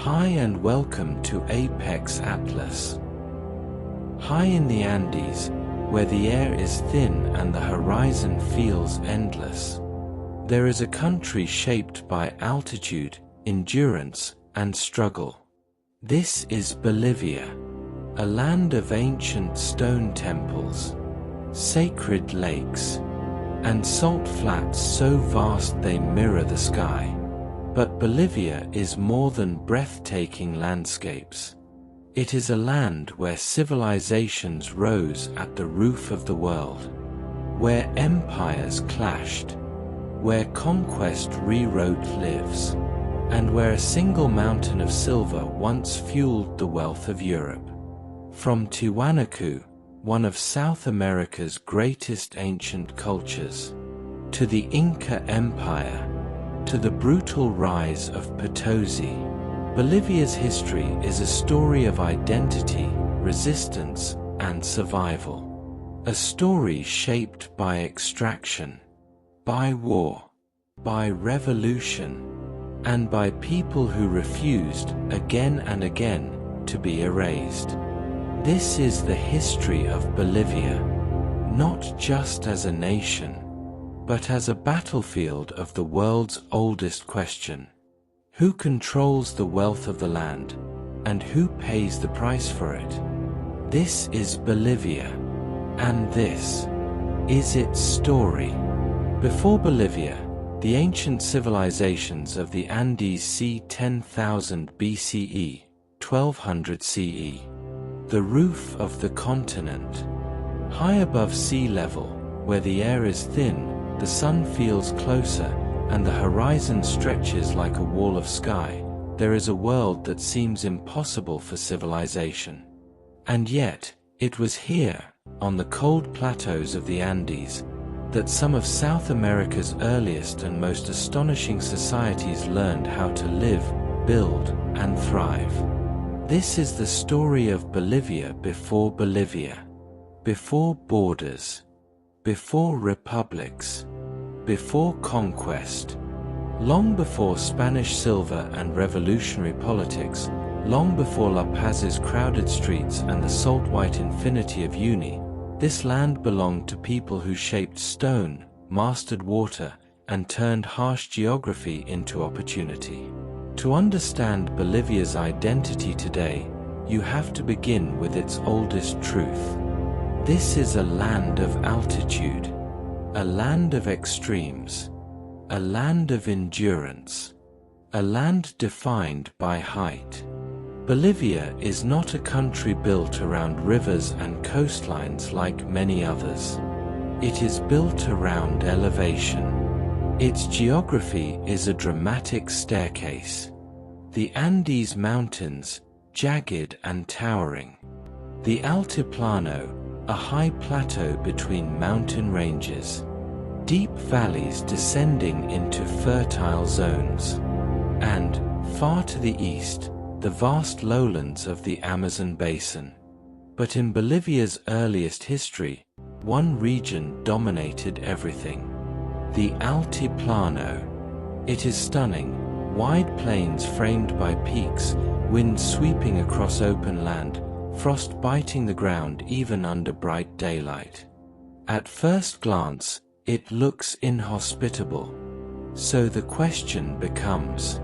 Hi and welcome to Apex Atlas. High in the Andes, where the air is thin and the horizon feels endless, there is a country shaped by altitude, endurance, and struggle. This is Bolivia, a land of ancient stone temples, sacred lakes, and salt flats so vast they mirror the sky. But Bolivia is more than breathtaking landscapes. It is a land where civilizations rose at the roof of the world, where empires clashed, where conquest rewrote lives, and where a single mountain of silver once fueled the wealth of Europe. From Tiwanaku, one of South America's greatest ancient cultures, to the Inca Empire, to the brutal rise of Potosí, Bolivia's history is a story of identity, resistance, and survival. A story shaped by extraction, by war, by revolution, and by people who refused, again and again, to be erased. This is the history of Bolivia, not just as a nation, but as a battlefield of the world's oldest question: who controls the wealth of the land, and who pays the price for it? This is Bolivia, and this is its story. Before Bolivia, the ancient civilizations of the Andes c. 10,000 BCE, 1200 CE, the roof of the continent. High above sea level, where the air is thin, the sun feels closer, and the horizon stretches like a wall of sky, there is a world that seems impossible for civilization. And yet, it was here, on the cold plateaus of the Andes, that some of South America's earliest and most astonishing societies learned how to live, build, and thrive. This is the story of Bolivia before Bolivia, before borders, before republics, before conquest, long before Spanish silver and revolutionary politics, long before La Paz's crowded streets and the salt-white infinity of Uni, this land belonged to people who shaped stone, mastered water, and turned harsh geography into opportunity. To understand Bolivia's identity today, you have to begin with its oldest truth. This is a land of altitude, a land of extremes, a land of endurance, a land defined by height. Bolivia is not a country built around rivers and coastlines like many others. It is built around elevation. Its geography is a dramatic staircase. The Andes Mountains, jagged and towering. The Altiplano, a high plateau between mountain ranges. Deep valleys descending into fertile zones. And, far to the east, the vast lowlands of the Amazon basin. But in Bolivia's earliest history, one region dominated everything: the Altiplano. It is stunning, wide plains framed by peaks, wind sweeping across open land, frost biting the ground even under bright daylight. At first glance, it looks inhospitable. So the question becomes,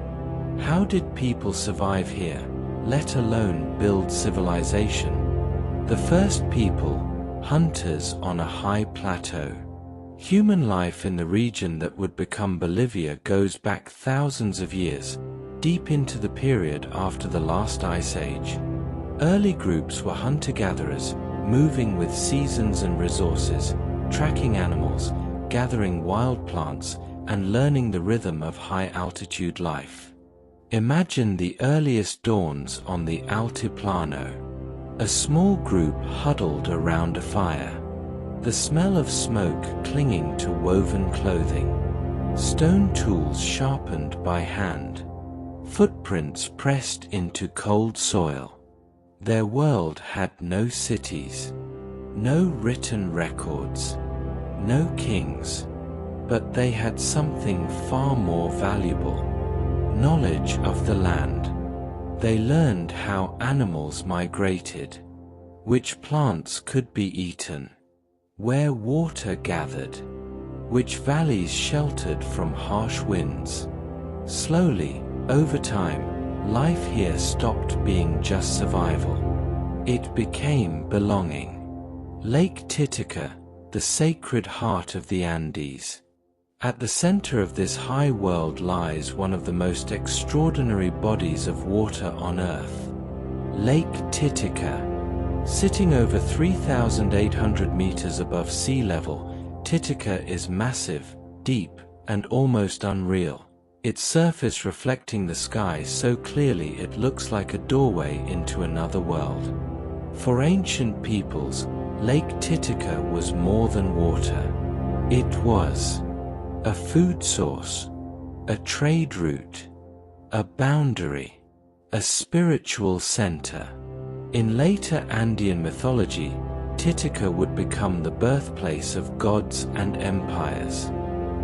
how did people survive here, let alone build civilization? The first people, hunters on a high plateau. Human life in the region that would become Bolivia goes back thousands of years, deep into the period after the last ice age. Early groups were hunter-gatherers, moving with seasons and resources, tracking animals, gathering wild plants, and learning the rhythm of high-altitude life. Imagine the earliest dawns on the Altiplano. A small group huddled around a fire. The smell of smoke clinging to woven clothing. Stone tools sharpened by hand. Footprints pressed into cold soil. Their world had no cities, no written records, no kings, but they had something far more valuable: knowledge of the land. They learned how animals migrated, which plants could be eaten, where water gathered, which valleys sheltered from harsh winds. Slowly, over time, life here stopped being just survival. It became belonging. Lake Titicaca, the sacred heart of the Andes. At the center of this high world lies one of the most extraordinary bodies of water on Earth. Lake Titicaca. Sitting over 3,800 meters above sea level, Titicaca is massive, deep, and almost unreal. Its surface reflecting the sky so clearly it looks like a doorway into another world. For ancient peoples, Lake Titicaca was more than water. It was a food source, a trade route, a boundary, a spiritual center. In later Andean mythology, Titicaca would become the birthplace of gods and empires.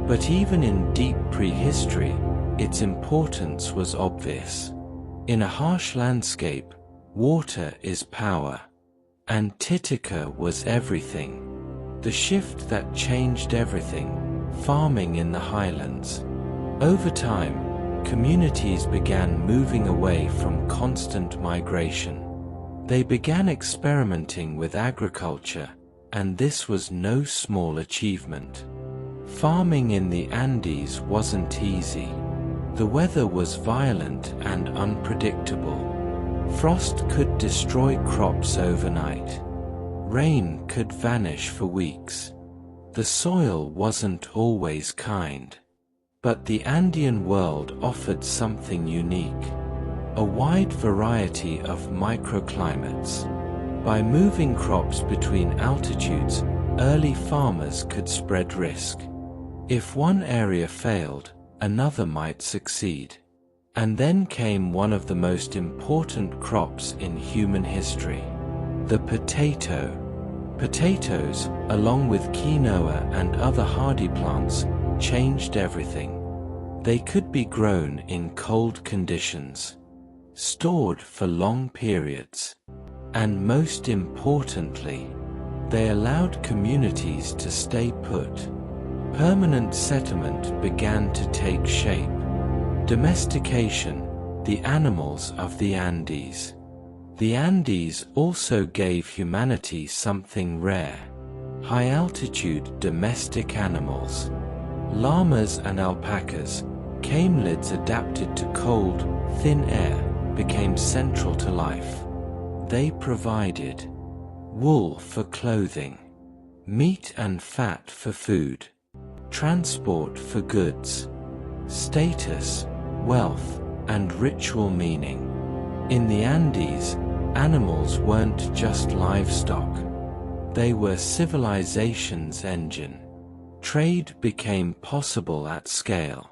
But even in deep prehistory, its importance was obvious. In a harsh landscape, water is power, and Titicaca was everything. The shift that changed everything, farming in the highlands. Over time, communities began moving away from constant migration. They began experimenting with agriculture, and this was no small achievement. Farming in the Andes wasn't easy. The weather was violent and unpredictable. Frost could destroy crops overnight. Rain could vanish for weeks. The soil wasn't always kind. But the Andean world offered something unique. A wide variety of microclimates. By moving crops between altitudes, early farmers could spread risk. If one area failed, another might succeed. And then came one of the most important crops in human history, the potato. Potatoes, along with quinoa and other hardy plants, changed everything. They could be grown in cold conditions, stored for long periods, and most importantly, they allowed communities to stay put. Permanent settlement began to take shape. Domestication, the animals of the Andes. The Andes also gave humanity something rare. High-altitude domestic animals. Llamas and alpacas, camelids adapted to cold, thin air, became central to life. They provided wool for clothing, meat and fat for food, transport for goods, status, wealth, and ritual meaning. In the Andes, animals weren't just livestock. They were civilization's engine. Trade became possible at scale.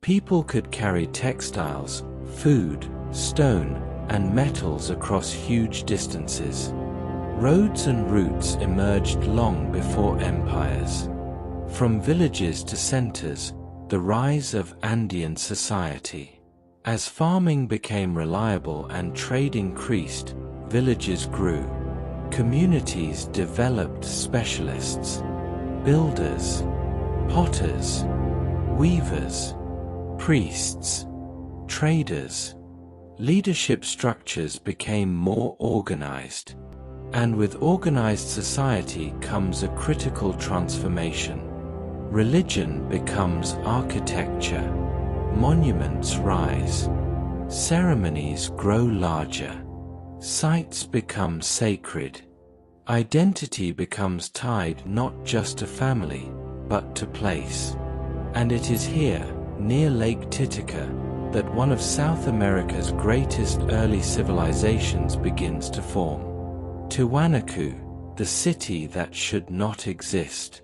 People could carry textiles, food, stone, and metals across huge distances. Roads and routes emerged long before empires. From villages to centers, the rise of Andean society. As farming became reliable and trade increased, villages grew. Communities developed specialists, builders, potters, weavers, priests, traders. Leadership structures became more organized. And with organized society comes a critical transformation. Religion becomes architecture. Monuments rise. Ceremonies grow larger. Sites become sacred. Identity becomes tied not just to family, but to place. And it is here, near Lake Titicaca, that one of South America's greatest early civilizations begins to form. Tiwanaku, the city that should not exist.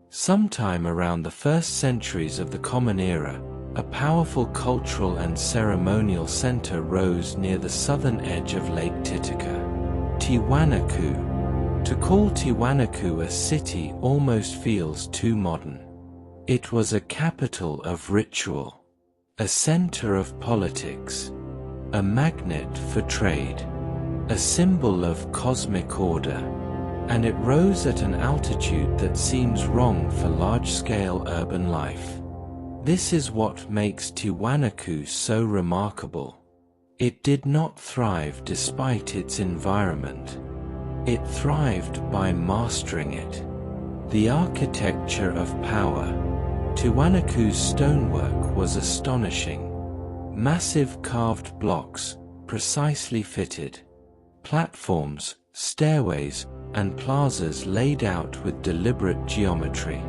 Sometime around the first centuries of the Common Era, a powerful cultural and ceremonial center rose near the southern edge of Lake Titicaca. Tiwanaku. To call Tiwanaku a city almost feels too modern. It was a capital of ritual, a center of politics, a magnet for trade, a symbol of cosmic order, and it rose at an altitude that seems wrong for large-scale urban life. This is what makes Tiwanaku so remarkable. It did not thrive despite its environment. It thrived by mastering it. The architecture of power. Tiwanaku's stonework was astonishing. Massive carved blocks, precisely fitted. Platforms, stairways, and plazas laid out with deliberate geometry.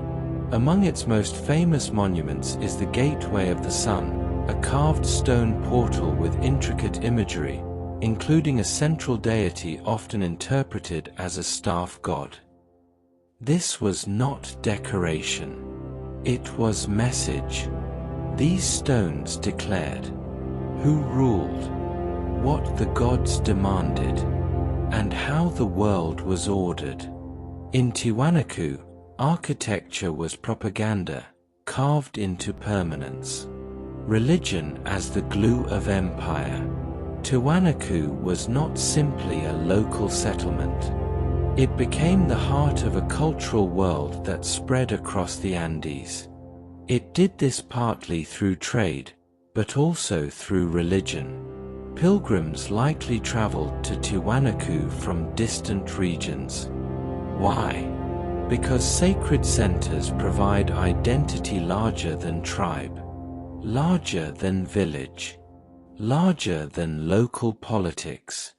Among its most famous monuments is the Gateway of the Sun, a carved stone portal with intricate imagery, including a central deity often interpreted as a staff god. This was not decoration. It was message. These stones declared who ruled, what the gods demanded, and how the world was ordered. In Tiwanaku, architecture was propaganda, carved into permanence. Religion as the glue of empire. Tiwanaku was not simply a local settlement. It became the heart of a cultural world that spread across the Andes. It did this partly through trade, but also through religion. Pilgrims likely traveled to Tiwanaku from distant regions. Why? Because sacred centers provide identity larger than tribe, larger than village, larger than local politics.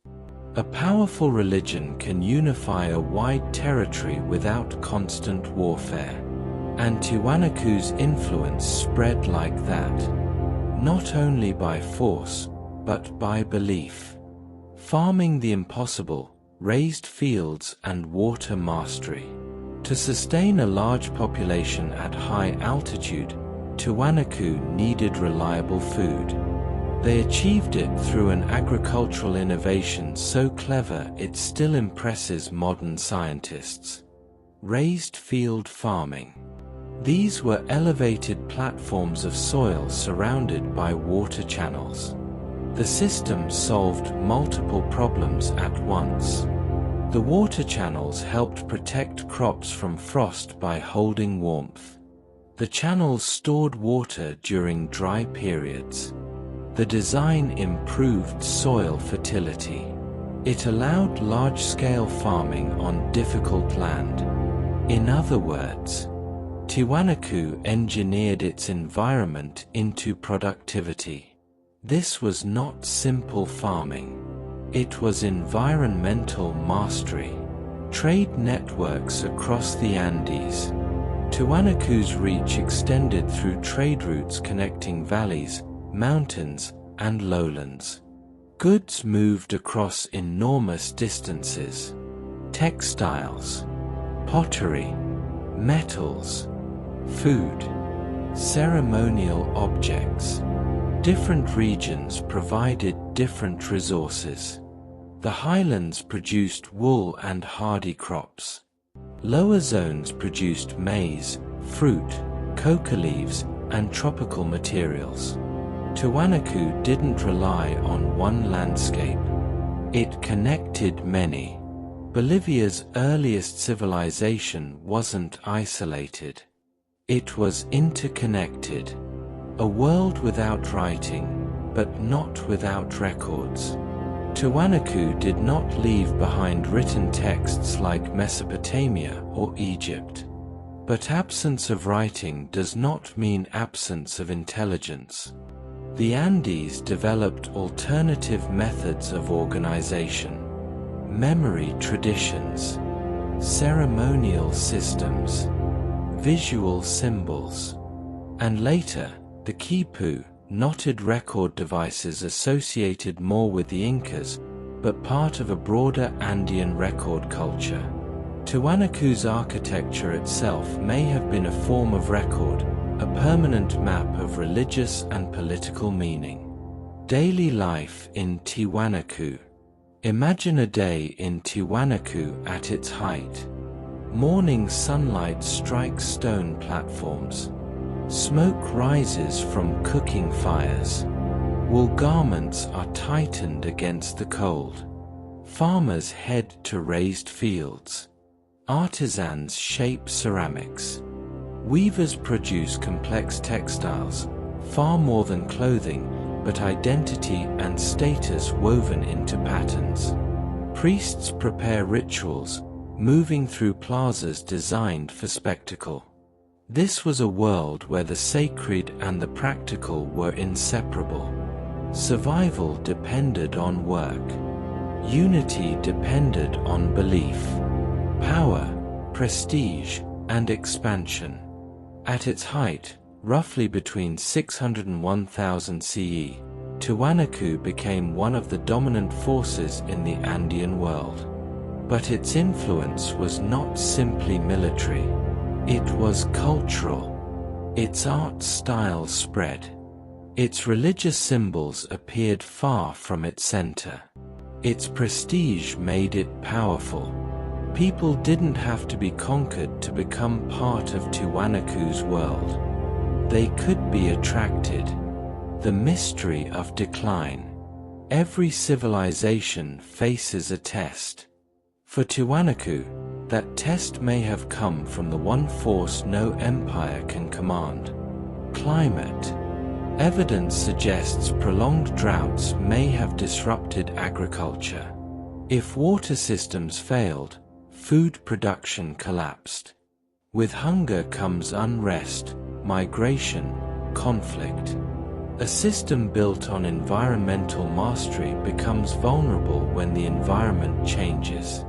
A powerful religion can unify a wide territory without constant warfare. And Tiwanaku's influence spread like that, not only by force, but by belief. Farming the impossible, raised fields and water mastery. To sustain a large population at high altitude, Tiwanaku needed reliable food. They achieved it through an agricultural innovation so clever it still impresses modern scientists. Raised field farming. These were elevated platforms of soil surrounded by water channels. The system solved multiple problems at once. The water channels helped protect crops from frost by holding warmth. The channels stored water during dry periods. The design improved soil fertility. It allowed large-scale farming on difficult land. In other words, Tiwanaku engineered its environment into productivity. This was not simple farming. It was environmental mastery. Trade networks across the Andes. Tiwanaku's reach extended through trade routes connecting valleys, mountains, and lowlands. Goods moved across enormous distances. Textiles, pottery, metals, food, ceremonial objects. Different regions provided different resources. The highlands produced wool and hardy crops. Lower zones produced maize, fruit, coca leaves, and tropical materials. Tiwanaku didn't rely on one landscape. It connected many. Bolivia's earliest civilization wasn't isolated. It was interconnected. A world without writing, but not without records. Tiwanaku did not leave behind written texts like Mesopotamia or Egypt. But absence of writing does not mean absence of intelligence. The Andes developed alternative methods of organization, memory traditions, ceremonial systems, visual symbols, and later, the quipu, knotted record devices associated more with the Incas, but part of a broader Andean record culture. Tiwanaku's architecture itself may have been a form of record, a permanent map of religious and political meaning. Daily life in Tiwanaku. Imagine a day in Tiwanaku at its height. Morning sunlight strikes stone platforms. Smoke rises from cooking fires. Wool garments are tightened against the cold. Farmers head to raised fields. Artisans shape ceramics. Weavers produce complex textiles, far more than clothing, but identity and status woven into patterns. Priests prepare rituals, moving through plazas designed for spectacle. This was a world where the sacred and the practical were inseparable. Survival depended on work. Unity depended on belief. Power, prestige, and expansion. At its height, roughly between 600 and 1000 CE, Tiwanaku became one of the dominant forces in the Andean world. But its influence was not simply military. It was cultural. Its art style spread. Its religious symbols appeared far from its center. Its prestige made it powerful. People didn't have to be conquered to become part of Tiwanaku's world. They could be attracted. The mystery of decline. Every civilization faces a test. For Tiwanaku, that test may have come from the one force no empire can command: climate. Evidence suggests prolonged droughts may have disrupted agriculture. If water systems failed, food production collapsed. With hunger comes unrest, migration, conflict. A system built on environmental mastery becomes vulnerable when the environment changes.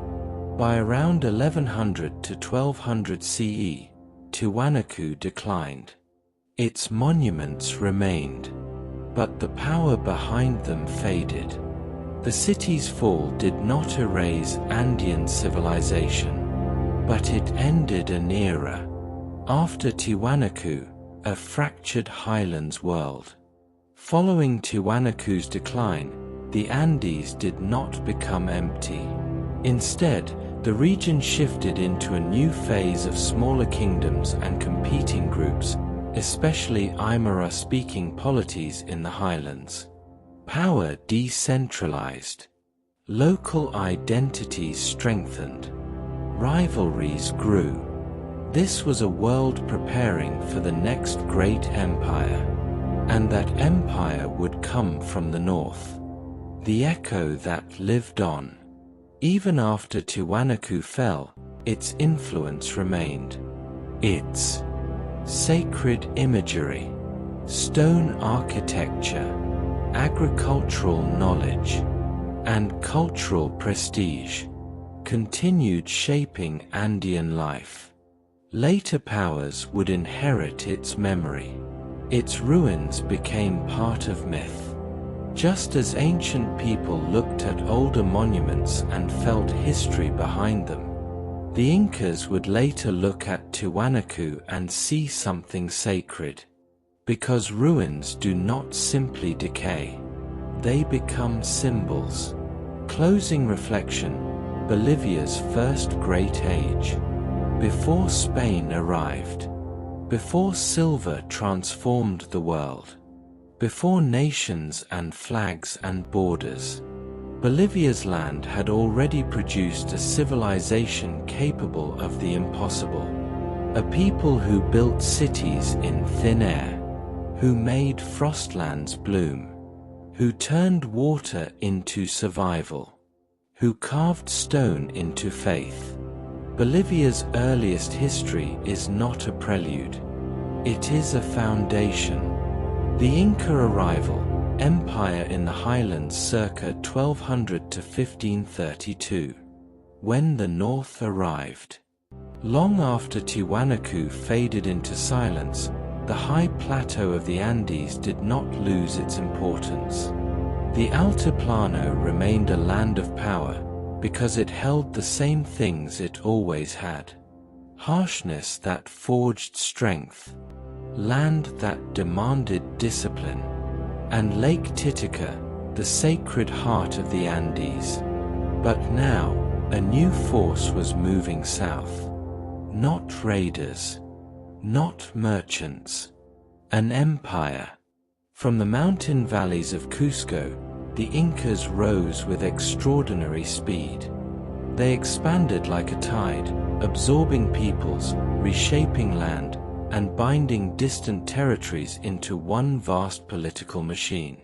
By around 1100 to 1200 CE, Tiwanaku declined. Its monuments remained, but the power behind them faded. The city's fall did not erase Andean civilization, but it ended an era. After Tiwanaku, a fractured highlands world. Following Tiwanaku's decline, the Andes did not become empty. Instead, the region shifted into a new phase of smaller kingdoms and competing groups, especially Aymara-speaking polities in the highlands. Power decentralized. Local identities strengthened. Rivalries grew. This was a world preparing for the next great empire. And that empire would come from the north. The echo that lived on. Even after Tiwanaku fell, its influence remained. Its sacred imagery, stone architecture, agricultural knowledge, and cultural prestige continued shaping Andean life. Later powers would inherit its memory. Its ruins became part of myth. Just as ancient people looked at older monuments and felt history behind them, the Incas would later look at Tiwanaku and see something sacred. Because ruins do not simply decay, they become symbols. Closing reflection: Bolivia's first great age. Before Spain arrived. Before silver transformed the world. Before nations and flags and borders. Bolivia's land had already produced a civilization capable of the impossible. A people who built cities in thin air. Who made frostlands bloom. Who turned water into survival. Who carved stone into faith. Bolivia's earliest history is not a prelude. It is a foundation. The Inca arrival, empire in the highlands circa 1200 to 1532. When the north arrived. Long after Tiwanaku faded into silence, the high plateau of the Andes did not lose its importance. The Altiplano remained a land of power, because it held the same things it always had. Harshness that forged strength. Land that demanded discipline. And Lake Titicaca, the sacred heart of the Andes. But now, a new force was moving south. Not raiders. Not merchants. An empire. From the mountain valleys of Cusco, the Incas rose with extraordinary speed. They expanded like a tide, absorbing peoples, reshaping land, and binding distant territories into one vast political machine.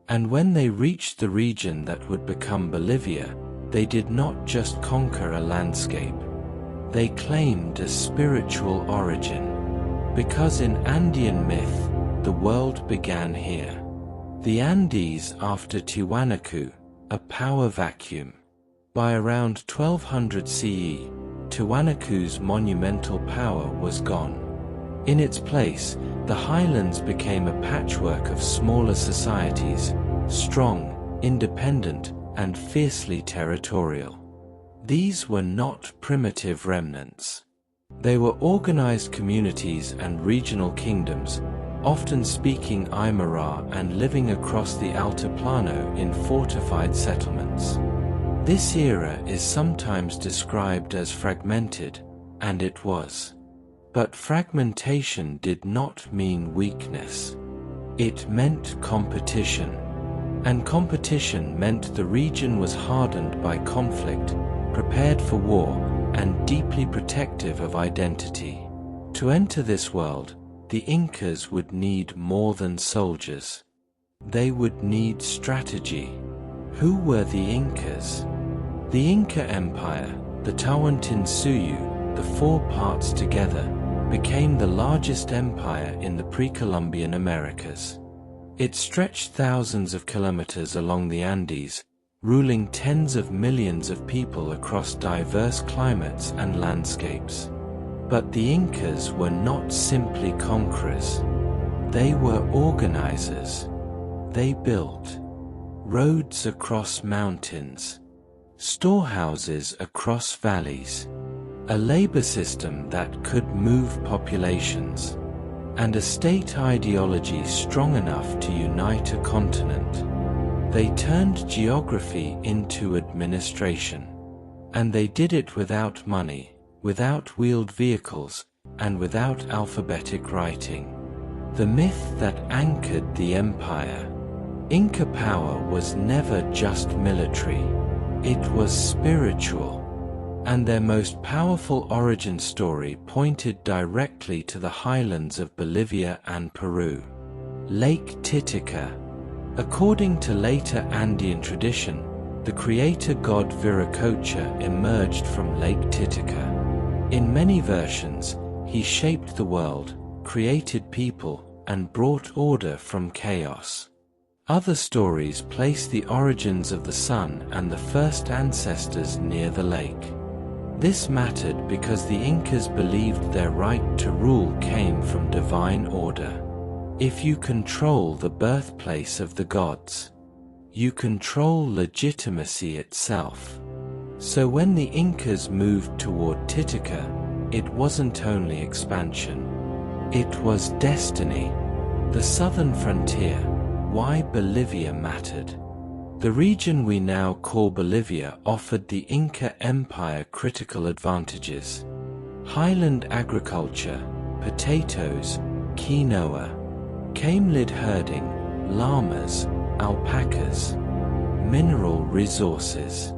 And when they reached the region that would become Bolivia, they did not just conquer a landscape. They claimed a spiritual origin. Because in Andean myth, the world began here. The Andes after Tiwanaku, a power vacuum. By around 1200 CE, Tiwanaku's monumental power was gone. In its place, the highlands became a patchwork of smaller societies, strong, independent, and fiercely territorial. These were not primitive remnants. They were organized communities and regional kingdoms, often speaking Aymara and living across the Altiplano in fortified settlements. This era is sometimes described as fragmented, and it was. But fragmentation did not mean weakness. It meant competition. And competition meant the region was hardened by conflict, prepared for war, and deeply protective of identity. To enter this world, the Incas would need more than soldiers. They would need strategy. Who were the Incas? The Inca Empire, the Tawantinsuyu, the four parts together, became the largest empire in the pre-Columbian Americas. It stretched thousands of kilometers along the Andes, ruling tens of millions of people across diverse climates and landscapes. But the Incas were not simply conquerors. They were organizers. They built roads across mountains, storehouses across valleys, a labor system that could move populations, and a state ideology strong enough to unite a continent. They turned geography into administration. And they did it without money, without wheeled vehicles, and without alphabetic writing. The myth that anchored the empire. Inca power was never just military. It was spiritual. And their most powerful origin story pointed directly to the highlands of Bolivia and Peru. Lake Titicaca. According to later Andean tradition, the creator god Viracocha emerged from Lake Titicaca. In many versions, he shaped the world, created people, and brought order from chaos. Other stories place the origins of the sun and the first ancestors near the lake. This mattered because the Incas believed their right to rule came from divine order. If you control the birthplace of the gods, you control legitimacy itself. So when the Incas moved toward Titicaca, it wasn't only expansion. It was destiny. The southern frontier, why Bolivia mattered. The region we now call Bolivia offered the Inca Empire critical advantages. Highland agriculture, potatoes, quinoa, camelid herding, llamas, alpacas, mineral resources,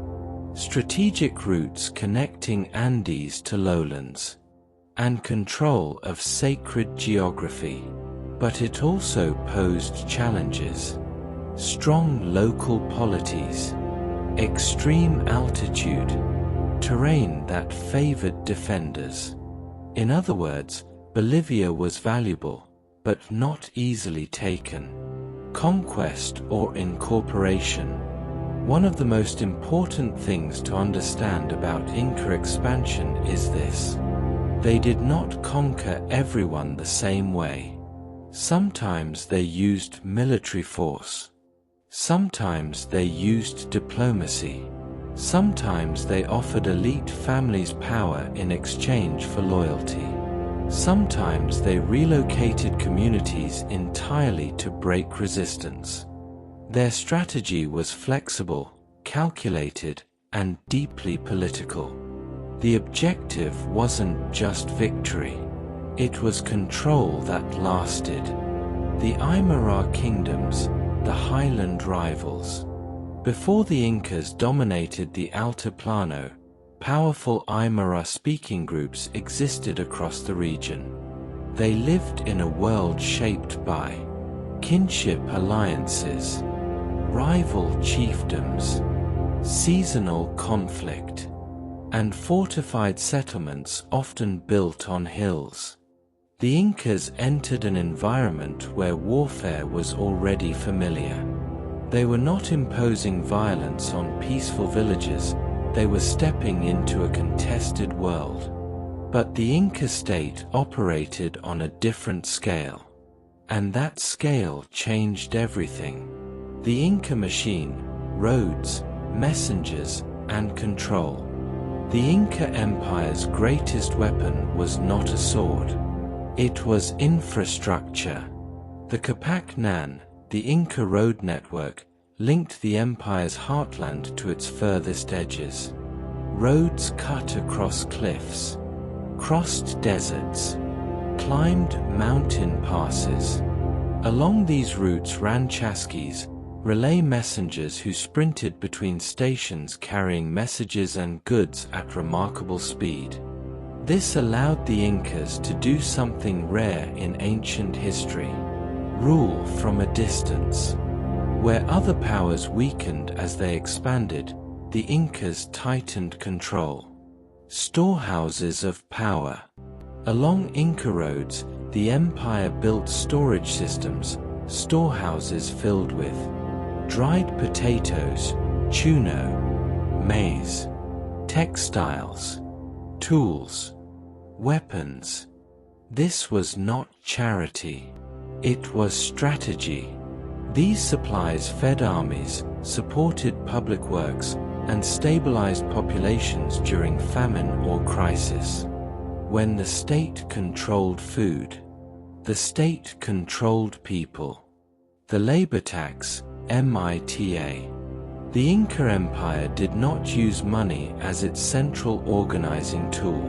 strategic routes connecting Andes to lowlands, and control of sacred geography. But it also posed challenges. Strong local polities, extreme altitude, terrain that favored defenders. In other words, Bolivia was valuable, but not easily taken. Conquest or incorporation. One of the most important things to understand about Inca expansion is this. They did not conquer everyone the same way. Sometimes they used military force. Sometimes they used diplomacy. Sometimes they offered elite families power in exchange for loyalty. Sometimes they relocated communities entirely to break resistance. Their strategy was flexible, calculated, and deeply political. The objective wasn't just victory. It was control that lasted. The Aymara kingdoms, the highland rivals. Before the Incas dominated the Altiplano, powerful Aymara-speaking groups existed across the region. They lived in a world shaped by kinship alliances, rival chiefdoms, seasonal conflict, and fortified settlements often built on hills. The Incas entered an environment where warfare was already familiar. They were not imposing violence on peaceful villages, they were stepping into a contested world. But the Inca state operated on a different scale. And that scale changed everything. The Inca machine, roads, messengers, and control. The Inca Empire's greatest weapon was not a sword. It was infrastructure. The Capac-Nan, the Inca road network, linked the empire's heartland to its furthest edges. Roads cut across cliffs, crossed deserts, climbed mountain passes. Along these routes ran chasquis, relay messengers who sprinted between stations carrying messages and goods at remarkable speed. This allowed the Incas to do something rare in ancient history: rule from a distance. Where other powers weakened as they expanded, the Incas tightened control. Storehouses of power. Along Inca roads, the empire built storage systems, storehouses filled with dried potatoes, chuno, maize, textiles, tools, weapons. This was not charity. It was strategy. These supplies fed armies, supported public works, and stabilized populations during famine or crisis. When the state controlled food, the state controlled people. The labor tax, MITA. The Inca Empire did not use money as its central organizing tool.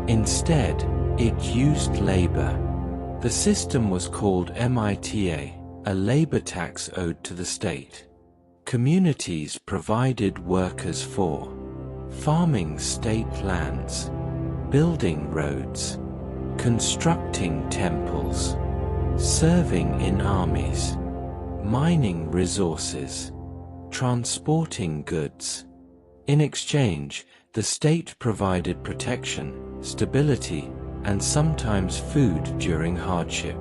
Instead, it used labor. The system was called MITA, a labor tax owed to the state. Communities provided workers for farming state lands, building roads, constructing temples, serving in armies, mining resources, transporting goods. In exchange, the state provided protection, stability, and sometimes food during hardship.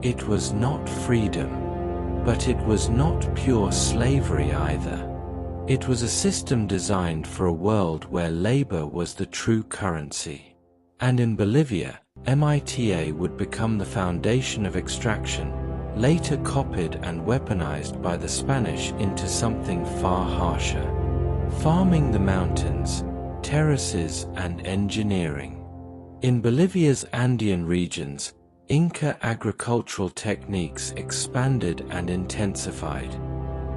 It was not freedom, but it was not pure slavery either. It was a system designed for a world where labor was the true currency. And in Bolivia, MITA would become the foundation of extraction, later copied and weaponized by the Spanish into something far harsher. Farming the mountains, terraces, and engineering. In Bolivia's Andean regions, Inca agricultural techniques expanded and intensified.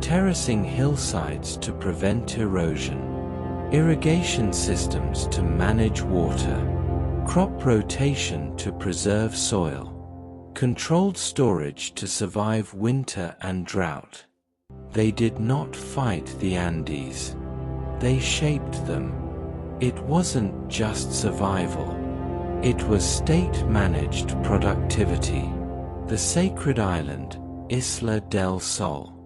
Terracing hillsides to prevent erosion, irrigation systems to manage water, crop rotation to preserve soil, controlled storage to survive winter and drought. They did not fight the Andes. They shaped them. It wasn't just survival. It was state-managed productivity. The sacred island, Isla del Sol.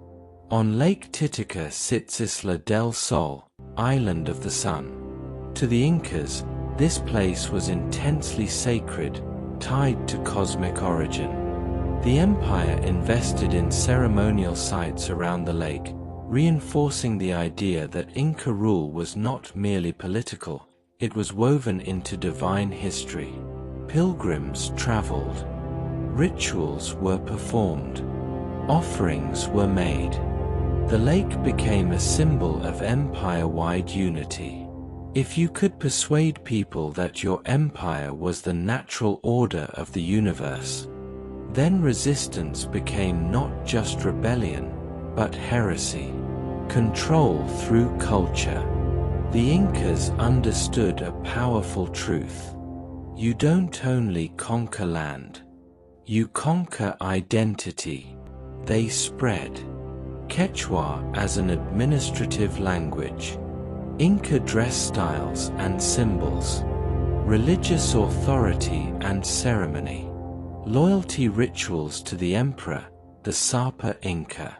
On Lake Titicaca sits Isla del Sol, Island of the Sun. To the Incas, this place was intensely sacred, tied to cosmic origin. The empire invested in ceremonial sites around the lake, reinforcing the idea that Inca rule was not merely political. It was woven into divine history. Pilgrims traveled. Rituals were performed. Offerings were made. The lake became a symbol of empire-wide unity. If you could persuade people that your empire was the natural order of the universe, then resistance became not just rebellion, but heresy. Control through culture. The Incas understood a powerful truth. You don't only conquer land, You conquer identity. They spread Quechua as an administrative language, Inca dress styles and symbols, religious authority and ceremony, loyalty rituals to the emperor, the Sapa Inca.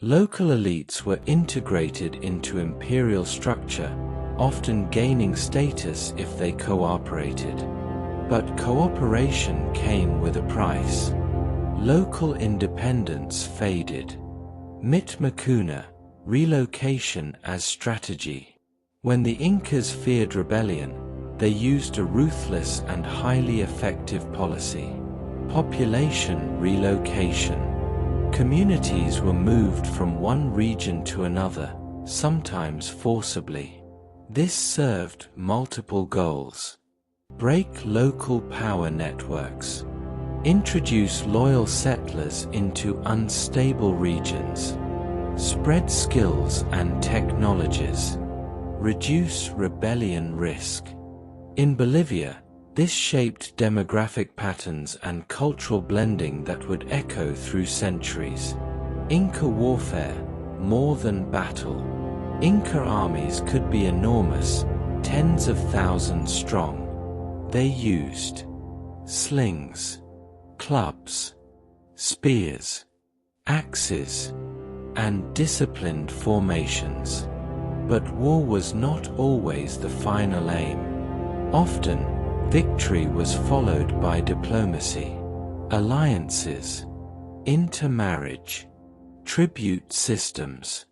Local elites were integrated into imperial structure, often gaining status if they cooperated. But cooperation came with a price. Local independence faded. Mitmakuna, relocation as strategy. When the Incas feared rebellion, they used a ruthless and highly effective policy: population relocation. Communities were moved from one region to another, sometimes forcibly. This served multiple goals: break local power networks, introduce loyal settlers into unstable regions, spread skills and technologies, reduce rebellion risk. In Bolivia, this shaped demographic patterns and cultural blending that would echo through centuries. Inca warfare, more than battle. Inca armies could be enormous, tens of thousands strong. They used slings, clubs, spears, axes, and disciplined formations. But war was not always the final aim. Often, victory was followed by diplomacy, alliances, intermarriage, tribute systems,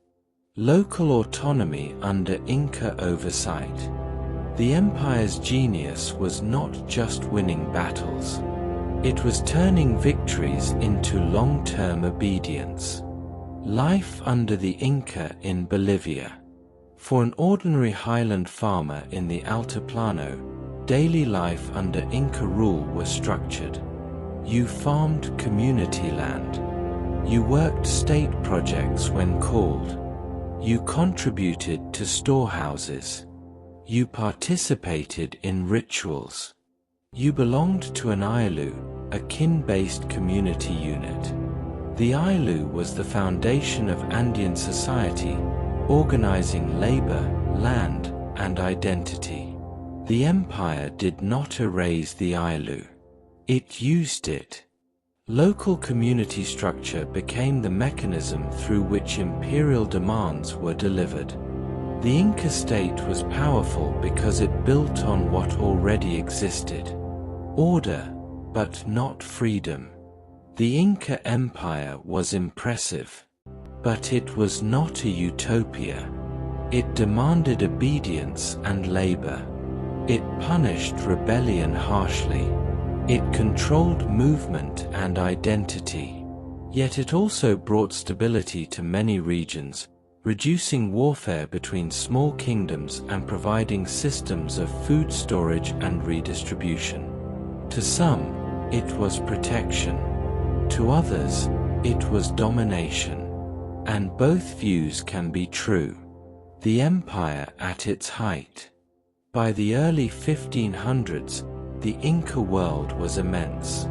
local autonomy under Inca oversight. The empire's genius was not just winning battles. It was turning victories into long-term obedience. Life under the Inca in Bolivia. For an ordinary highland farmer in the Altiplano, daily life under Inca rule was structured. You farmed community land. You worked state projects when called. You contributed to storehouses. You participated in rituals. You belonged to an Ailu, a kin-based community unit. The Ailu was the foundation of Andean society, organizing labor, land, and identity. The empire did not erase the Ailu. It used it. Local community structure became the mechanism through which imperial demands were delivered. The Inca state was powerful because it built on what already existed. Order, but not freedom. The Inca Empire was impressive. But it was not a utopia. It demanded obedience and labor. It punished rebellion harshly. It controlled movement and identity. Yet it also brought stability to many regions, reducing warfare between small kingdoms and providing systems of food storage and redistribution. To some, it was protection. To others, it was domination. And both views can be true. The empire at its height. By the early 1500s, the Inca world was immense.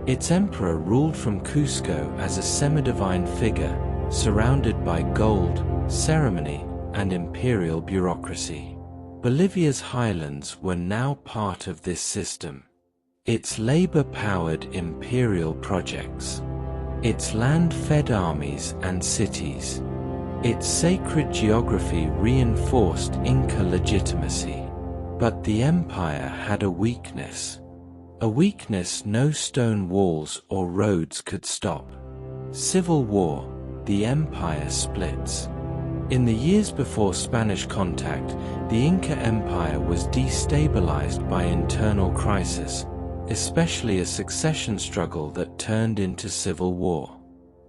Its emperor ruled from Cusco as a semi-divine figure, surrounded by gold, ceremony, and imperial bureaucracy. Bolivia's highlands were now part of this system. Its labor-powered imperial projects. Its land-fed armies and cities. Its sacred geography reinforced Inca legitimacy. But the empire had a weakness. A weakness no stone walls or roads could stop. Civil war, the empire splits. In the years before Spanish contact, the Inca Empire was destabilized by internal crisis, especially a succession struggle that turned into civil war.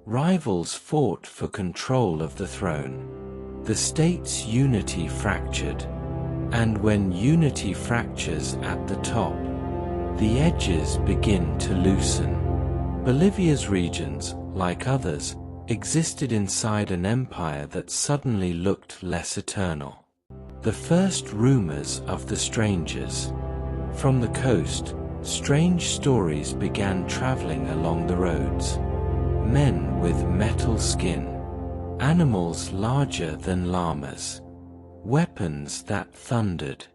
Rivals fought for control of the throne. The state's unity fractured. And when unity fractures at the top, the edges begin to loosen. Bolivia's regions, like others, existed inside an empire that suddenly looked less eternal. The first rumors of the strangers. From the coast, strange stories began traveling along the roads. Men with metal skin, animals larger than llamas, weapons that thundered,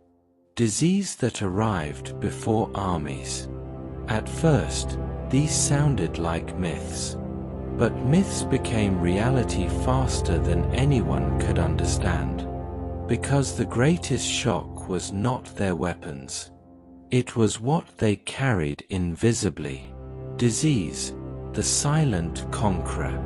disease that arrived before armies. At first, these sounded like myths, but myths became reality faster than anyone could understand. Because the greatest shock was not their weapons. It was what they carried invisibly. Disease, the silent conqueror.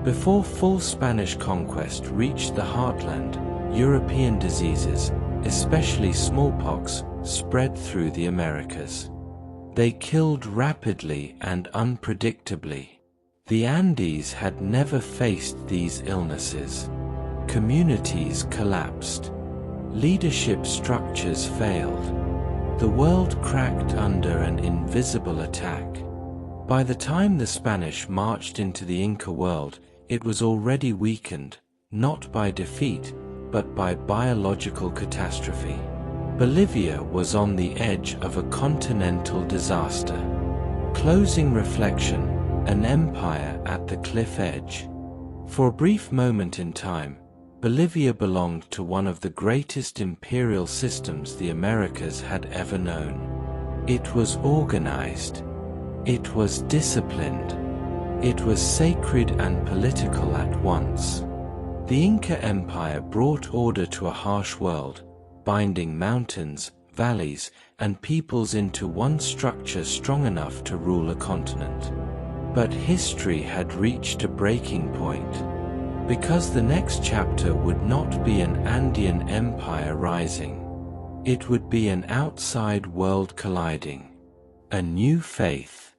Before full Spanish conquest reached the heartland, European diseases, especially smallpox, spread through the Americas. They killed rapidly and unpredictably. The Andes had never faced these illnesses. Communities collapsed. Leadership structures failed. The world cracked under an invisible attack. By the time the Spanish marched into the Inca world, it was already weakened, not by defeat, but by biological catastrophe. Bolivia was on the edge of a continental disaster. Closing reflection, an empire at the cliff edge. For a brief moment in time, Bolivia belonged to one of the greatest imperial systems the Americas had ever known. It was organized. It was disciplined. It was sacred and political at once. The Inca Empire brought order to a harsh world, binding mountains, valleys, and peoples into one structure strong enough to rule a continent. But history had reached a breaking point. Because the next chapter would not be an Andean empire rising. It would be an outside world colliding. A new faith.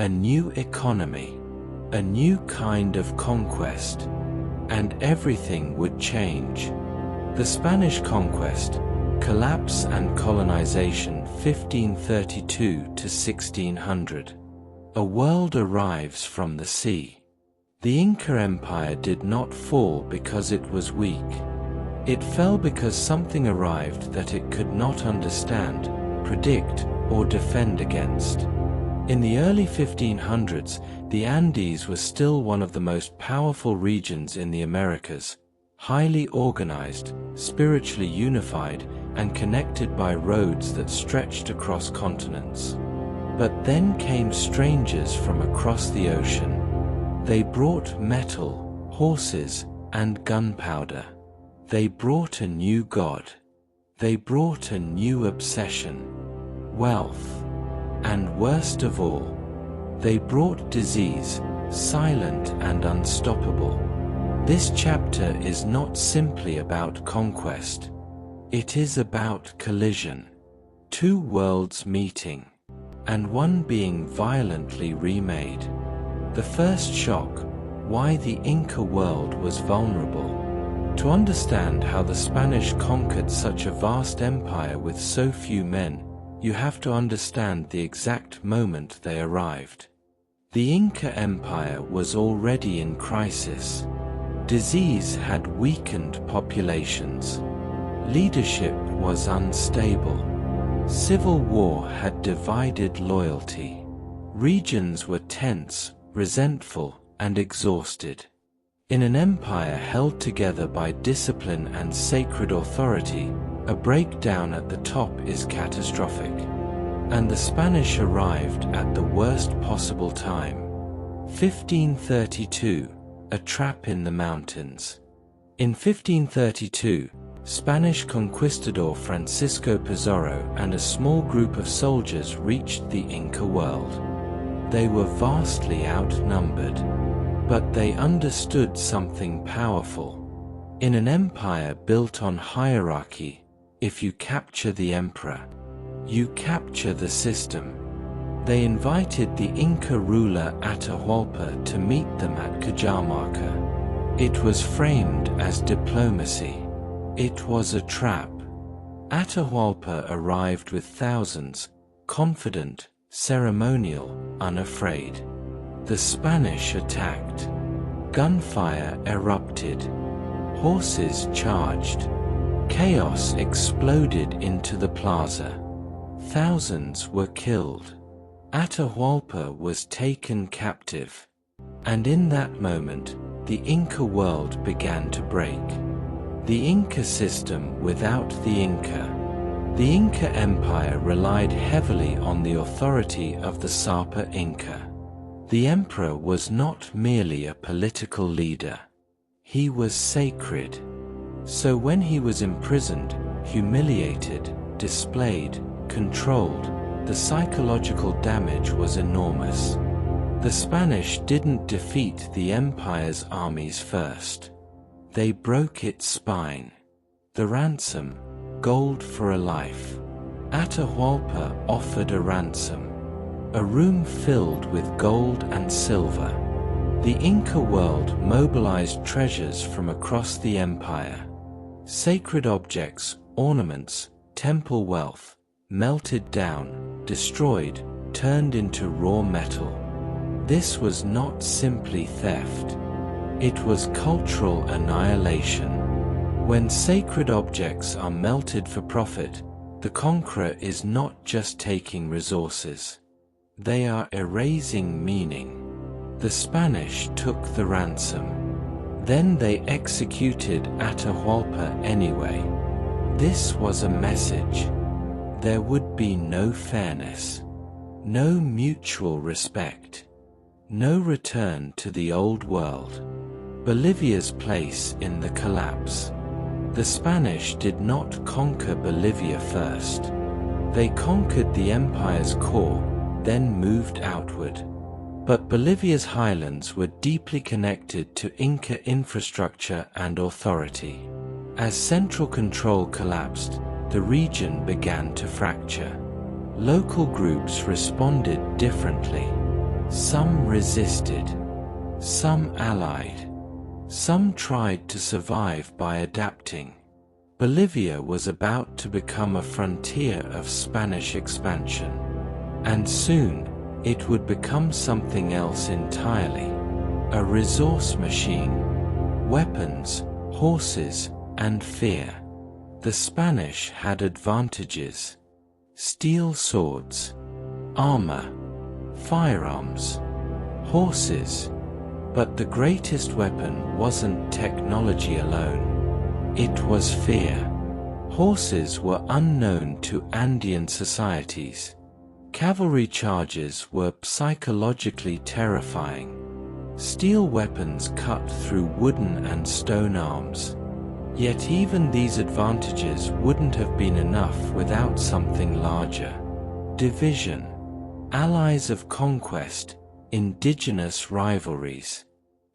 A new economy. A new kind of conquest. And everything would change. The Spanish conquest, collapse and colonization 1532 to 1600. A world arrives from the sea. The Inca Empire did not fall because it was weak. It fell because something arrived that it could not understand, predict, or defend against. In the early 1500s, the Andes was still one of the most powerful regions in the Americas, highly organized, spiritually unified, and connected by roads that stretched across continents. But then came strangers from across the ocean. They brought metal, horses, and gunpowder. They brought a new god. They brought a new obsession, wealth. And worst of all, they brought disease, silent and unstoppable. This chapter is not simply about conquest. It is about collision. Two worlds meeting, and one being violently remade. The first shock, why the Inca world was vulnerable. To understand how the Spanish conquered such a vast empire with so few men, you have to understand the exact moment they arrived. The Inca Empire was already in crisis. Disease had weakened populations. Leadership was unstable. Civil war had divided loyalty. Regions were tense, resentful, and exhausted. In an empire held together by discipline and sacred authority, a breakdown at the top is catastrophic. And the Spanish arrived at the worst possible time. 1532, a trap in the mountains. In 1532, Spanish conquistador Francisco Pizarro and a small group of soldiers reached the Inca world. They were vastly outnumbered, but they understood something powerful. In an empire built on hierarchy, if you capture the emperor, you capture the system. They invited the Inca ruler Atahualpa to meet them at Cajamarca. It was framed as diplomacy. It was a trap. Atahualpa arrived with thousands, confident, ceremonial, unafraid. The Spanish attacked. Gunfire erupted. Horses charged. Chaos exploded into the plaza. thousands were killed. Atahualpa was taken captive. And in that moment, the Inca world began to break. The Inca system without the Inca. The Inca Empire relied heavily on the authority of the Sapa Inca. The emperor was not merely a political leader. He was sacred. So when he was imprisoned, humiliated, displayed, controlled, the psychological damage was enormous. The Spanish didn't defeat the empire's armies first. They broke its spine. The ransom, gold for a life. Atahualpa offered a ransom. A room filled with gold and silver. The Inca world mobilized treasures from across the empire. Sacred objects, ornaments, temple wealth, melted down, destroyed, turned into raw metal. This was not simply theft. It was cultural annihilation. When sacred objects are melted for profit, the conqueror is not just taking resources. They are erasing meaning. The Spanish took the ransom. Then they executed Atahualpa anyway. This was a message. There would be no fairness, no mutual respect, no return to the old world. Bolivia's place in the collapse. The Spanish did not conquer Bolivia first. They conquered the empire's core, then moved outward. But Bolivia's highlands were deeply connected to Inca infrastructure and authority. As central control collapsed, the region began to fracture. Local groups responded differently. Some resisted. Some allied. Some tried to survive by adapting. Bolivia was about to become a frontier of Spanish expansion. And soon, it would become something else entirely. A resource machine. Weapons, horses, and fear. The Spanish had advantages. Steel swords, armor, firearms, horses. But the greatest weapon wasn't technology alone. It was fear. Horses were unknown to Andean societies. Cavalry charges were psychologically terrifying. Steel weapons cut through wooden and stone arms. Yet even these advantages wouldn't have been enough without something larger. Division. Allies of conquest. Indigenous rivalries.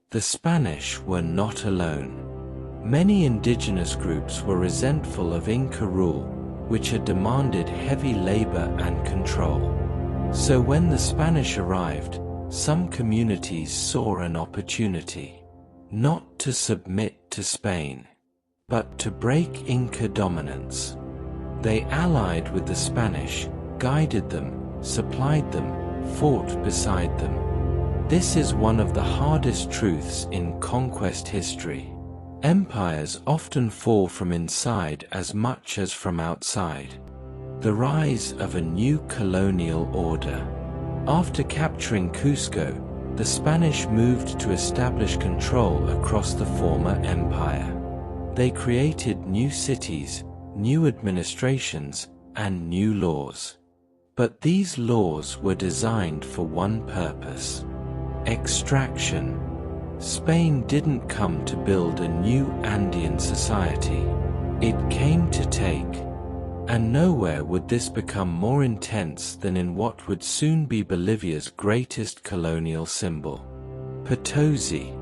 The Spanish were not alone. Many indigenous groups were resentful of Inca rule, which had demanded heavy labor and control. So when the Spanish arrived, some communities saw an opportunity, not to submit to Spain, but to break Inca dominance. They allied with the Spanish, guided them, supplied them, fought beside them. This is one of the hardest truths in conquest history. Empires often fall from inside as much as from outside. The rise of a new colonial order. After capturing Cusco, the Spanish moved to establish control across the former empire. They created new cities, new administrations, and new laws. But these laws were designed for one purpose: extraction. Spain didn't come to build a new Andean society. It came to take. And nowhere would this become more intense than in what would soon be Bolivia's greatest colonial symbol. Potosí.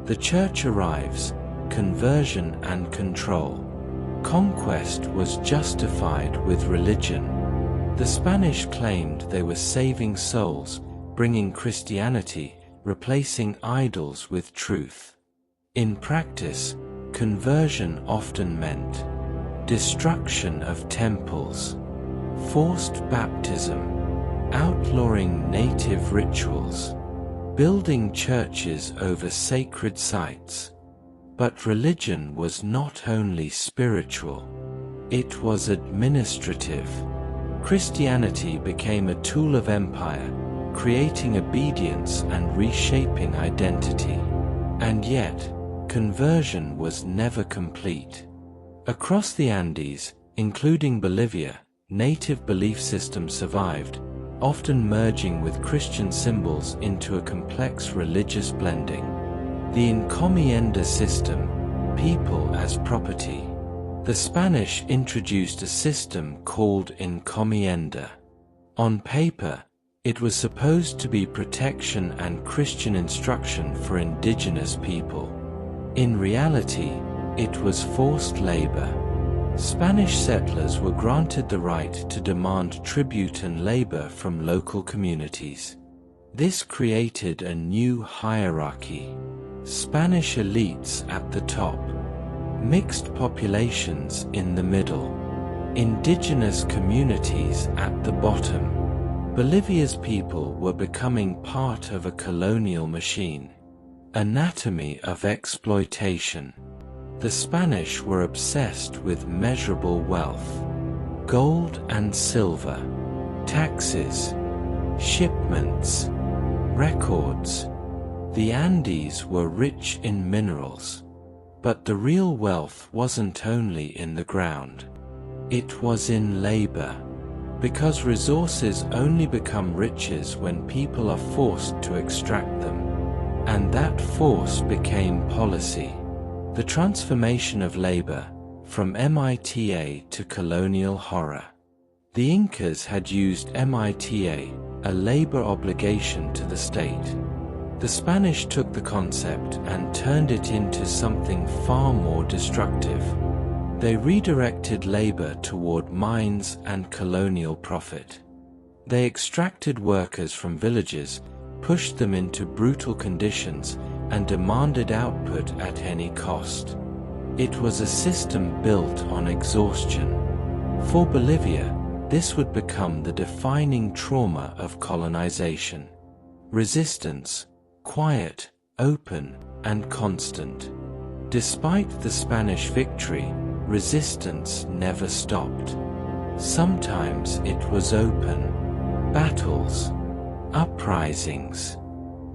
The church arrives, conversion and control. Conquest was justified with religion. The Spanish claimed they were saving souls, bringing Christianity, replacing idols with truth. In practice, conversion often meant destruction of temples, forced baptism, outlawing native rituals, building churches over sacred sites. But religion was not only spiritual, it was administrative. Christianity became a tool of empire, creating obedience and reshaping identity. And yet, conversion was never complete. Across the Andes, including Bolivia, native belief systems survived, often merging with Christian symbols into a complex religious blending. The encomienda system, people as property. The Spanish introduced a system called encomienda. On paper, it was supposed to be protection and Christian instruction for indigenous people. In reality, it was forced labor. Spanish settlers were granted the right to demand tribute and labor from local communities. This created a new hierarchy. Spanish elites at the top, mixed populations in the middle, indigenous communities at the bottom. Bolivia's people were becoming part of a colonial machine. Anatomy of exploitation. The Spanish were obsessed with measurable wealth, gold and silver, taxes, shipments, records. The Andes were rich in minerals, but the real wealth wasn't only in the ground. It was in labor, because resources only become riches when people are forced to extract them. And that force became policy. The transformation of labor, from MITA to colonial horror. The Incas had used MITA, a labor obligation to the state. The Spanish took the concept and turned it into something far more destructive. They redirected labor toward mines and colonial profit. They extracted workers from villages, pushed them into brutal conditions, and demanded output at any cost. It was a system built on exhaustion. For Bolivia, this would become the defining trauma of colonization. Resistance, quiet, open, and constant. Despite the Spanish victory, resistance never stopped. Sometimes it was open. Battles, uprisings,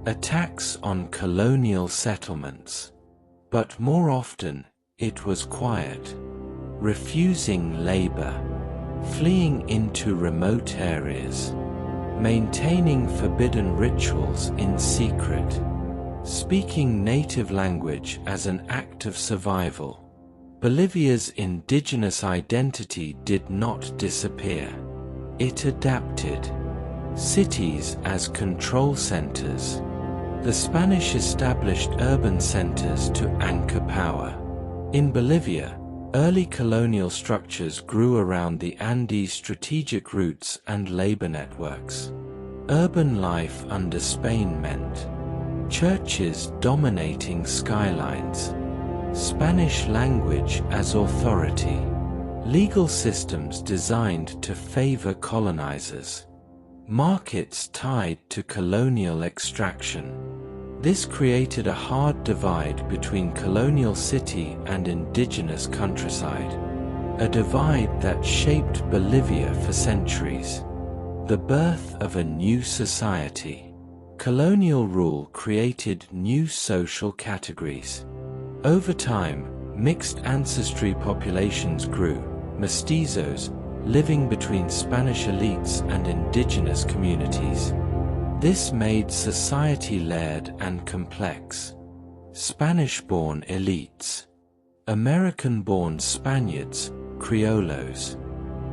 attacks on colonial settlements. But more often, it was quiet. Refusing labor, fleeing into remote areas, maintaining forbidden rituals in secret, speaking native language as an act of survival. Bolivia's indigenous identity did not disappear. It adapted. Cities as control centers. The Spanish established urban centers to anchor power. In Bolivia, early colonial structures grew around the Andes' strategic routes and labor networks. Urban life under Spain meant churches dominating skylines, Spanish language as authority, legal systems designed to favor colonizers, markets tied to colonial extraction. This created a hard divide between colonial city and indigenous countryside, a divide that shaped Bolivia for centuries. The birth of a new society. Colonial rule created new social categories. Over time, mixed ancestry populations grew, mestizos, living between Spanish elites and indigenous communities. This made society layered and complex. Spanish-born elites, American-born Spaniards, criollos,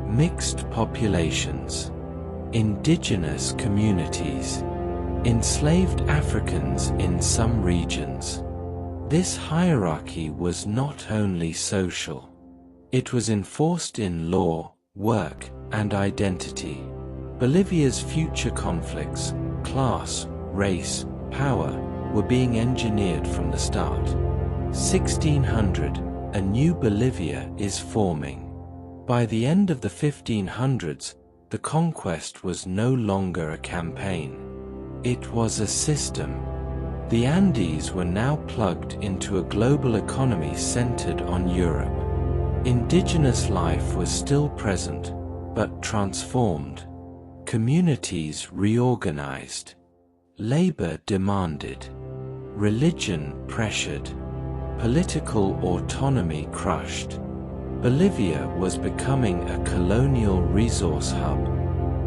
mixed populations, indigenous communities, enslaved Africans in some regions. This hierarchy was not only social. It was enforced in law, work, and identity. Bolivia's future conflicts, class, race, power, were being engineered from the start. 1600, a new Bolivia is forming. By the end of the 1500s, the conquest was no longer a campaign. It was a system. The Andes were now plugged into a global economy centered on Europe. Indigenous life was still present, but transformed. Communities reorganized. Labor demanded. Religion pressured. Political autonomy crushed. Bolivia was becoming a colonial resource hub.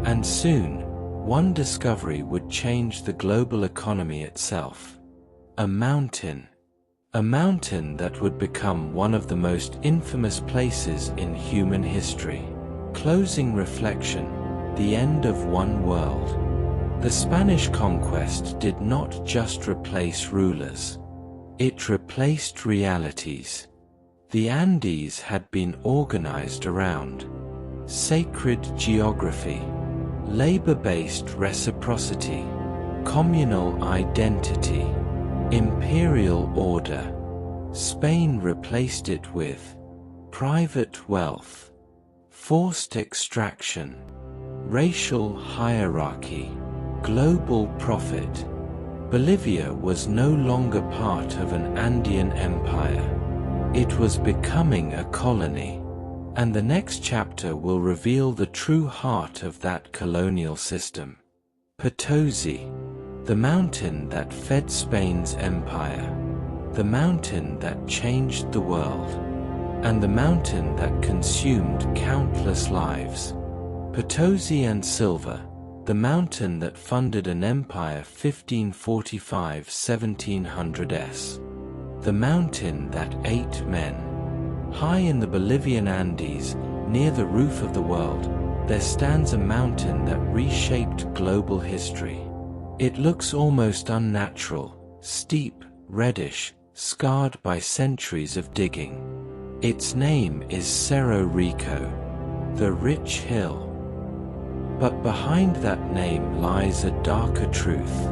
And soon, one discovery would change the global economy itself. A mountain. A mountain that would become one of the most infamous places in human history. Closing reflection. The end of one world. The Spanish conquest did not just replace rulers. It replaced realities. The Andes had been organized around sacred geography, labor-based reciprocity, communal identity, imperial order. Spain replaced it with private wealth, forced extraction, racial hierarchy, global profit. Bolivia was no longer part of an Andean empire. It was becoming a colony. And the next chapter will reveal the true heart of that colonial system. Potosí, the mountain that fed Spain's empire, the mountain that changed the world, and the mountain that consumed countless lives. Potosí and Silva, the mountain that funded an empire 1545–1700s. The mountain that ate men. High in the Bolivian Andes, near the roof of the world, there stands a mountain that reshaped global history. It looks almost unnatural, steep, reddish, scarred by centuries of digging. Its name is Cerro Rico, the rich hill. But behind that name lies a darker truth.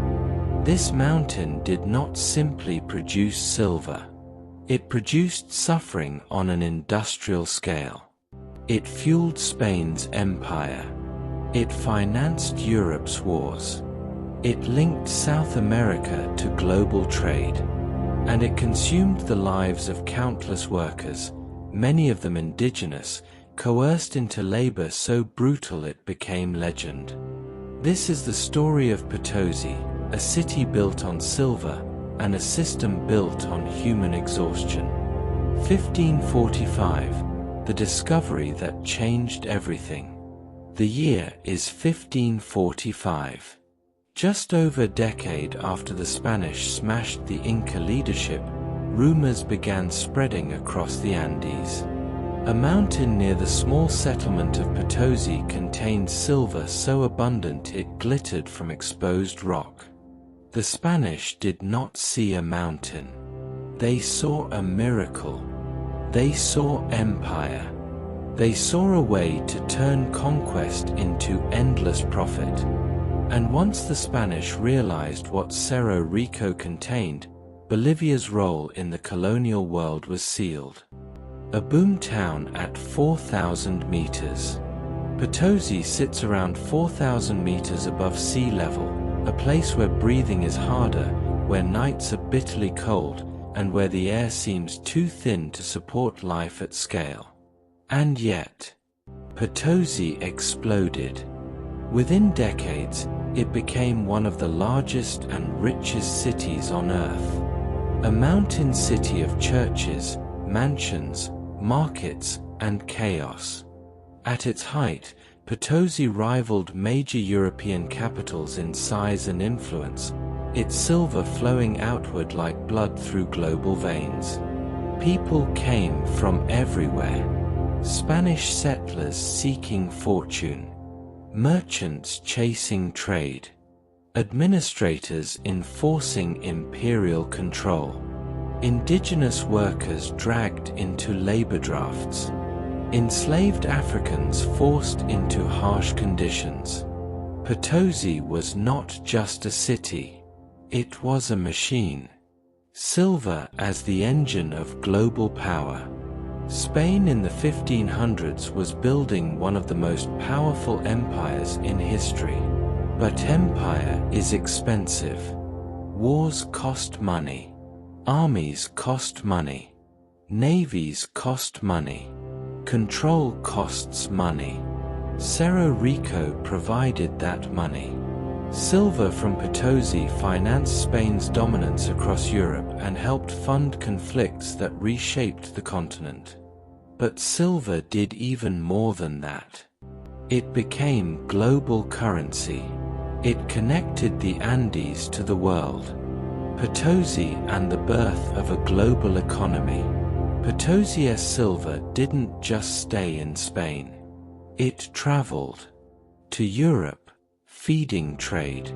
This mountain did not simply produce silver. It produced suffering on an industrial scale. It fueled Spain's empire. It financed Europe's wars. It linked South America to global trade. And it consumed the lives of countless workers, many of them indigenous, coerced into labor so brutal it became legend. This is the story of Potosí, a city built on silver, and a system built on human exhaustion. 1545, the discovery that changed everything. The year is 1545. Just over a decade after the Spanish smashed the Inca leadership, rumors began spreading across the Andes. A mountain near the small settlement of Potosí contained silver so abundant it glittered from exposed rock. The Spanish did not see a mountain. They saw a miracle. They saw empire. They saw a way to turn conquest into endless profit. And once the Spanish realized what Cerro Rico contained, Bolivia's role in the colonial world was sealed. A boom town at 4,000 meters. Potosí sits around 4,000 meters above sea level, a place where breathing is harder, where nights are bitterly cold, and where the air seems too thin to support life at scale. And yet, Potosí exploded. Within decades, it became one of the largest and richest cities on Earth. A mountain city of churches, mansions, markets, and chaos. At its height, Potosí rivaled major European capitals in size and influence, its silver flowing outward like blood through global veins. People came from everywhere. Spanish settlers seeking fortune, merchants chasing trade, administrators enforcing imperial control, indigenous workers dragged into labor drafts, enslaved Africans forced into harsh conditions. Potosí was not just a city, it was a machine. Silver as the engine of global power. Spain in the 1500s was building one of the most powerful empires in history. But empire is expensive. Wars cost money. Armies cost money. Navies cost money. Control costs money. Cerro Rico provided that money. Silver from Potosí financed Spain's dominance across Europe and helped fund conflicts that reshaped the continent. But silver did even more than that. It became global currency. It connected the Andes to the world. Potosí and the birth of a global economy. Potosí's silver didn't just stay in Spain. It traveled to Europe, feeding trade,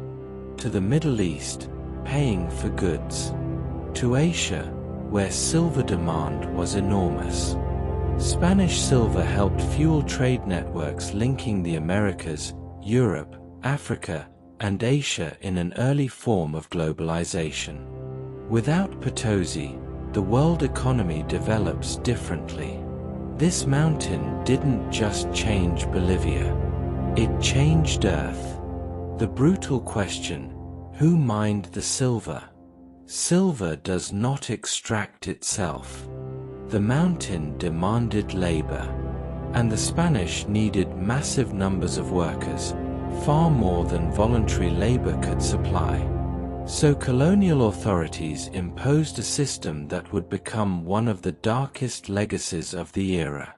to the Middle East, paying for goods, to Asia, where silver demand was enormous. Spanish silver helped fuel trade networks linking the Americas, Europe, Africa, and Asia in an early form of globalization. Without Potosí, the world economy develops differently. This mountain didn't just change Bolivia. It changed Earth. The brutal question: who mined the silver? Silver does not extract itself. The mountain demanded labor, and the Spanish needed massive numbers of workers, far more than voluntary labor could supply. So colonial authorities imposed a system that would become one of the darkest legacies of the era.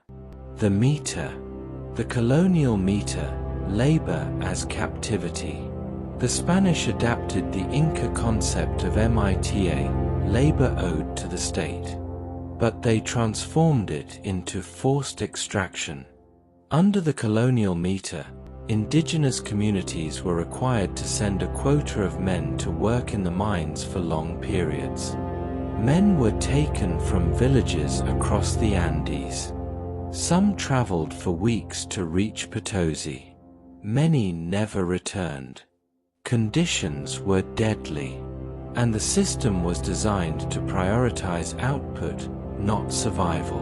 The meter. The colonial meter, labor as captivity. The Spanish adapted the Inca concept of mita, labor owed to the state. But they transformed it into forced extraction. Under the colonial meter, indigenous communities were required to send a quota of men to work in the mines for long periods. Men were taken from villages across the Andes. Some traveled for weeks to reach Potosí. Many never returned. Conditions were deadly, and the system was designed to prioritize output, not survival.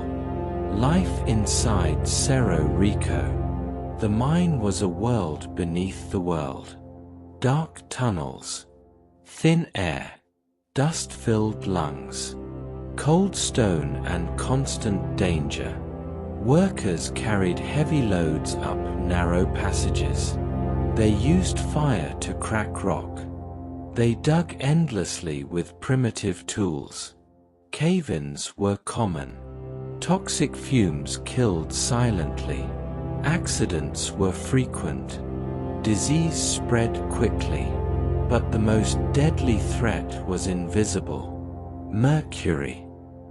Life inside Cerro Rico. The mine was a world beneath the world. Dark tunnels, thin air, dust-filled lungs, cold stone and constant danger. Workers carried heavy loads up narrow passages. They used fire to crack rock. They dug endlessly with primitive tools. Cave-ins were common. Toxic fumes killed silently. Accidents were frequent. Disease spread quickly. But the most deadly threat was invisible. Mercury.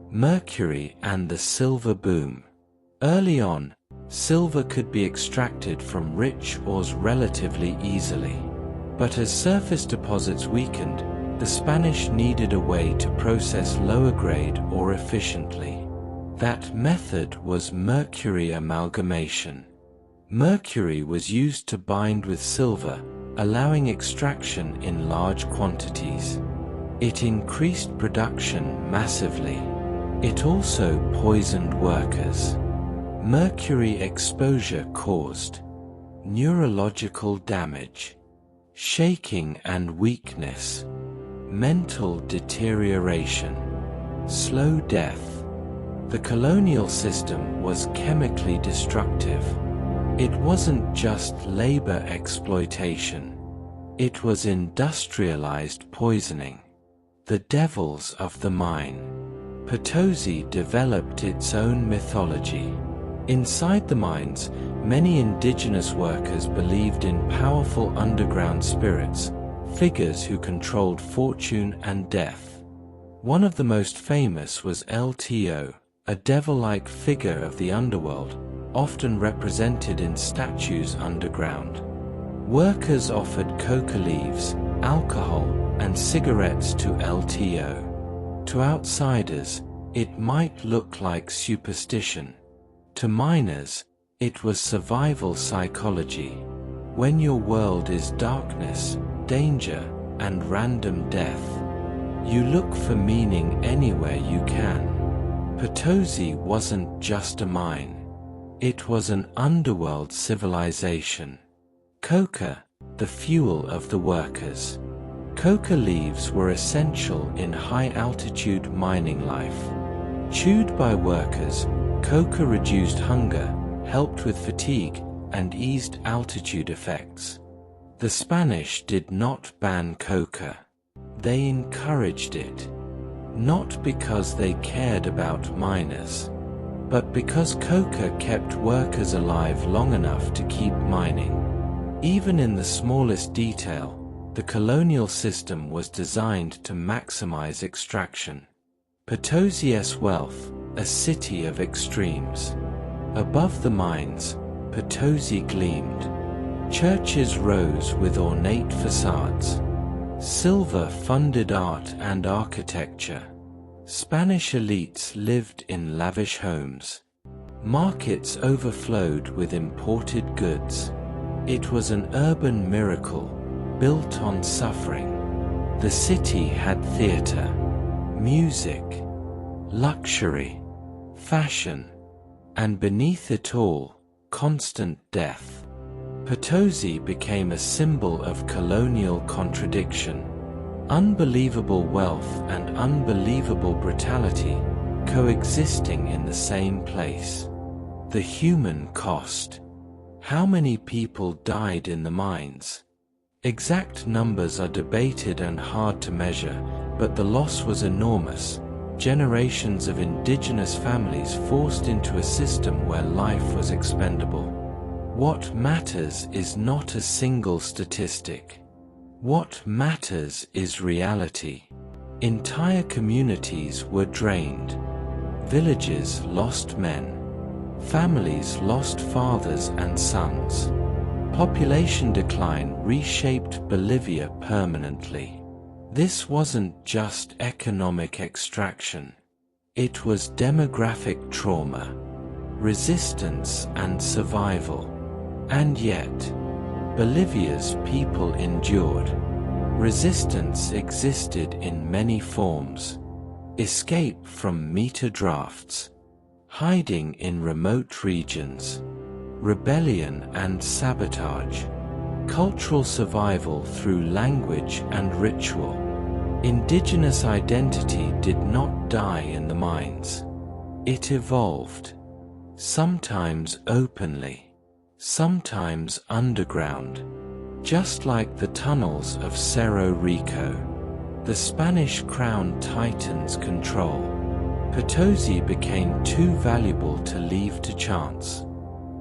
Mercury and the silver boom. Early on, silver could be extracted from rich ores relatively easily. But as surface deposits weakened, the Spanish needed a way to process lower grade ore efficiently. That method was mercury amalgamation. Mercury was used to bind with silver, allowing extraction in large quantities. It increased production massively. It also poisoned workers. Mercury exposure caused neurological damage, shaking and weakness, mental deterioration, slow death. The colonial system was chemically destructive. It wasn't just labor exploitation. It was industrialized poisoning. The devils of the mine. Potosí developed its own mythology. Inside the mines, many indigenous workers believed in powerful underground spirits, figures who controlled fortune and death. One of the most famous was LTO, a devil-like figure of the underworld, often represented in statues underground. Workers offered coca leaves, alcohol, and cigarettes to LTO. To outsiders, it might look like superstition. To miners, it was survival psychology. When your world is darkness, danger, and random death, you look for meaning anywhere you can. Potosí wasn't just a mine. It was an underworld civilization. Coca, the fuel of the workers. Coca leaves were essential in high-altitude mining life. Chewed by workers, coca reduced hunger, helped with fatigue, and eased altitude effects. The Spanish did not ban coca. They encouraged it. Not because they cared about miners, but because coca kept workers alive long enough to keep mining. Even in the smallest detail, the colonial system was designed to maximize extraction. Potosí's wealth, a city of extremes. Above the mines, Potosí gleamed. Churches rose with ornate facades. Silver funded art and architecture. Spanish elites lived in lavish homes. Markets overflowed with imported goods. It was an urban miracle, built on suffering. The city had theater, music, luxury, fashion, and beneath it all, constant death. Potosí became a symbol of colonial contradiction. Unbelievable wealth and unbelievable brutality coexisting in the same place. The human cost. How many people died in the mines? Exact numbers are debated and hard to measure, but the loss was enormous. Generations of indigenous families forced into a system where life was expendable. What matters is not a single statistic. What matters is reality. Entire communities were drained. Villages lost men. Families lost fathers and sons. Population decline reshaped Bolivia permanently. This wasn't just economic extraction. It was demographic trauma, resistance and survival. And yet, Bolivia's people endured. Resistance existed in many forms. Escape from meter drafts. Hiding in remote regions. Rebellion and sabotage. Cultural survival through language and ritual. Indigenous identity did not die in the mines. It evolved. Sometimes openly. Sometimes underground. Just like the tunnels of Cerro Rico. The Spanish crown tightens control. Potosí became too valuable to leave to chance.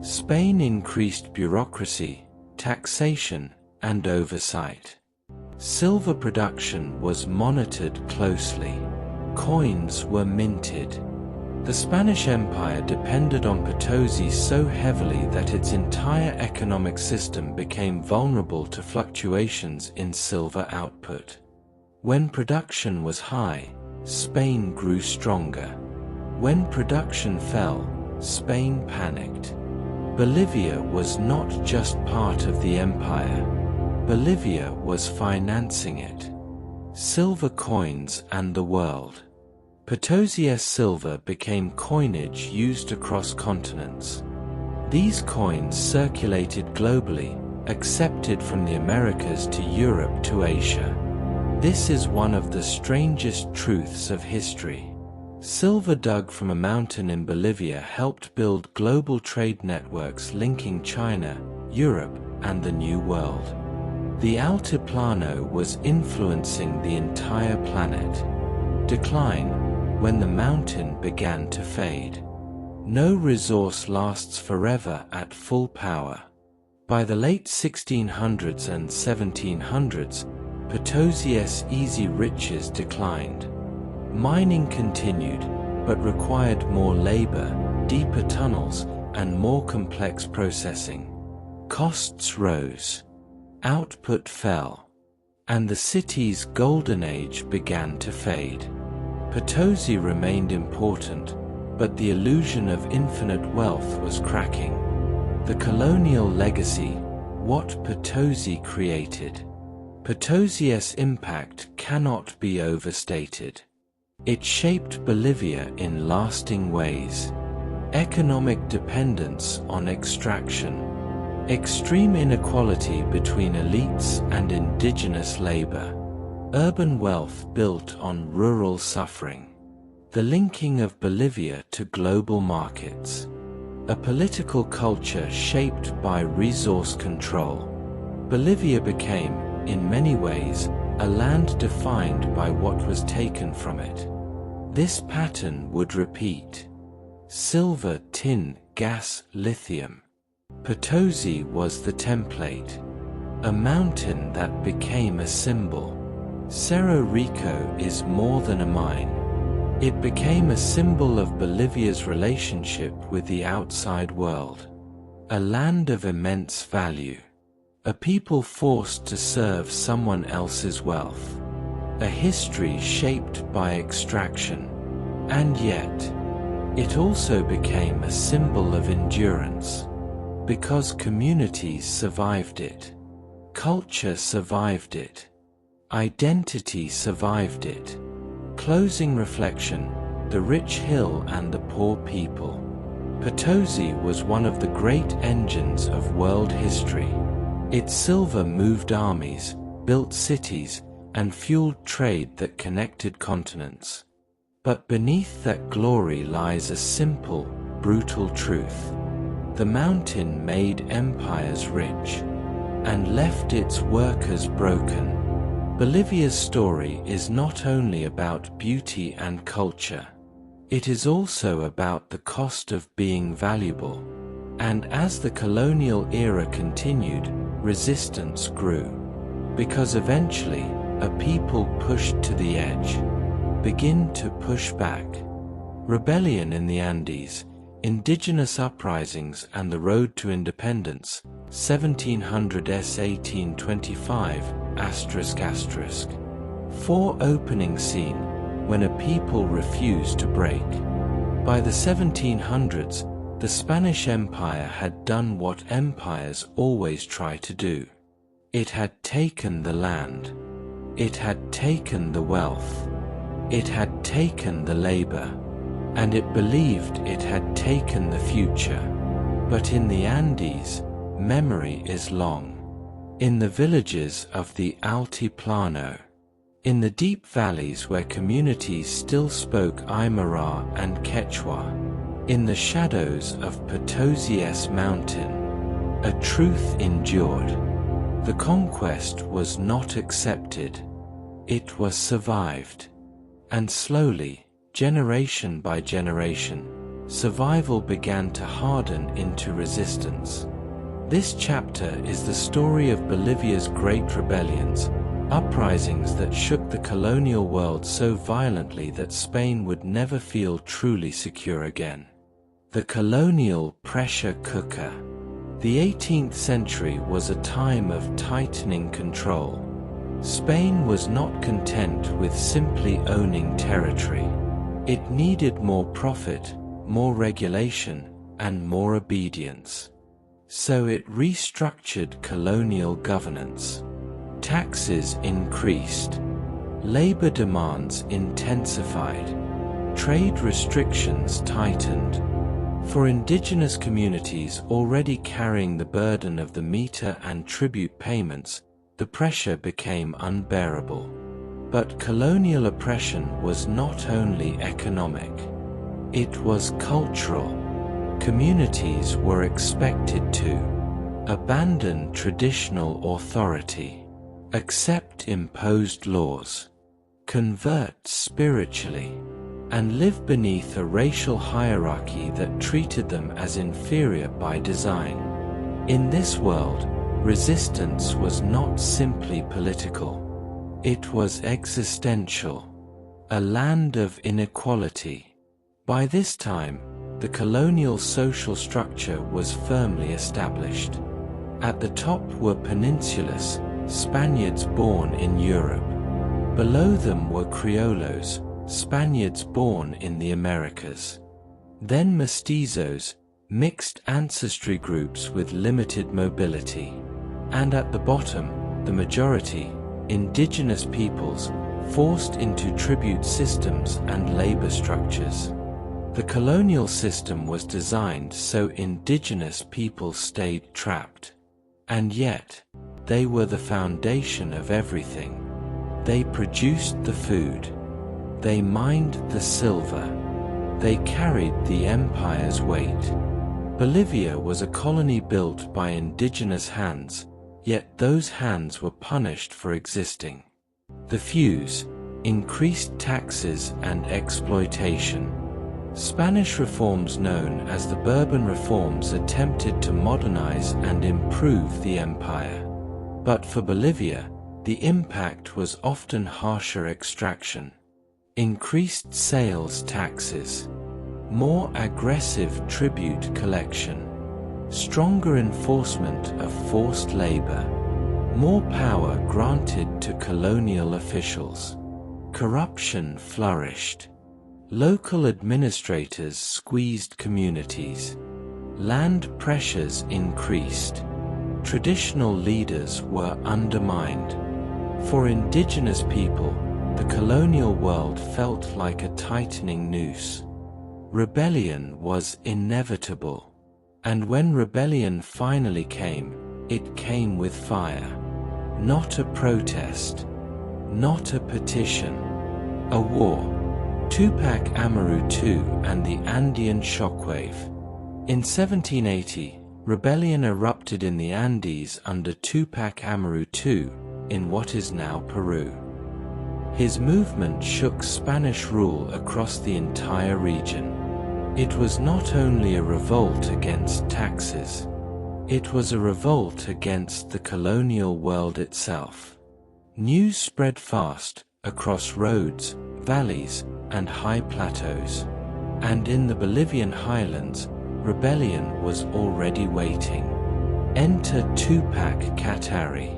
Spain increased bureaucracy, taxation, and oversight. Silver production was monitored closely. Coins were minted. The Spanish Empire depended on Potosí so heavily that its entire economic system became vulnerable to fluctuations in silver output. When production was high, Spain grew stronger. When production fell, Spain panicked. Bolivia was not just part of the empire. Bolivia was financing it. Silver coins and the world. Potosí's silver became coinage used across continents. These coins circulated globally, accepted from the Americas to Europe to Asia. This is one of the strangest truths of history. Silver dug from a mountain in Bolivia helped build global trade networks linking China, Europe, and the New World. The Altiplano was influencing the entire planet. Decline, when the mountain began to fade. No resource lasts forever at full power. By the late 1600s and 1700s, Potosí's easy riches declined. Mining continued, but required more labor, deeper tunnels, and more complex processing. Costs rose. Output fell. And the city's golden age began to fade. Potosí remained important, but the illusion of infinite wealth was cracking. The colonial legacy, what Potosí created. Potosí's impact cannot be overstated. It shaped Bolivia in lasting ways. Economic dependence on extraction. Extreme inequality between elites and indigenous labor. Urban wealth built on rural suffering. The linking of Bolivia to global markets. a political culture shaped by resource control. Bolivia became, in many ways, a land defined by what was taken from it. This pattern would repeat. Silver, tin, gas, lithium. Potosí was the template. A mountain that became a symbol. Cerro Rico is more than a mine. It became a symbol of Bolivia's relationship with the outside world. A land of immense value. A people forced to serve someone else's wealth. A history shaped by extraction. And yet, it also became a symbol of endurance. Because communities survived it. Culture survived it. Identity survived it. Closing reflection, the rich hill and the poor people. Potosí was one of the great engines of world history. Its silver moved armies, built cities, and fueled trade that connected continents. But beneath that glory lies a simple, brutal truth. The mountain made empires rich, and left its workers broken. Bolivia's story is not only about beauty and culture. It is also about the cost of being valuable. And as the colonial era continued, resistance grew. Because eventually, a people pushed to the edge. Begin to push back. Rebellion in the Andes, indigenous uprisings and the road to independence, 1700s 1825, ***. 4 Opening scene, when a people refused to break. By the 1700s, the Spanish Empire had done what empires always try to do. It had taken the land. It had taken the wealth. It had taken the labor. And it believed it had taken the future. But in the Andes, memory is long. In the villages of the Altiplano. In the deep valleys where communities still spoke Aymara and Quechua. In the shadows of Potosí's mountain. A truth endured. The conquest was not accepted. It was survived. And slowly, generation by generation, survival began to harden into resistance. This chapter is the story of Bolivia's great rebellions, uprisings that shook the colonial world so violently that Spain would never feel truly secure again. The colonial pressure cooker. The 18th century was a time of tightening control. Spain was not content with simply owning territory. It needed more profit, more regulation, and more obedience. So it restructured colonial governance. Taxes increased. Labor demands intensified. Trade restrictions tightened. For indigenous communities already carrying the burden of the meter and tribute payments, the pressure became unbearable. But colonial oppression was not only economic. It was cultural. Communities were expected to abandon traditional authority, accept imposed laws, convert spiritually, and live beneath a racial hierarchy that treated them as inferior by design. In this world, resistance was not simply political. It was existential. A land of inequality. By this time, the colonial social structure was firmly established. At the top were peninsulas, Spaniards born in Europe. Below them were criollos, Spaniards born in the Americas. Then mestizos, mixed ancestry groups with limited mobility. And at the bottom, the majority, indigenous peoples, forced into tribute systems and labor structures. The colonial system was designed so indigenous people stayed trapped. And yet, they were the foundation of everything. They produced the food. They mined the silver. They carried the empire's weight. Bolivia was a colony built by indigenous hands, yet those hands were punished for existing. The fuse, increased taxes and exploitation. Spanish reforms known as the Bourbon reforms attempted to modernize and improve the empire. But for Bolivia, the impact was often harsher extraction, increased sales taxes, more aggressive tribute collection, stronger enforcement of forced labor, more power granted to colonial officials. Corruption flourished. Local administrators squeezed communities. Land pressures increased. Traditional leaders were undermined. For indigenous people, the colonial world felt like a tightening noose. Rebellion was inevitable. And when rebellion finally came, it came with fire. Not a protest. Not a petition. A war. Tupac Amaru II and the Andean shockwave. In 1780, rebellion erupted in the Andes under Tupac Amaru II, in what is now Peru. His movement shook Spanish rule across the entire region. It was not only a revolt against taxes, it was a revolt against the colonial world itself. News spread fast, across roads, valleys, and high plateaus. And in the Bolivian highlands, rebellion was already waiting. Enter Tupac Katari.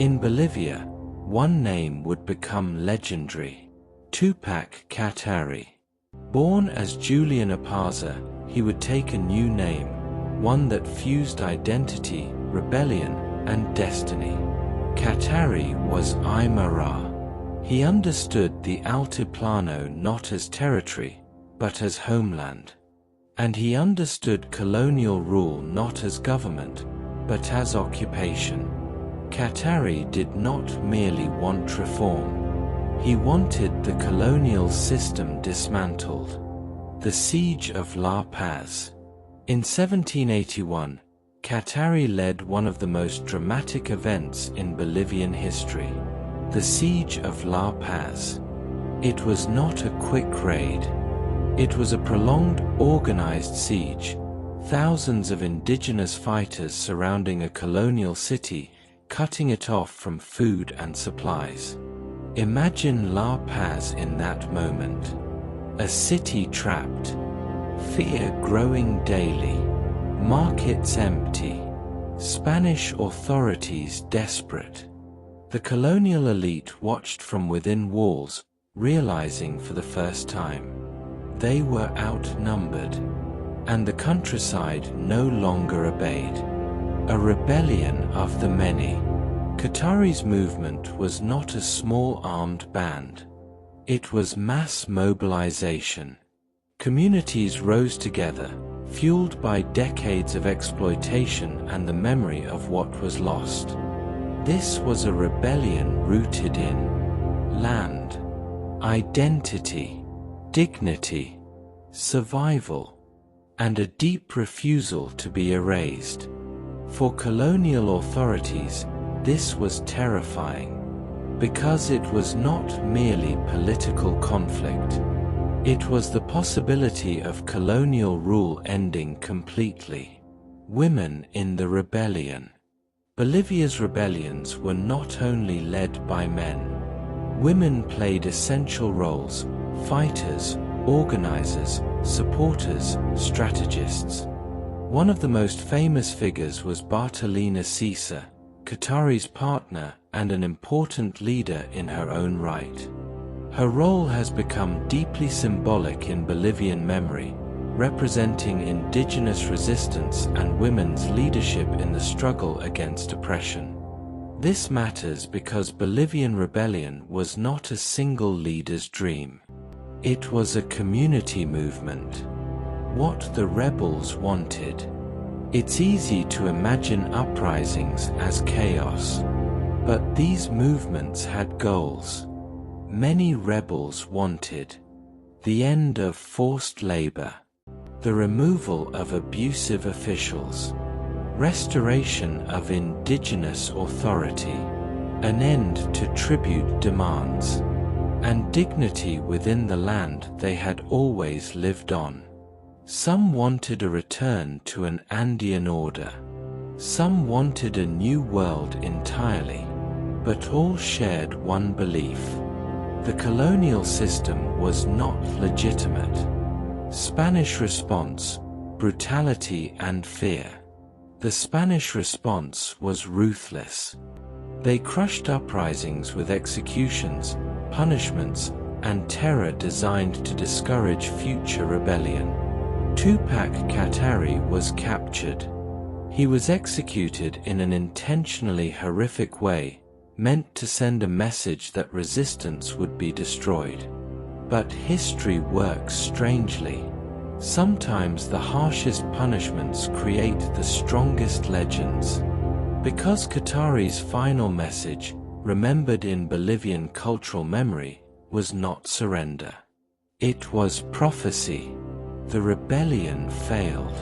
In Bolivia, one name would become legendary: Tupac Katari. Born as Julian Apaza, he would take a new name, one that fused identity, rebellion, and destiny. Katari was Aymara. He understood the Altiplano not as territory, but as homeland. And he understood colonial rule not as government, but as occupation. Katari did not merely want reform. He wanted the colonial system dismantled. The Siege of La Paz. In 1781, Katari led one of the most dramatic events in Bolivian history, the Siege of La Paz. It was not a quick raid. It was a prolonged, organized siege, thousands of indigenous fighters surrounding a colonial city, cutting it off from food and supplies. Imagine La Paz in that moment. A city trapped, fear growing daily, markets empty, Spanish authorities desperate. The colonial elite watched from within walls, realizing for the first time they were outnumbered, and the countryside no longer obeyed. A rebellion of the many. Katari's movement was not a small armed band. It was mass mobilization. Communities rose together, fueled by decades of exploitation and the memory of what was lost. This was a rebellion rooted in land, identity, dignity, survival, and a deep refusal to be erased. For colonial authorities, this was terrifying, because it was not merely political conflict. It was the possibility of colonial rule ending completely. Women in the rebellion. Bolivia's rebellions were not only led by men. Women played essential roles: fighters, organizers, supporters, strategists. One of the most famous figures was Bartolina Sisa, Katari's partner and an important leader in her own right. Her role has become deeply symbolic in Bolivian memory, representing indigenous resistance and women's leadership in the struggle against oppression. This matters because Bolivian rebellion was not a single leader's dream. It was a community movement. What the rebels wanted. It's easy to imagine uprisings as chaos, but these movements had goals. Many rebels wanted the end of forced labor, the removal of abusive officials, restoration of indigenous authority, an end to tribute demands, and dignity within the land they had always lived on. Some wanted a return to an Andean order. Some wanted a new world entirely, but all shared one belief: the colonial system was not legitimate. Spanish response: brutality and fear. The Spanish response was ruthless. They crushed uprisings with executions, punishments, and terror designed to discourage future rebellion. Tupac Katari was captured. He was executed in an intentionally horrific way, meant to send a message that resistance would be destroyed. But history works strangely. Sometimes the harshest punishments create the strongest legends. Because Katari's final message, remembered in Bolivian cultural memory, was not surrender. It was prophecy. The rebellion failed,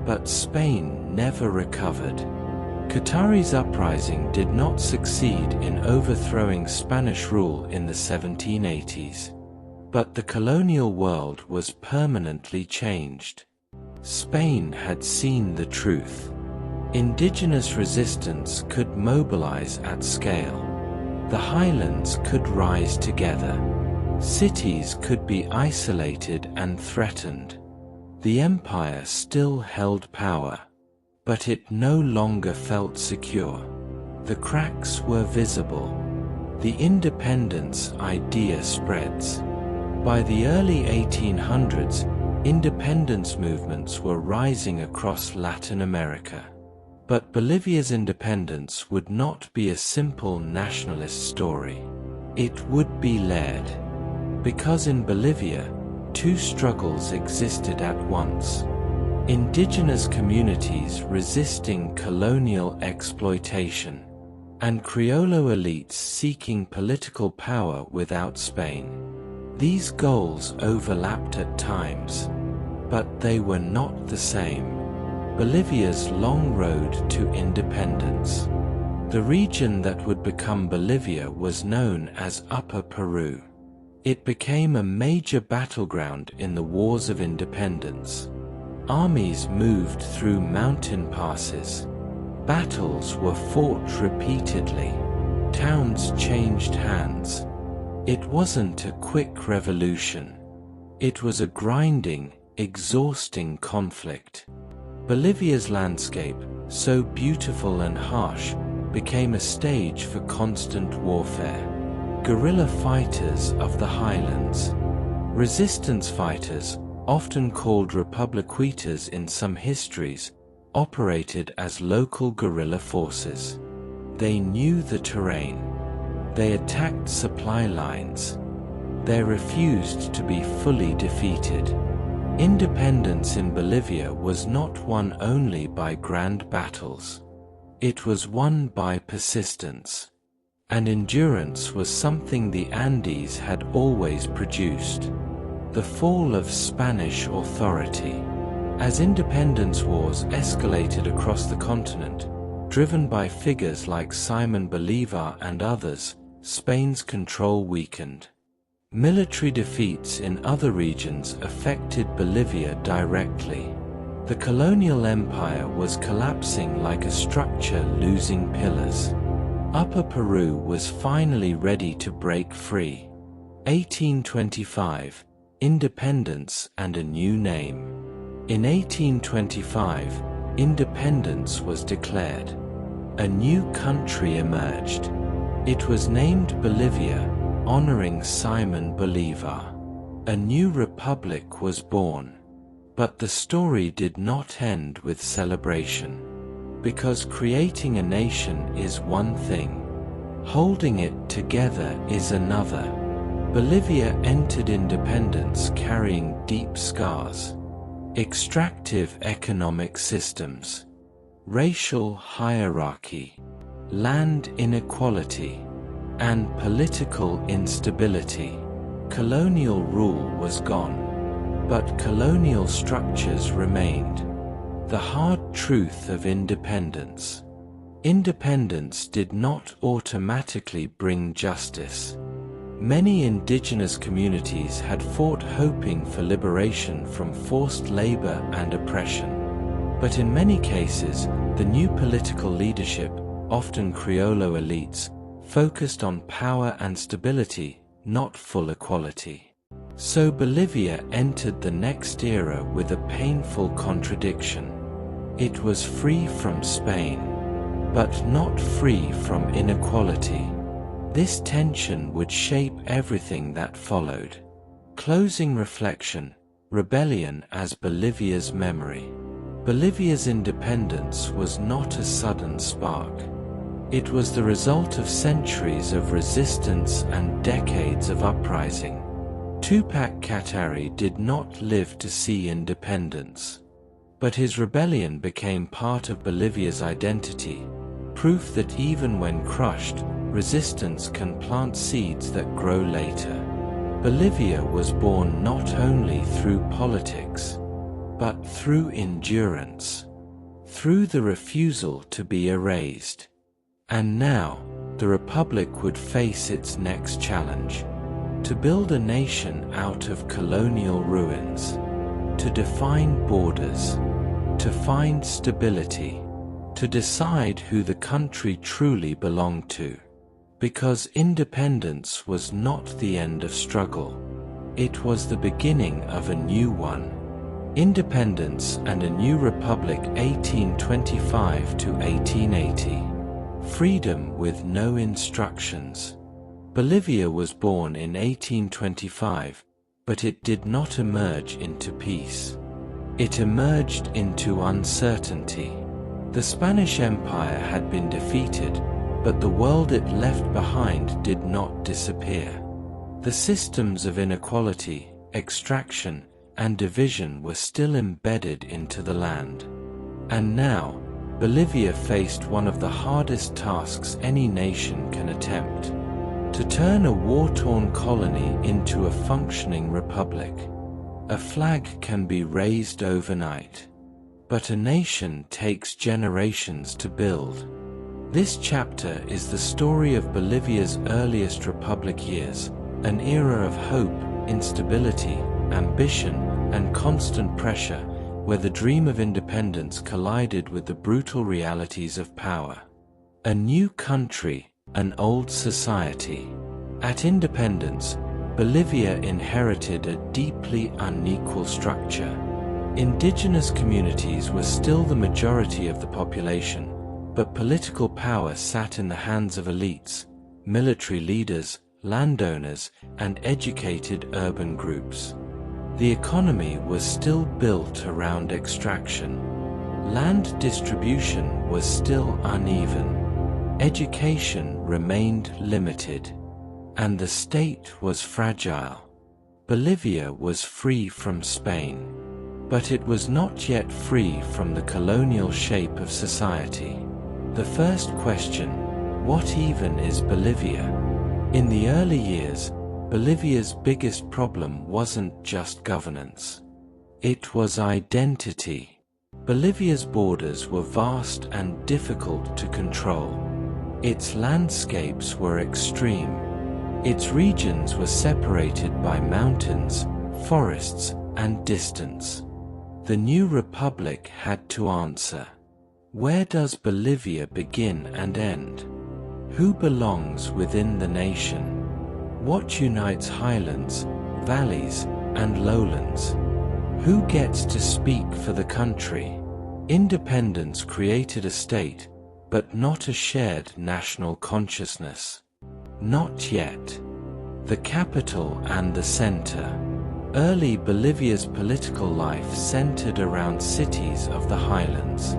but Spain never recovered. Katari's uprising did not succeed in overthrowing Spanish rule in the 1780s, but the colonial world was permanently changed. Spain had seen the truth. Indigenous resistance could mobilize at scale. The highlands could rise together. Cities could be isolated and threatened. The empire still held power, but it no longer felt secure. The cracks were visible. The independence idea spreads. By the early 1800s, independence movements were rising across Latin America. But Bolivia's independence would not be a simple nationalist story. It would be led. Because in Bolivia, two struggles existed at once: indigenous communities resisting colonial exploitation, and Criollo elites seeking political power without Spain. These goals overlapped at times, but they were not the same. Bolivia's long road to independence. The region that would become Bolivia was known as Upper Peru. It became a major battleground in the wars of independence. Armies moved through mountain passes. Battles were fought repeatedly. Towns changed hands. It wasn't a quick revolution. It was a grinding, exhausting conflict. Bolivia's landscape, so beautiful and harsh, became a stage for constant warfare. Guerrilla fighters of the highlands. Resistance fighters, often called republiquitas in some histories, operated as local guerrilla forces. They knew the terrain. They attacked supply lines. They refused to be fully defeated. Independence in Bolivia was not won only by grand battles. It was won by persistence. And endurance was something the Andes had always produced. The fall of Spanish authority. As independence wars escalated across the continent, driven by figures like Simon Bolivar and others, Spain's control weakened. Military defeats in other regions affected Bolivia directly. The colonial empire was collapsing like a structure losing pillars. Upper Peru was finally ready to break free. 1825, independence and a new name. In 1825, independence was declared. A new country emerged. It was named Bolivia, honoring Simon Bolivar. A new republic was born. But the story did not end with celebration. Because creating a nation is one thing. Holding it together is another. Bolivia entered independence carrying deep scars. Extractive economic systems. Racial hierarchy. Land inequality. And political instability. Colonial rule was gone. but colonial structures remained. The hard truth of independence. Independence did not automatically bring justice. Many indigenous communities had fought hoping for liberation from forced labor and oppression. But in many cases, the new political leadership, often Criollo elites, focused on power and stability, not full equality. So Bolivia entered the next era with a painful contradiction. It was free from Spain, but not free from inequality. This tension would shape everything that followed. Closing reflection: rebellion as Bolivia's memory. Bolivia's independence was not a sudden spark. It was the result of centuries of resistance and decades of uprising. Tupac Katari did not live to see independence. But his rebellion became part of Bolivia's identity, proof that even when crushed, resistance can plant seeds that grow later. Bolivia was born not only through politics, but through endurance, through the refusal to be erased. And now, the Republic would face its next challenge: to build a nation out of colonial ruins, to define borders, to find stability, to decide who the country truly belonged to. Because independence was not the end of struggle. It was the beginning of a new one. Independence and a New Republic, 1825 to 1880. Freedom with no instructions. Bolivia was born in 1825, but it did not emerge into peace. It emerged into uncertainty. The Spanish Empire had been defeated, but the world it left behind did not disappear. The systems of inequality, extraction, and division were still embedded into the land. And now, Bolivia faced one of the hardest tasks any nation can attempt: to turn a war-torn colony into a functioning republic. A flag can be raised overnight, but a nation takes generations to build. This chapter is the story of Bolivia's earliest republic years, an era of hope, instability, ambition, and constant pressure, where the dream of independence collided with the brutal realities of power. A new country, an old society. At independence, Bolivia inherited a deeply unequal structure. Indigenous communities were still the majority of the population, but political power sat in the hands of elites, military leaders, landowners, and educated urban groups. The economy was still built around extraction. Land distribution was still uneven. Education remained limited. And the state was fragile. Bolivia was free from Spain. But it was not yet free from the colonial shape of society. The first question: what even is Bolivia? In the early years, Bolivia's biggest problem wasn't just governance. It was identity. Bolivia's borders were vast and difficult to control. Its landscapes were extreme. Its regions were separated by mountains, forests, and distance. The new republic had to answer: where does Bolivia begin and end? Who belongs within the nation? What unites highlands, valleys, and lowlands? Who gets to speak for the country? Independence created a state, but not a shared national consciousness. Not yet. The capital and the center. Early Bolivia's political life centered around cities of the highlands.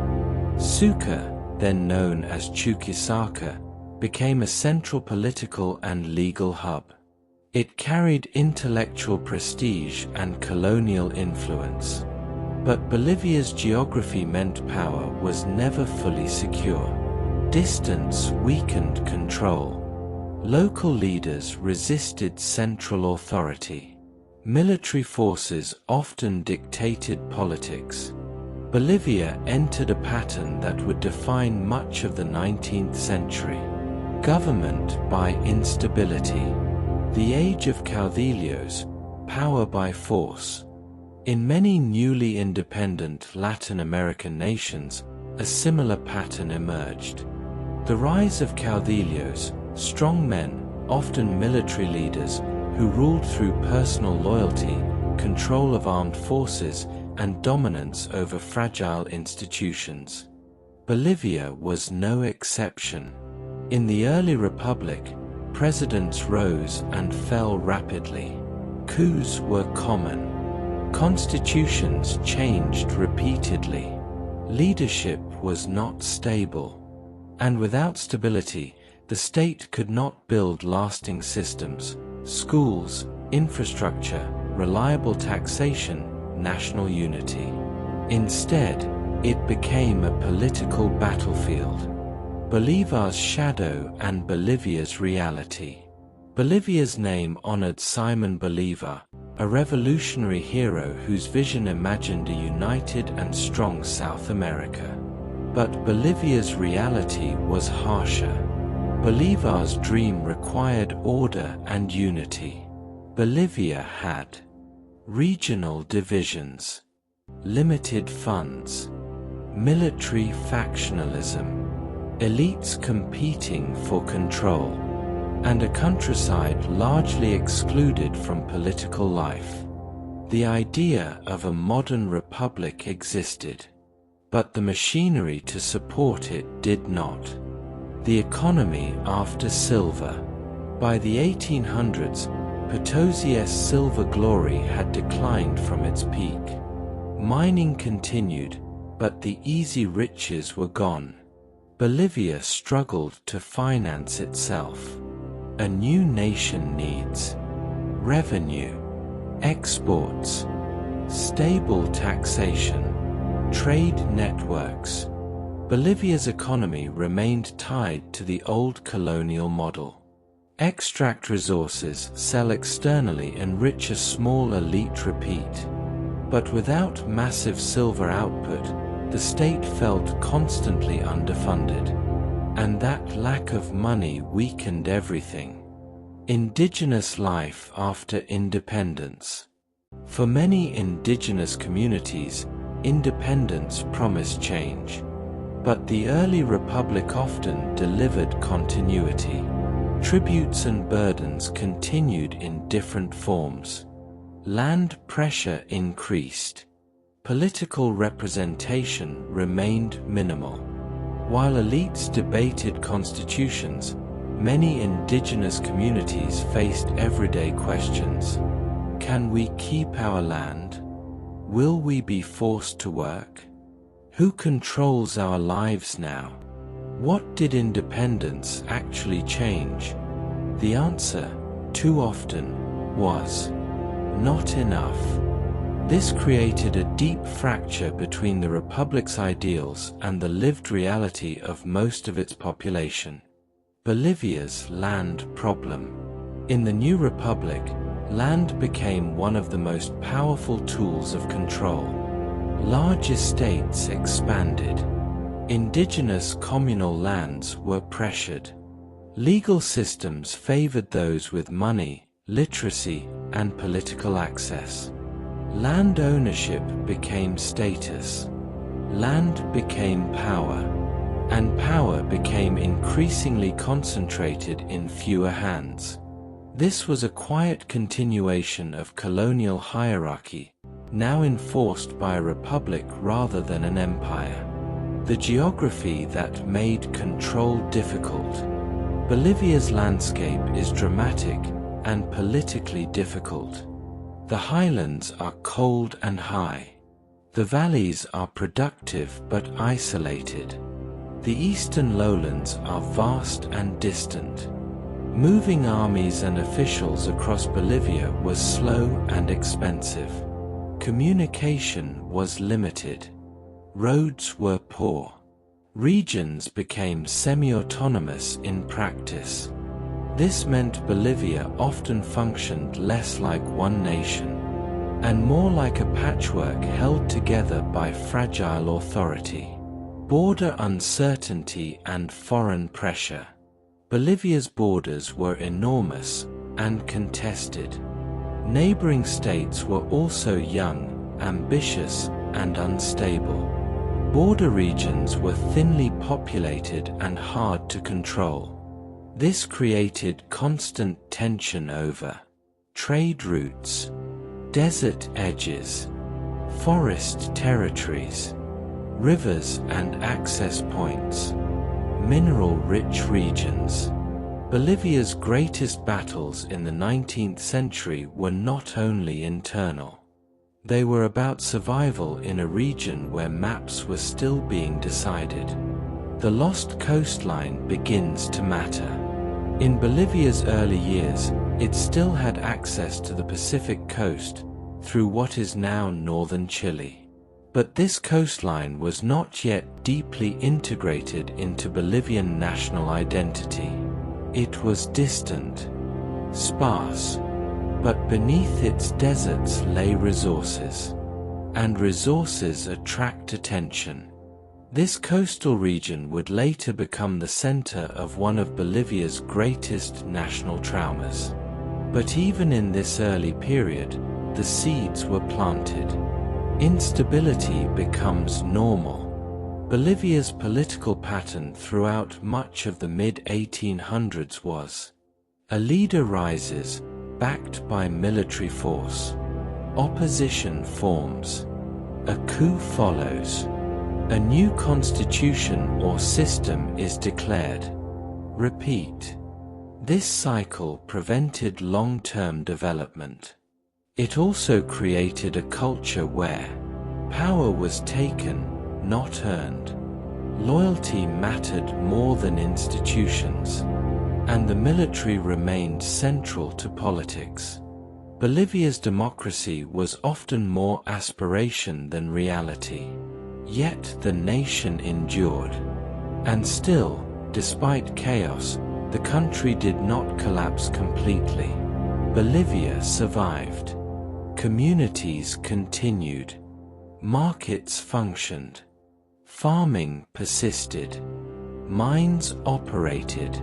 Sucre, then known as Chuquisaca, became a central political and legal hub. It carried intellectual prestige and colonial influence. But Bolivia's geography meant power was never fully secure. Distance weakened control. Local leaders resisted central authority. Military forces often dictated politics. Bolivia entered a pattern that would define much of the 19th century. Government by instability. The age of caudillos, power by force. In many newly independent Latin American nations, a similar pattern emerged. The rise of caudillos, strong men, often military leaders, who ruled through personal loyalty, control of armed forces, and dominance over fragile institutions. Bolivia was no exception. In the early republic, presidents rose and fell rapidly. Coups were common. Constitutions changed repeatedly. Leadership was not stable. And without stability, the state could not build lasting systems, schools, infrastructure, reliable taxation, national unity. Instead, it became a political battlefield. Bolivar's shadow and Bolivia's reality. Bolivia's name honored Simon Bolivar, a revolutionary hero whose vision imagined a united and strong South America. But Bolivia's reality was harsher. Bolivar's dream required order and unity. Bolivia had regional divisions, limited funds, military factionalism, elites competing for control, and a countryside largely excluded from political life. The idea of a modern republic existed, but the machinery to support it did not. The economy after silver. By the 1800s, Potosí's silver glory had declined from its peak. Mining continued, but the easy riches were gone. Bolivia struggled to finance itself. A new nation needs revenue, exports, stable taxation, trade networks. Bolivia's economy remained tied to the old colonial model. Extract resources, sell externally, enrich a small elite repeat. But without massive silver output, the state felt constantly underfunded. And that lack of money weakened everything. Indigenous life after independence. For many indigenous communities, independence promised change. But the early republic often delivered continuity. Tributes and burdens continued in different forms. Land pressure increased. Political representation remained minimal. While elites debated constitutions, many indigenous communities faced everyday questions. Can we keep our land? Will we be forced to work? Who controls our lives now? What did independence actually change? The answer, too often, was not enough. This created a deep fracture between the Republic's ideals and the lived reality of most of its population. Bolivia's land problem. In the new Republic, land became one of the most powerful tools of control. Large estates expanded. Indigenous communal lands were pressured. Legal systems favored those with money, literacy, and political access. Land ownership became status. Land became power. And power became increasingly concentrated in fewer hands. This was a quiet continuation of colonial hierarchy, now enforced by a republic rather than an empire. The geography that made control difficult. Bolivia's landscape is dramatic and politically difficult. The highlands are cold and high. The valleys are productive but isolated. The eastern lowlands are vast and distant. Moving armies and officials across Bolivia was slow and expensive. Communication was limited. Roads were poor. Regions became semi-autonomous in practice. This meant Bolivia often functioned less like one nation, and more like a patchwork held together by fragile authority, border uncertainty and foreign pressure. Bolivia's borders were enormous and contested. Neighboring states were also young, ambitious, and unstable. Border regions were thinly populated and hard to control. This created constant tension over trade routes, desert edges, forest territories, rivers and access points, mineral-rich regions. Bolivia's greatest battles in the 19th century were not only internal. They were about survival in a region where maps were still being decided. The lost coastline begins to matter. In Bolivia's early years, it still had access to the Pacific coast through what is now northern Chile. But this coastline was not yet deeply integrated into Bolivian national identity. It was distant, sparse, but beneath its deserts lay resources. And resources attract attention. This coastal region would later become the center of one of Bolivia's greatest national traumas. But even in this early period, the seeds were planted. Instability becomes normal. Bolivia's political pattern throughout much of the mid-1800s was: a leader rises, backed by military force. Opposition forms. A coup follows. A new constitution or system is declared. Repeat. This cycle prevented long-term development. It also created a culture where power was taken, not earned. Loyalty mattered more than institutions, and the military remained central to politics. Bolivia's democracy was often more aspiration than reality. Yet the nation endured. And still, despite chaos, the country did not collapse completely. Bolivia survived. Communities continued. Markets functioned. Farming persisted. Mines operated.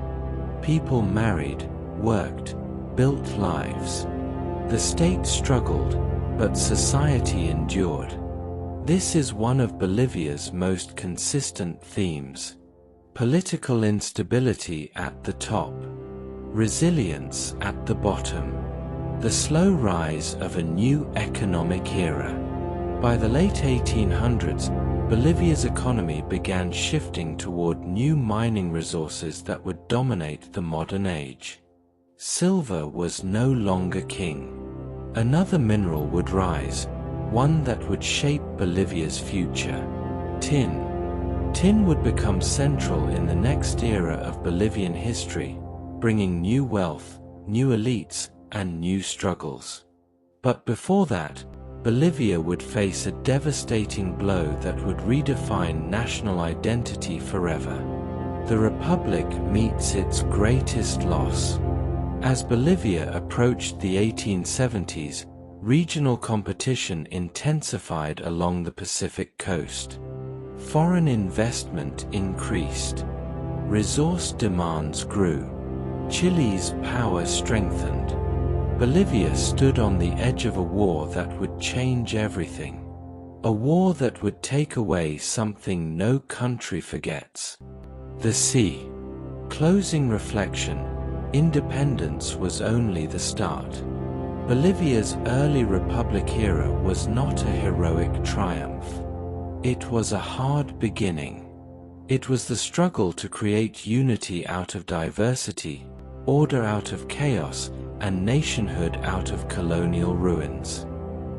People married, worked, built lives. The state struggled, but society endured. This is one of Bolivia's most consistent themes. Political instability at the top, resilience at the bottom, the slow rise of a new economic era. By the late 1800s, Bolivia's economy began shifting toward new mining resources that would dominate the modern age. Silver was no longer king. Another mineral would rise, one that would shape Bolivia's future: tin. Tin would become central in the next era of Bolivian history, bringing new wealth, new elites, and new struggles. But before that, Bolivia would face a devastating blow that would redefine national identity forever. The Republic meets its greatest loss. As Bolivia approached the 1870s, regional competition intensified along the Pacific coast. Foreign investment increased. Resource demands grew. Chile's power strengthened. Bolivia stood on the edge of a war that would change everything. A war that would take away something no country forgets: the sea. Closing reflection: independence was only the start. Bolivia's early republic era was not a heroic triumph. It was a hard beginning. It was the struggle to create unity out of diversity, order out of chaos, and nationhood out of colonial ruins.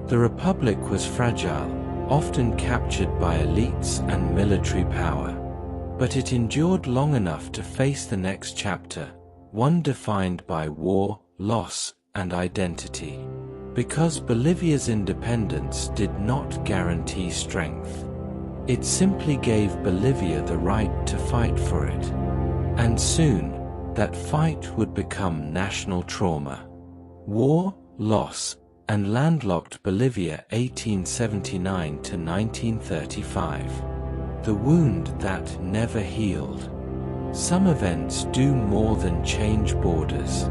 The republic was fragile, often captured by elites and military power. But it endured long enough to face the next chapter, one defined by war, loss, and identity. Because Bolivia's independence did not guarantee strength. It simply gave Bolivia the right to fight for it. And soon, that fight would become national trauma. War, loss, and landlocked Bolivia 1879 to 1935. The wound that never healed. Some events do more than change borders.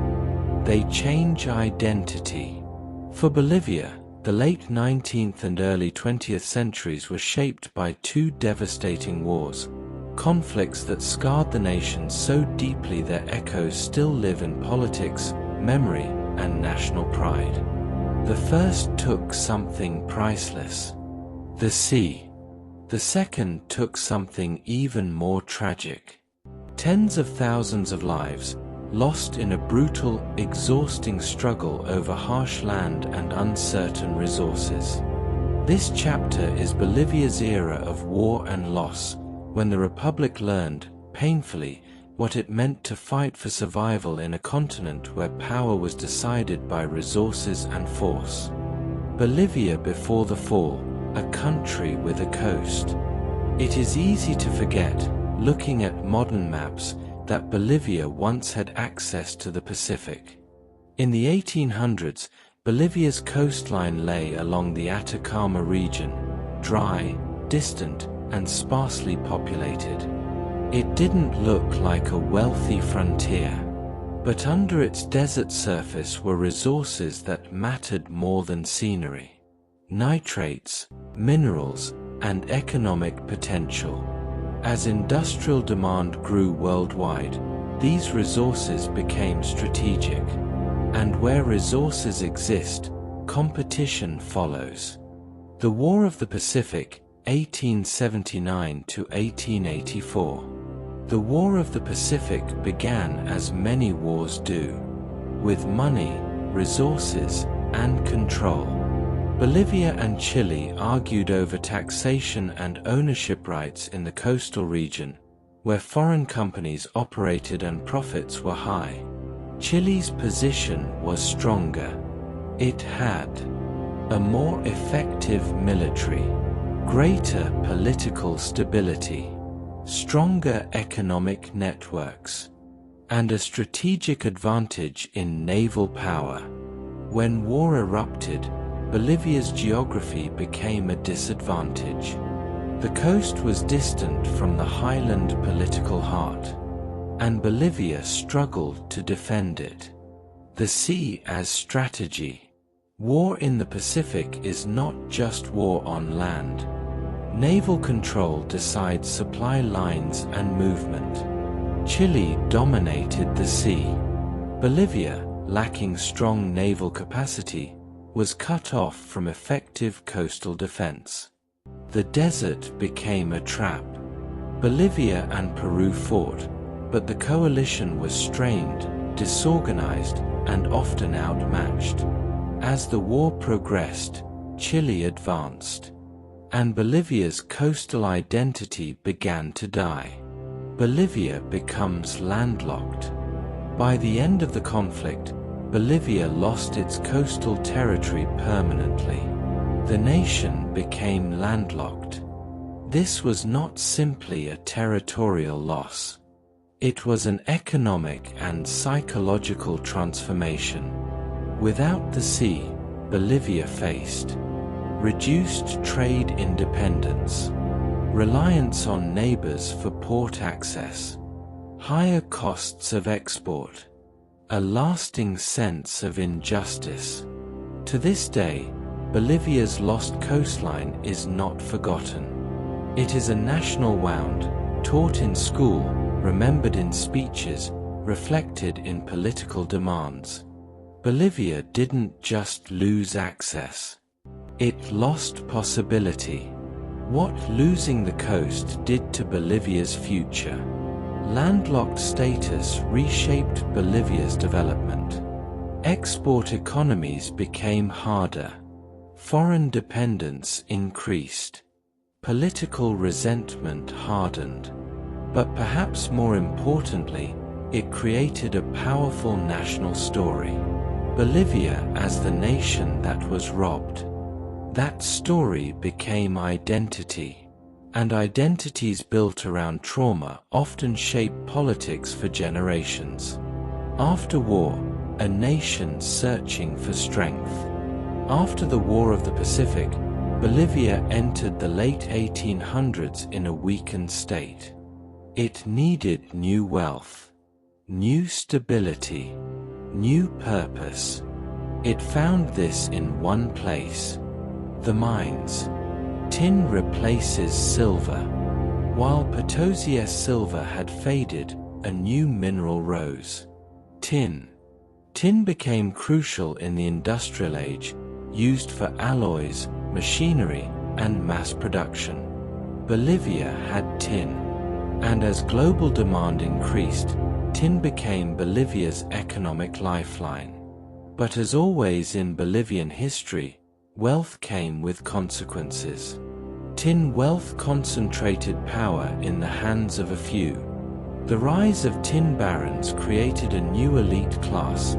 They change identity. For Bolivia, the late 19th and early 20th centuries were shaped by two devastating wars, conflicts that scarred the nation so deeply their echoes still live in politics, memory, and national pride. The first took something priceless, the sea. The second took something even more tragic. Tens of thousands of lives, lost in a brutal, exhausting struggle over harsh land and uncertain resources. This chapter is Bolivia's era of war and loss, when the Republic learned, painfully, what it meant to fight for survival in a continent where power was decided by resources and force. Bolivia before the fall, a country with a coast. It is easy to forget, looking at modern maps, that Bolivia once had access to the Pacific. In the 1800s, Bolivia's coastline lay along the Atacama region, dry, distant, and sparsely populated. It didn't look like a wealthy frontier, but under its desert surface were resources that mattered more than scenery. Nitrates, minerals, and economic potential. As industrial demand grew worldwide, these resources became strategic. And where resources exist, competition follows. The War of the Pacific, 1879 to 1884. The War of the Pacific began as many wars do, with money, resources, and control. Bolivia and Chile argued over taxation and ownership rights in the coastal region, where foreign companies operated and profits were high. Chile's position was stronger. It had a more effective military, greater political stability, stronger economic networks, and a strategic advantage in naval power. When war erupted, Bolivia's geography became a disadvantage. The coast was distant from the highland political heart, and Bolivia struggled to defend it. The sea as strategy. War in the Pacific is not just war on land. Naval control decides supply lines and movement. Chile dominated the sea. Bolivia, lacking strong naval capacity, was cut off from effective coastal defense. The desert became a trap. Bolivia and Peru fought, but the coalition was strained, disorganized, and often outmatched. As the war progressed, Chile advanced, and Bolivia's coastal identity began to die. Bolivia becomes landlocked. By the end of the conflict, Bolivia lost its coastal territory permanently. The nation became landlocked. This was not simply a territorial loss. It was an economic and psychological transformation. Without the sea, Bolivia faced reduced trade independence, reliance on neighbors for port access, higher costs of export, a lasting sense of injustice. To this day, Bolivia's lost coastline is not forgotten. It is a national wound, taught in school, remembered in speeches, reflected in political demands. Bolivia didn't just lose access. It lost possibility. What losing the coast did to Bolivia's future. Landlocked status reshaped Bolivia's development. Export economies became harder. Foreign dependence increased. Political resentment hardened. But perhaps more importantly, it created a powerful national story. Bolivia as the nation that was robbed. That story became identity. and identities built around trauma often shape politics for generations. After war, a nation searching for strength. After the War of the Pacific, Bolivia entered the late 1800s in a weakened state. It needed new wealth, new stability, new purpose. It found this in one place: the mines. Tin replaces silver. While Potosí's silver had faded, a new mineral rose: tin. Tin became crucial in the industrial age, used for alloys, machinery, and mass production. Bolivia had tin, and as global demand increased, tin became Bolivia's economic lifeline. But as always in Bolivian history, wealth came with consequences. Tin wealth concentrated power in the hands of a few. The rise of tin barons created a new elite class,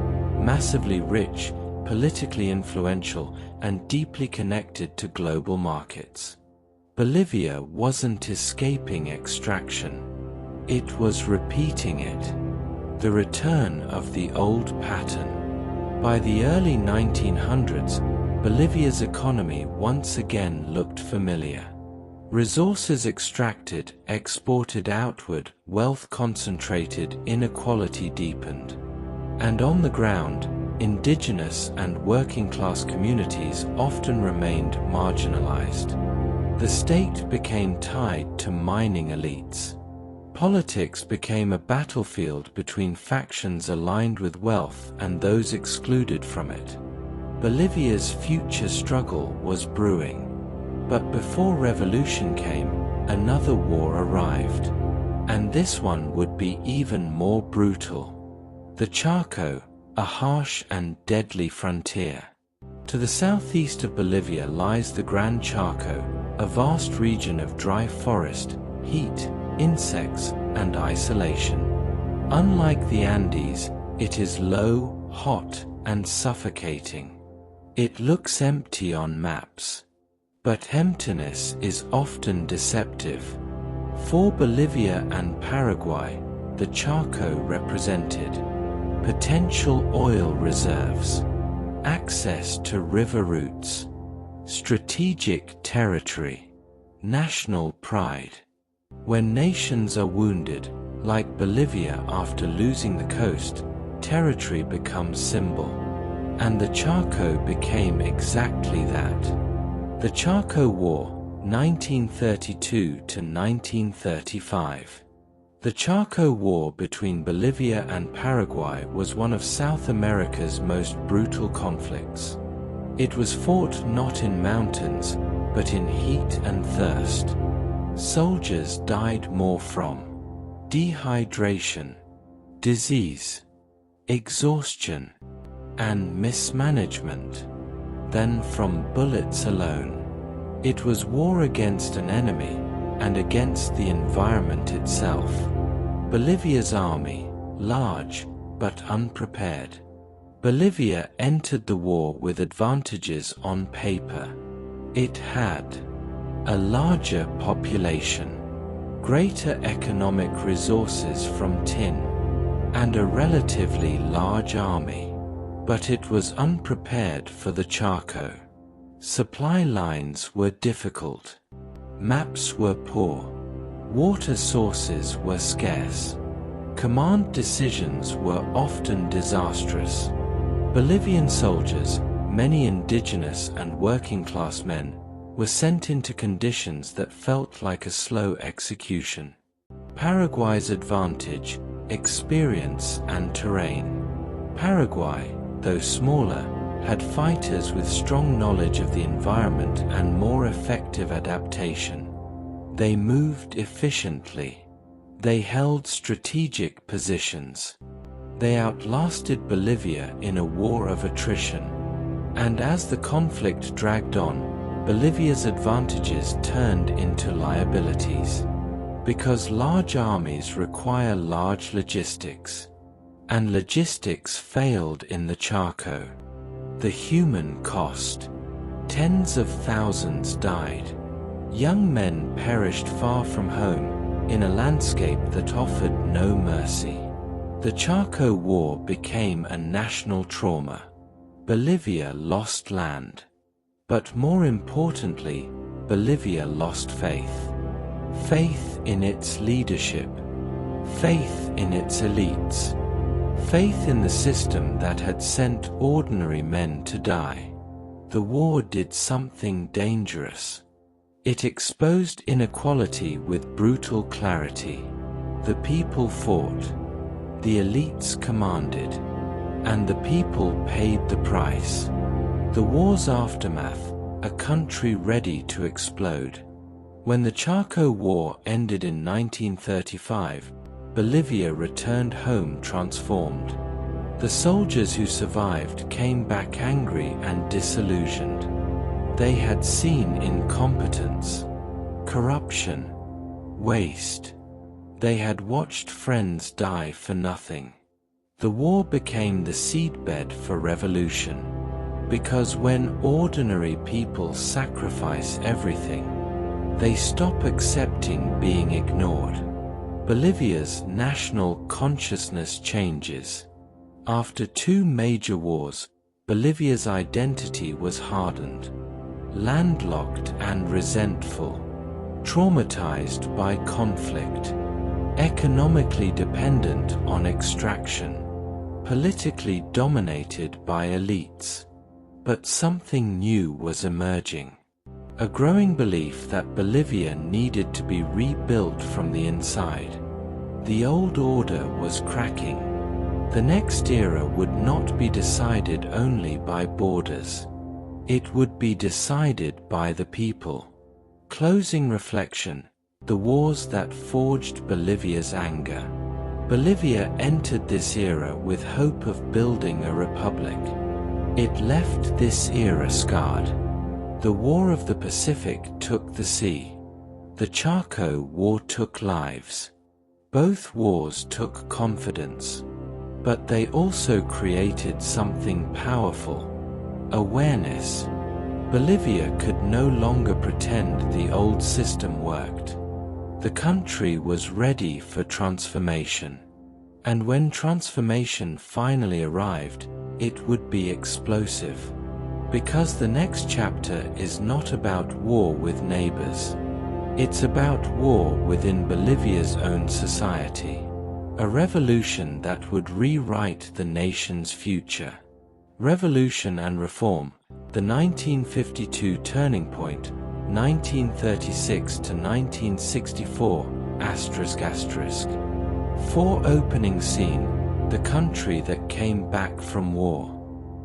massively rich, politically influential, and deeply connected to global markets. Bolivia wasn't escaping extraction. It was repeating it. The return of the old pattern. By the early 1900s, Bolivia's economy once again looked familiar. Resources extracted, exported outward, wealth concentrated, inequality deepened. And on the ground, indigenous and working-class communities often remained marginalized. The state became tied to mining elites. Politics became a battlefield between factions aligned with wealth and those excluded from it. Bolivia's future struggle was brewing. But before revolution came, another war arrived. And this one would be even more brutal. The Chaco, a harsh and deadly frontier. To the southeast of Bolivia lies the Gran Chaco, a vast region of dry forest, heat, insects, and isolation. Unlike the Andes, it is low, hot, and suffocating. It looks empty on maps. But emptiness is often deceptive. For Bolivia and Paraguay, the Chaco represented potential oil reserves, access to river routes, strategic territory, national pride. When nations are wounded, like Bolivia after losing the coast, territory becomes symbol. And the Chaco became exactly that. The Chaco War, 1932 to 1935. The Chaco War between Bolivia and Paraguay was one of South America's most brutal conflicts. It was fought not in mountains, but in heat and thirst. Soldiers died more from dehydration, disease, exhaustion, and mismanagement than from bullets alone. It was war against an enemy and against the environment itself. Bolivia's army, large but unprepared. Bolivia entered the war with advantages on paper. It had a larger population, greater economic resources from tin, and a relatively large army. But it was unprepared for the Chaco. Supply lines were difficult. Maps were poor. Water sources were scarce. Command decisions were often disastrous. Bolivian soldiers, many indigenous and working-class men, were sent into conditions that felt like a slow execution. Paraguay's advantage, experience and terrain. Paraguay, though smaller, had fighters with strong knowledge of the environment and more effective adaptation. They moved efficiently. They held strategic positions. They outlasted Bolivia in a war of attrition. And as the conflict dragged on, Bolivia's advantages turned into liabilities. Because large armies require large logistics. And logistics failed in the Chaco. The human cost. Tens of thousands died. Young men perished far from home, in a landscape that offered no mercy. The Chaco War became a national trauma. Bolivia lost land. But more importantly, Bolivia lost faith. Faith in its leadership. Faith in its elites. Faith in the system that had sent ordinary men to die. The war did something dangerous. It exposed inequality with brutal clarity. The people fought. The elites commanded. And the people paid the price. The war's aftermath, a country ready to explode. When the Chaco War ended in 1935, Bolivia returned home transformed. The soldiers who survived came back angry and disillusioned. They had seen incompetence, corruption, waste. They had watched friends die for nothing. The war became the seedbed for revolution. Because when ordinary people sacrifice everything, they stop accepting being ignored. Bolivia's national consciousness changes. After two major wars, Bolivia's identity was hardened, landlocked and resentful, traumatized by conflict, economically dependent on extraction, politically dominated by elites. But something new was emerging. A growing belief that Bolivia needed to be rebuilt from the inside. The old order was cracking. The next era would not be decided only by borders. It would be decided by the people. Closing reflection, the wars that forged Bolivia's anger. Bolivia entered this era with hope of building a republic. It left this era scarred. The War of the Pacific took the sea. The Chaco War took lives. Both wars took confidence. But they also created something powerful. Awareness. Bolivia could no longer pretend the old system worked. The country was ready for transformation. And when transformation finally arrived, it would be explosive. Because the next chapter is not about war with neighbors. It's about war within Bolivia's own society. A revolution that would rewrite the nation's future. Revolution and Reform, the 1952 turning point, 1936 to 1964, ****. 4 Opening scene, the country that came back from war.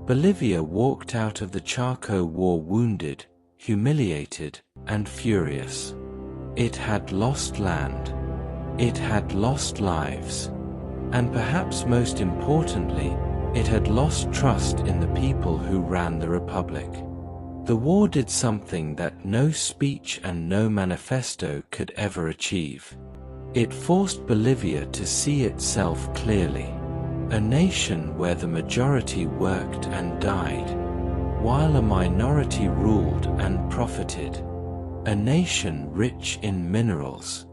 Bolivia walked out of the Chaco War wounded, humiliated, and furious. It had lost land. It had lost lives. And perhaps most importantly, it had lost trust in the people who ran the republic. The war did something that no speech and no manifesto could ever achieve. It forced Bolivia to see itself clearly. A nation where the majority worked and died, while a minority ruled and profited. A nation rich in minerals,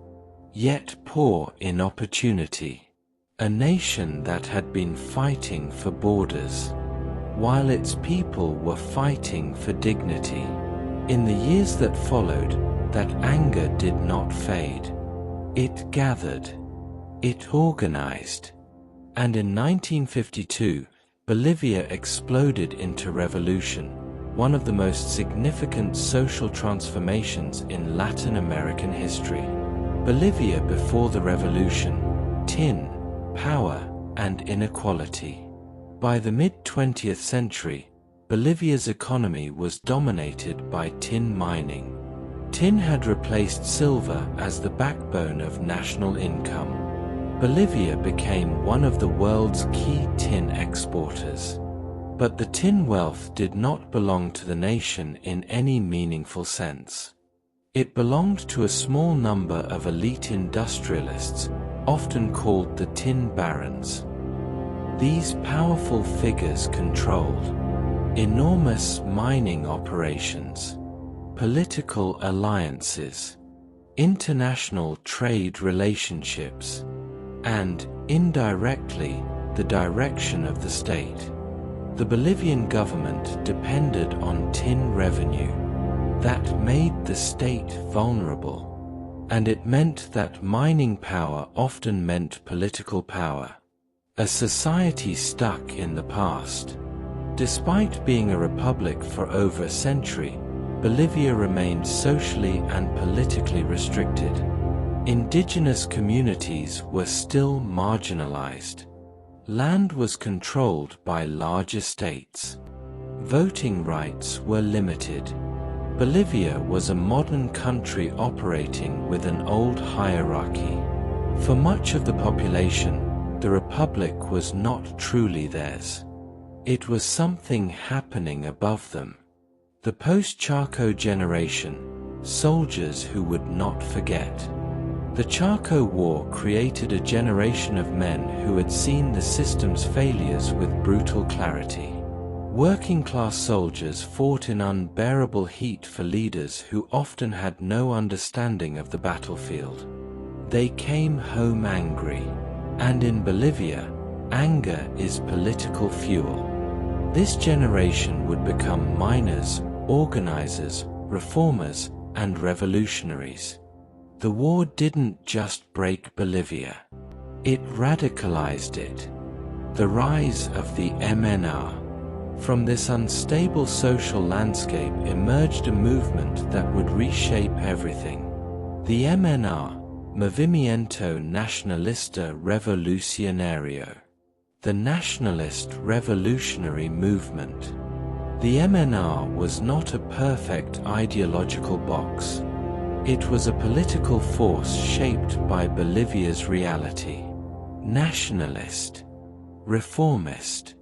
yet poor in opportunity. A nation that had been fighting for borders, while its people were fighting for dignity. In the years that followed, that anger did not fade. It gathered. It organized. And in 1952, Bolivia exploded into revolution, one of the most significant social transformations in Latin American history. Bolivia before the revolution, tin, power, and inequality. By the mid-20th century, Bolivia's economy was dominated by tin mining. Tin had replaced silver as the backbone of national income. Bolivia became one of the world's key tin exporters. But the tin wealth did not belong to the nation in any meaningful sense. It belonged to a small number of elite industrialists, often called the tin barons. These powerful figures controlled enormous mining operations. political alliances, international trade relationships, and, indirectly, the direction of the state. The Bolivian government depended on tin revenue. That made the state vulnerable, and it meant that mining power often meant political power. A society stuck in the past. Despite being a republic for over a century, Bolivia remained socially and politically restricted. Indigenous communities were still marginalized. Land was controlled by large estates. Voting rights were limited. Bolivia was a modern country operating with an old hierarchy. For much of the population, the republic was not truly theirs. It was something happening above them. The post-Chaco generation, soldiers who would not forget. The Chaco War created a generation of men who had seen the system's failures with brutal clarity. Working-class soldiers fought in unbearable heat for leaders who often had no understanding of the battlefield. They came home angry. And in Bolivia, anger is political fuel. This generation would become miners, organizers, reformers, and revolutionaries. The war didn't just break Bolivia. It radicalized it. The rise of the MNR. From this unstable social landscape emerged a movement that would reshape everything. The MNR, Movimiento Nacionalista Revolucionario, the nationalist revolutionary movement. The MNR was not a perfect ideological box. It was a political force shaped by Bolivia's reality. Nationalist, reformist,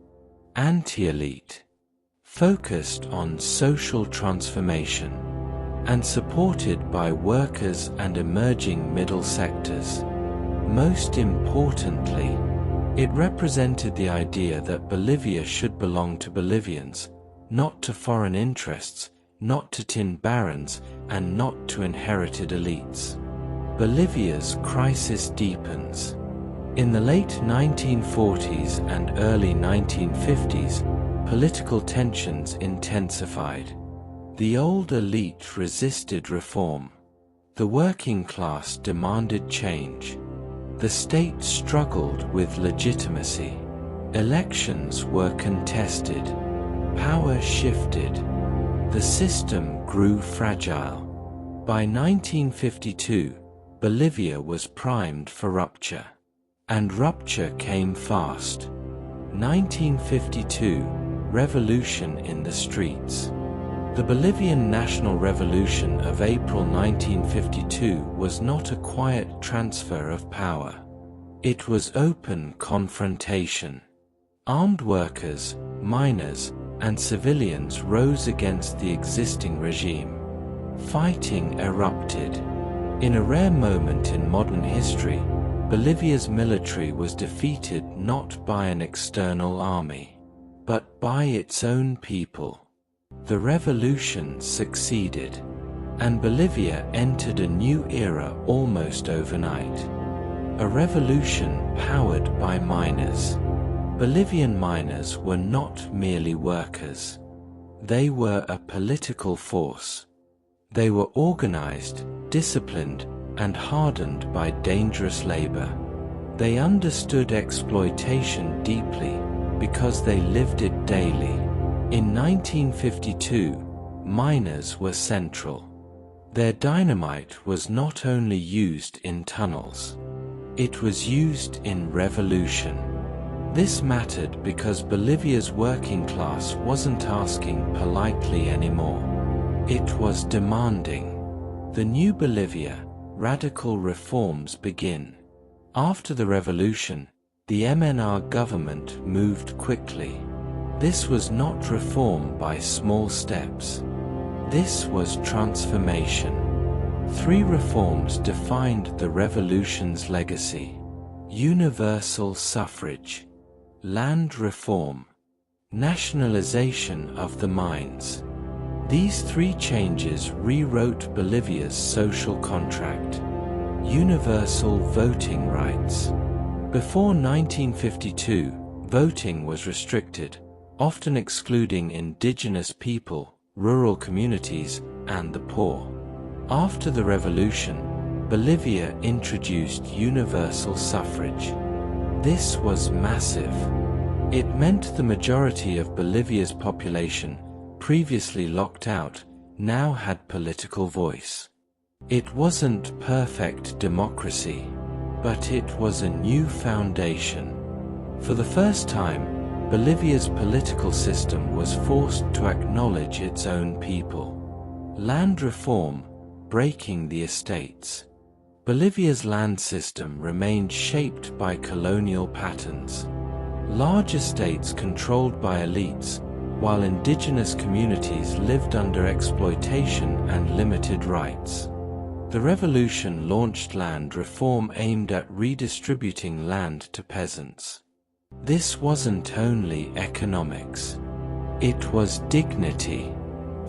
anti-elite, focused on social transformation, and supported by workers and emerging middle sectors. Most importantly, it represented the idea that Bolivia should belong to Bolivians, not to foreign interests, not to tin barons, and not to inherited elites. Bolivia's crisis deepens. In the late 1940s and early 1950s, political tensions intensified. The old elite resisted reform. The working class demanded change. The state struggled with legitimacy. Elections were contested. Power shifted. The system grew fragile. By 1952, Bolivia was primed for rupture. And rupture came fast. 1952, revolution in the streets. The Bolivian National Revolution of April 1952 was not a quiet transfer of power. It was open confrontation. Armed workers, miners, and civilians rose against the existing regime. Fighting erupted. In a rare moment in modern history, Bolivia's military was defeated not by an external army, but by its own people. The revolution succeeded, and Bolivia entered a new era almost overnight. A revolution powered by miners. Bolivian miners were not merely workers. They were a political force. They were organized, disciplined, and hardened by dangerous labor. They understood exploitation deeply because they lived it daily. In 1952, miners were central. Their dynamite was not only used in tunnels. It was used in revolution. This mattered because Bolivia's working class wasn't asking politely anymore. It was demanding. The new Bolivia, radical reforms begin. After the revolution, the MNR government moved quickly. This was not reform by small steps. This was transformation. 3 reforms defined the revolution's legacy: universal suffrage, land reform, nationalization of the mines. These three changes rewrote Bolivia's social contract. Universal voting rights. Before 1952, voting was restricted, often excluding indigenous people, rural communities, and the poor. After the revolution, Bolivia introduced universal suffrage. This was massive. It meant the majority of Bolivia's population, previously locked out, now had political voice. It wasn't perfect democracy, but it was a new foundation. For the first time, Bolivia's political system was forced to acknowledge its own people. Land reform, breaking the estates. Bolivia's land system remained shaped by colonial patterns. Large estates controlled by elites, while indigenous communities lived under exploitation and limited rights. The revolution launched land reform aimed at redistributing land to peasants. This wasn't only economics. It was dignity.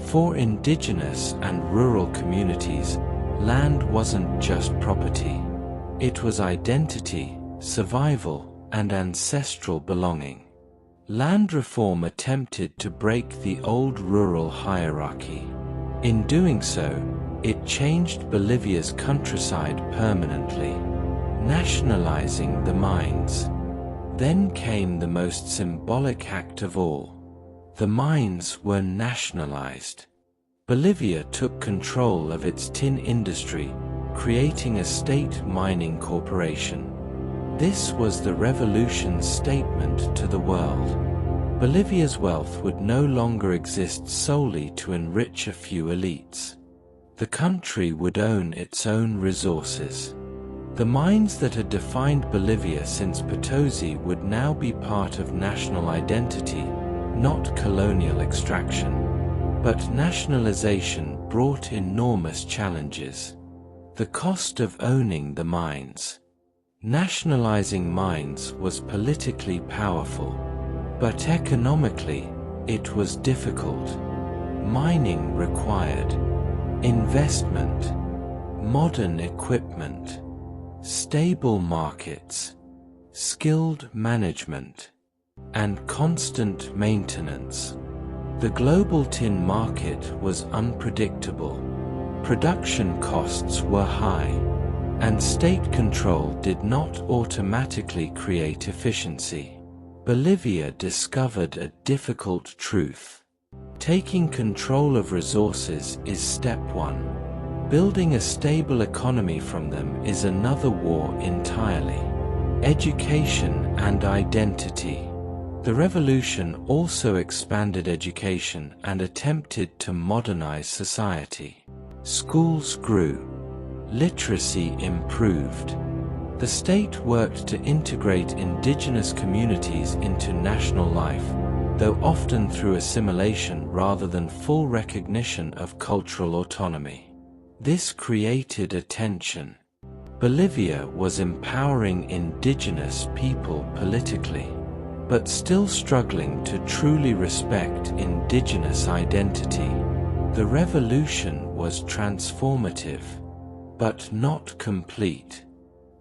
For indigenous and rural communities, land wasn't just property. It was identity, survival, and ancestral belonging. Land reform attempted to break the old rural hierarchy. In doing so, it changed Bolivia's countryside permanently, nationalizing the mines. Then came the most symbolic act of all. The mines were nationalized. Bolivia took control of its tin industry, creating a state mining corporation. This was the revolution's statement to the world. Bolivia's wealth would no longer exist solely to enrich a few elites. The country would own its own resources. The mines that had defined Bolivia since Potosí would now be part of national identity, not colonial extraction. But nationalization brought enormous challenges. The cost of owning the mines. Nationalizing mines was politically powerful, but economically, it was difficult. Mining required investment, modern equipment, stable markets, skilled management, and constant maintenance. The global tin market was unpredictable. Production costs were high, and state control did not automatically create efficiency. Bolivia discovered a difficult truth. Taking control of resources is step one. Building a stable economy from them is another war entirely. Education and identity. The revolution also expanded education and attempted to modernize society. Schools grew. Literacy improved. The state worked to integrate indigenous communities into national life, though often through assimilation rather than full recognition of cultural autonomy. This created a tension. Bolivia was empowering indigenous people politically, but still struggling to truly respect indigenous identity. The revolution was transformative, but not complete.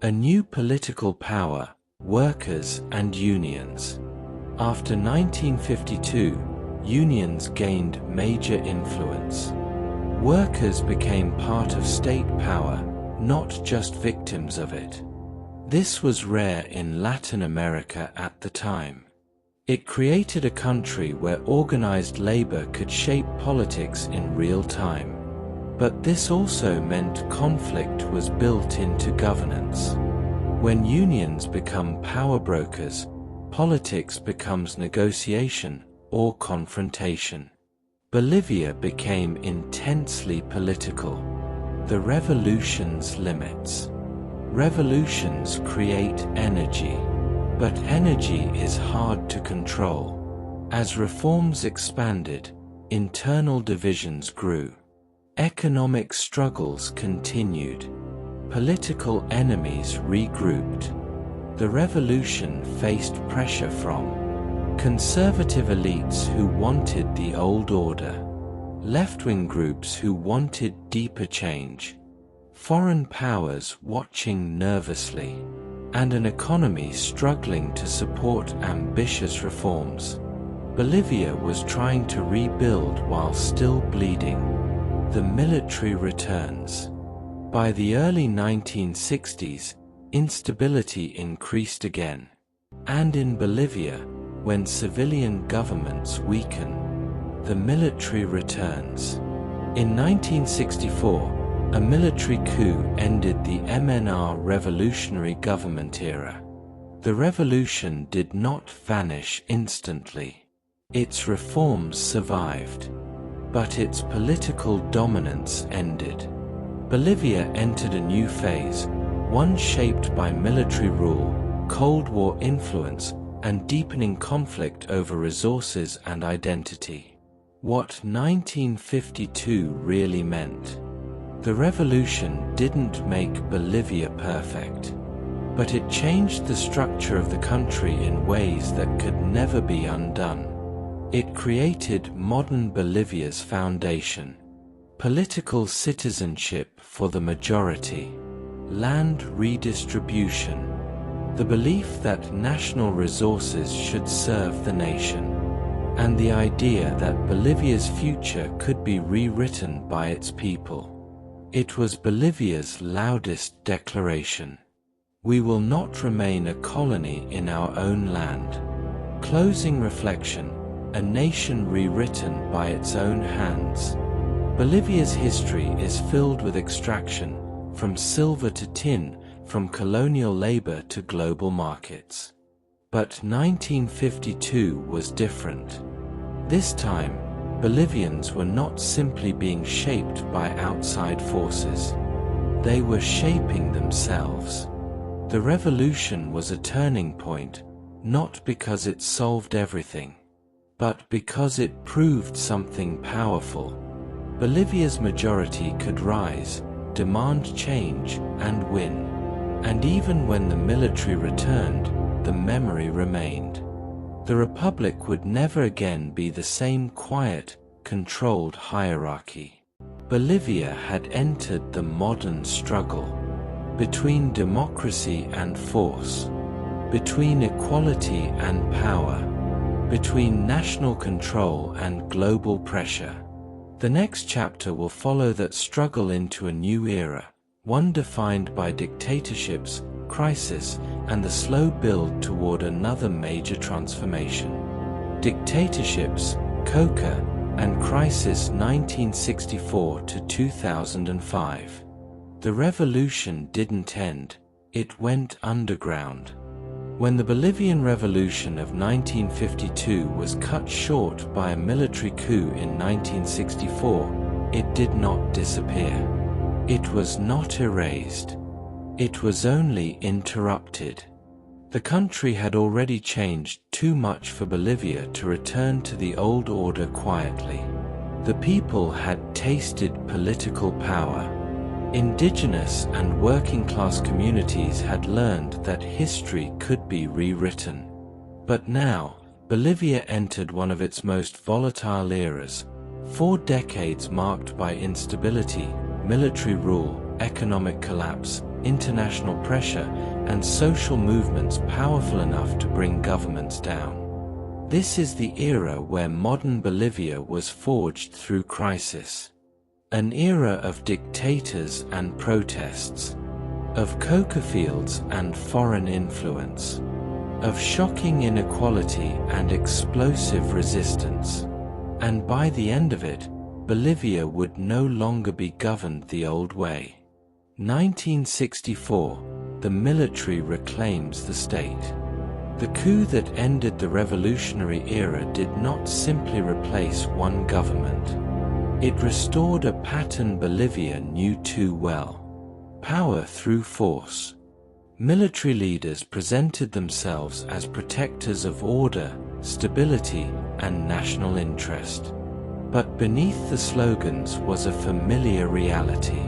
A new political power, workers and unions. After 1952, unions gained major influence. Workers became part of state power, not just victims of it. This was rare in Latin America at the time. It created a country where organized labor could shape politics in real time. But this also meant conflict was built into governance. When unions become power brokers, politics becomes negotiation or confrontation. Bolivia became intensely political. The revolution's limits. Revolutions create energy, but energy is hard to control. As reforms expanded, internal divisions grew. Economic struggles continued. Political enemies regrouped. The revolution faced pressure from conservative elites who wanted the old order, left-wing groups who wanted deeper change, foreign powers watching nervously, and an economy struggling to support ambitious reforms. Bolivia was trying to rebuild while still bleeding. The military returns. By the early 1960s, instability increased again. And in Bolivia, when civilian governments weaken, the military returns. In 1964, a military coup ended the MNR revolutionary government era. The revolution did not vanish instantly. Its reforms survived, but its political dominance ended. Bolivia entered a new phase, one shaped by military rule, Cold War influence, and deepening conflict over resources and identity. What 1952 really meant. The revolution didn't make Bolivia perfect, but it changed the structure of the country in ways that could never be undone. It created modern Bolivia's foundation: political citizenship for the majority, land redistribution, the belief that national resources should serve the nation, and the idea that Bolivia's future could be rewritten by its people. It was Bolivia's loudest declaration: "We will not remain a colony in our own land." Closing reflection: a nation rewritten by its own hands. Bolivia's history is filled with extraction, from silver to tin, from colonial labor to global markets. But 1952 was different. This time, Bolivians were not simply being shaped by outside forces. They were shaping themselves. The revolution was a turning point, not because it solved everything, but because it proved something powerful. Bolivia's majority could rise, demand change, and win. And even when the military returned, the memory remained. The republic would never again be the same quiet, controlled hierarchy. Bolivia had entered the modern struggle between democracy and force, between equality and power, between national control and global pressure. The next chapter will follow that struggle into a new era, one defined by dictatorships, crisis, and the slow build toward another major transformation. Dictatorships, Coca, and crisis 1964 to 2005. The revolution didn't end, it went underground. When the Bolivian Revolution of 1952 was cut short by a military coup in 1964, it did not disappear. It was not erased. It was only interrupted. The country had already changed too much for Bolivia to return to the old order quietly. The people had tasted political power. Indigenous and working-class communities had learned that history could be rewritten. But now, Bolivia entered one of its most volatile eras, 4 decades marked by instability, military rule, economic collapse, international pressure, and social movements powerful enough to bring governments down. This is the era where modern Bolivia was forged through crisis. An era of dictators and protests, of coca fields and foreign influence, of shocking inequality and explosive resistance. And by the end of it, Bolivia would no longer be governed the old way. 1964, the military reclaims the state. The coup that ended the revolutionary era did not simply replace one government. It restored a pattern Bolivia knew too well: power through force. Military leaders presented themselves as protectors of order, stability, and national interest. But beneath the slogans was a familiar reality.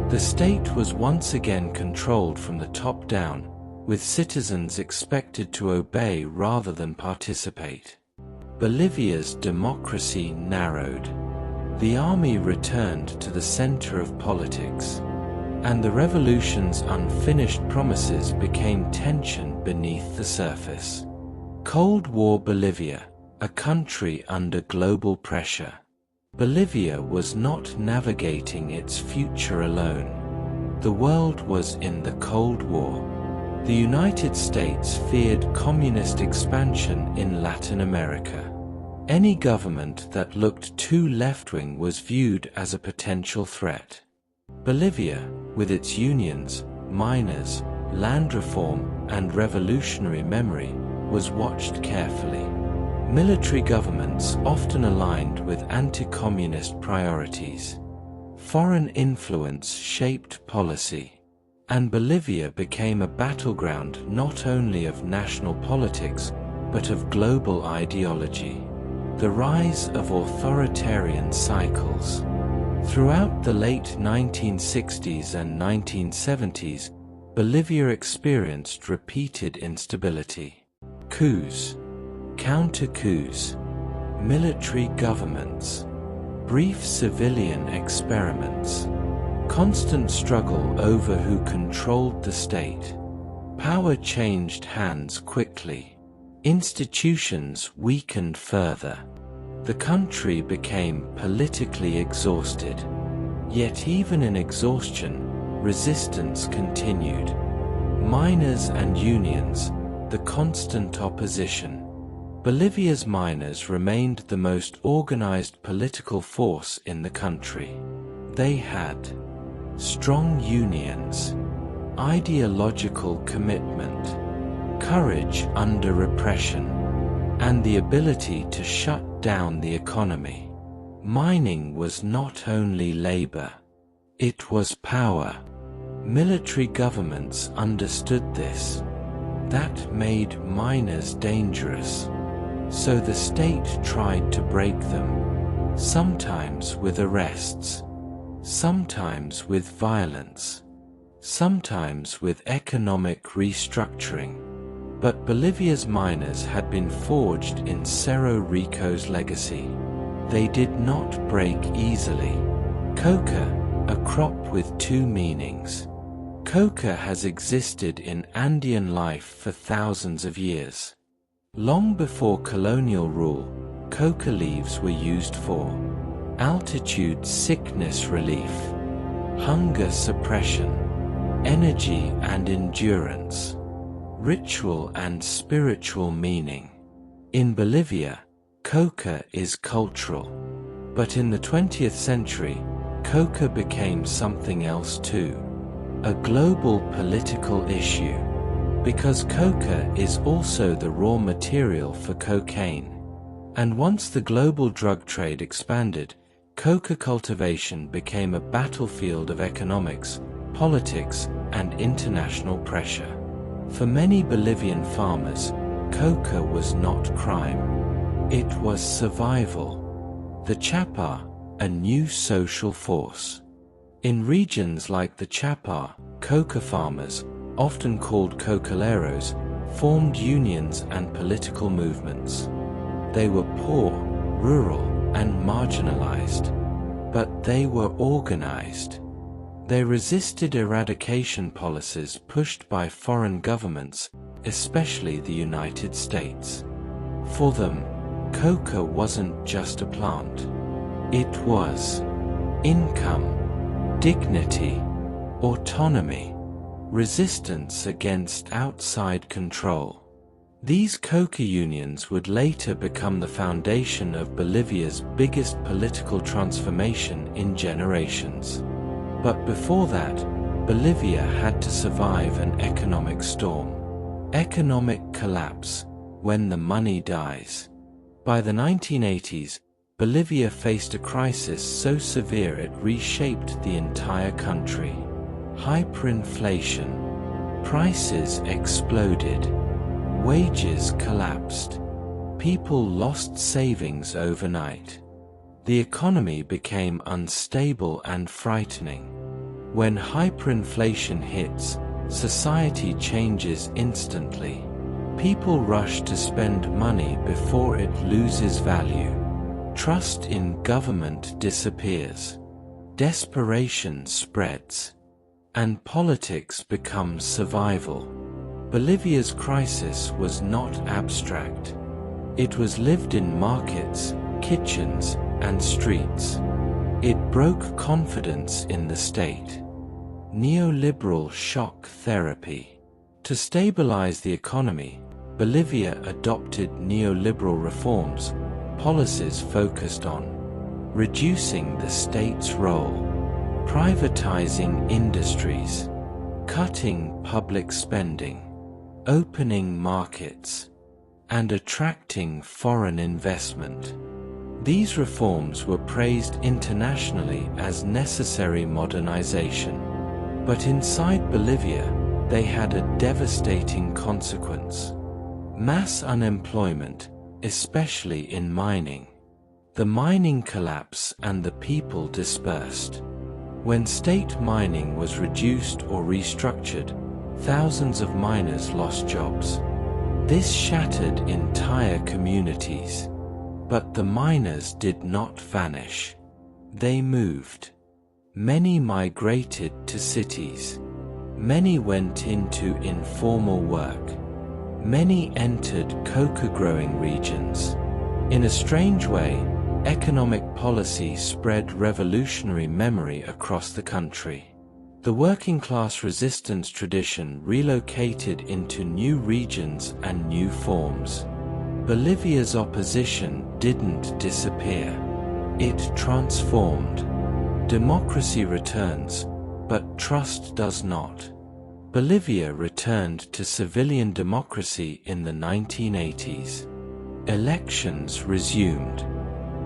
The state was once again controlled from the top down, with citizens expected to obey rather than participate. Bolivia's democracy narrowed. The army returned to the center of politics, and the revolution's unfinished promises became tension beneath the surface. Cold War Bolivia, a country under global pressure. Bolivia was not navigating its future alone. The world was in the Cold War. The United States feared communist expansion in Latin America. Any government that looked too left-wing was viewed as a potential threat. Bolivia, with its unions, miners, land reform, and revolutionary memory, was watched carefully. Military governments often aligned with anti-communist priorities. Foreign influence shaped policy, and Bolivia became a battleground not only of national politics, but of global ideology. The rise of authoritarian cycles. Throughout the late 1960s and 1970s, Bolivia experienced repeated instability. Coups, counter-coups, military governments, brief civilian experiments, constant struggle over who controlled the state. Power changed hands quickly. Institutions weakened further. The country became politically exhausted. Yet even in exhaustion, resistance continued. Miners and unions, the constant opposition. Bolivia's miners remained the most organized political force in the country. They had strong unions, ideological commitment, courage under repression, and the ability to shut down the economy. Mining was not only labor, it was power. Military governments understood this. That made miners dangerous. So the state tried to break them, sometimes with arrests, sometimes with violence, sometimes with economic restructuring. But Bolivia's miners had been forged in Cerro Rico's legacy. They did not break easily. Coca, a crop with two meanings. Coca has existed in Andean life for thousands of years. Long before colonial rule, coca leaves were used for altitude sickness relief, hunger suppression, energy and endurance, ritual and spiritual meaning. In Bolivia, coca is cultural. But in the 20th century, coca became something else too. A global political issue. Because coca is also the raw material for cocaine. And once the global drug trade expanded, coca cultivation became a battlefield of economics, politics, and international pressure. For many Bolivian farmers, coca was not crime. It was survival. The Chapa, a new social force. In regions like the Chapa, coca farmers, often called cocaleros, formed unions and political movements. They were poor, rural, and marginalized. But they were organized. They resisted eradication policies pushed by foreign governments, especially the United States. For them, coca wasn't just a plant. It was income, dignity, autonomy, resistance against outside control. These coca unions would later become the foundation of Bolivia's biggest political transformation in generations. But before that, Bolivia had to survive an economic storm. Economic collapse, when the money dies. By the 1980s, Bolivia faced a crisis so severe it reshaped the entire country. Hyperinflation. Prices exploded. Wages collapsed. People lost savings overnight. The economy became unstable and frightening. When hyperinflation hits, society changes instantly. People rush to spend money before it loses value. Trust in government disappears. Desperation spreads. And politics becomes survival. Bolivia's crisis was not abstract. It was lived in markets, kitchens, and streets. It broke confidence in the state. Neoliberal shock therapy. To stabilize the economy, Bolivia adopted neoliberal reforms, policies focused on reducing the state's role, privatizing industries, cutting public spending, opening markets, and attracting foreign investment. These reforms were praised internationally as necessary modernization. But inside Bolivia, they had a devastating consequence. Mass unemployment, especially in mining. The mining collapse and the people dispersed. When state mining was reduced or restructured, thousands of miners lost jobs. This shattered entire communities. But the miners did not vanish. They moved. Many migrated to cities. Many went into informal work. Many entered cocoa-growing regions. In a strange way, economic policy spread revolutionary memory across the country. The working-class resistance tradition relocated into new regions and new forms. Bolivia's opposition didn't disappear. It transformed. Democracy returns, but trust does not. Bolivia returned to civilian democracy in the 1980s. Elections resumed.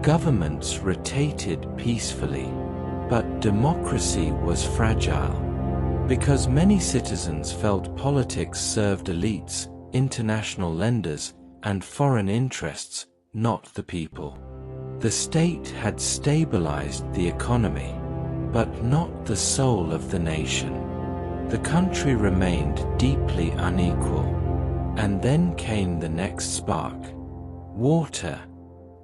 Governments rotated peacefully. But democracy was fragile. Because many citizens felt politics served elites, international lenders, and foreign interests, not the people. The state had stabilized the economy, but not the soul of the nation. The country remained deeply unequal. And then came the next spark. Water.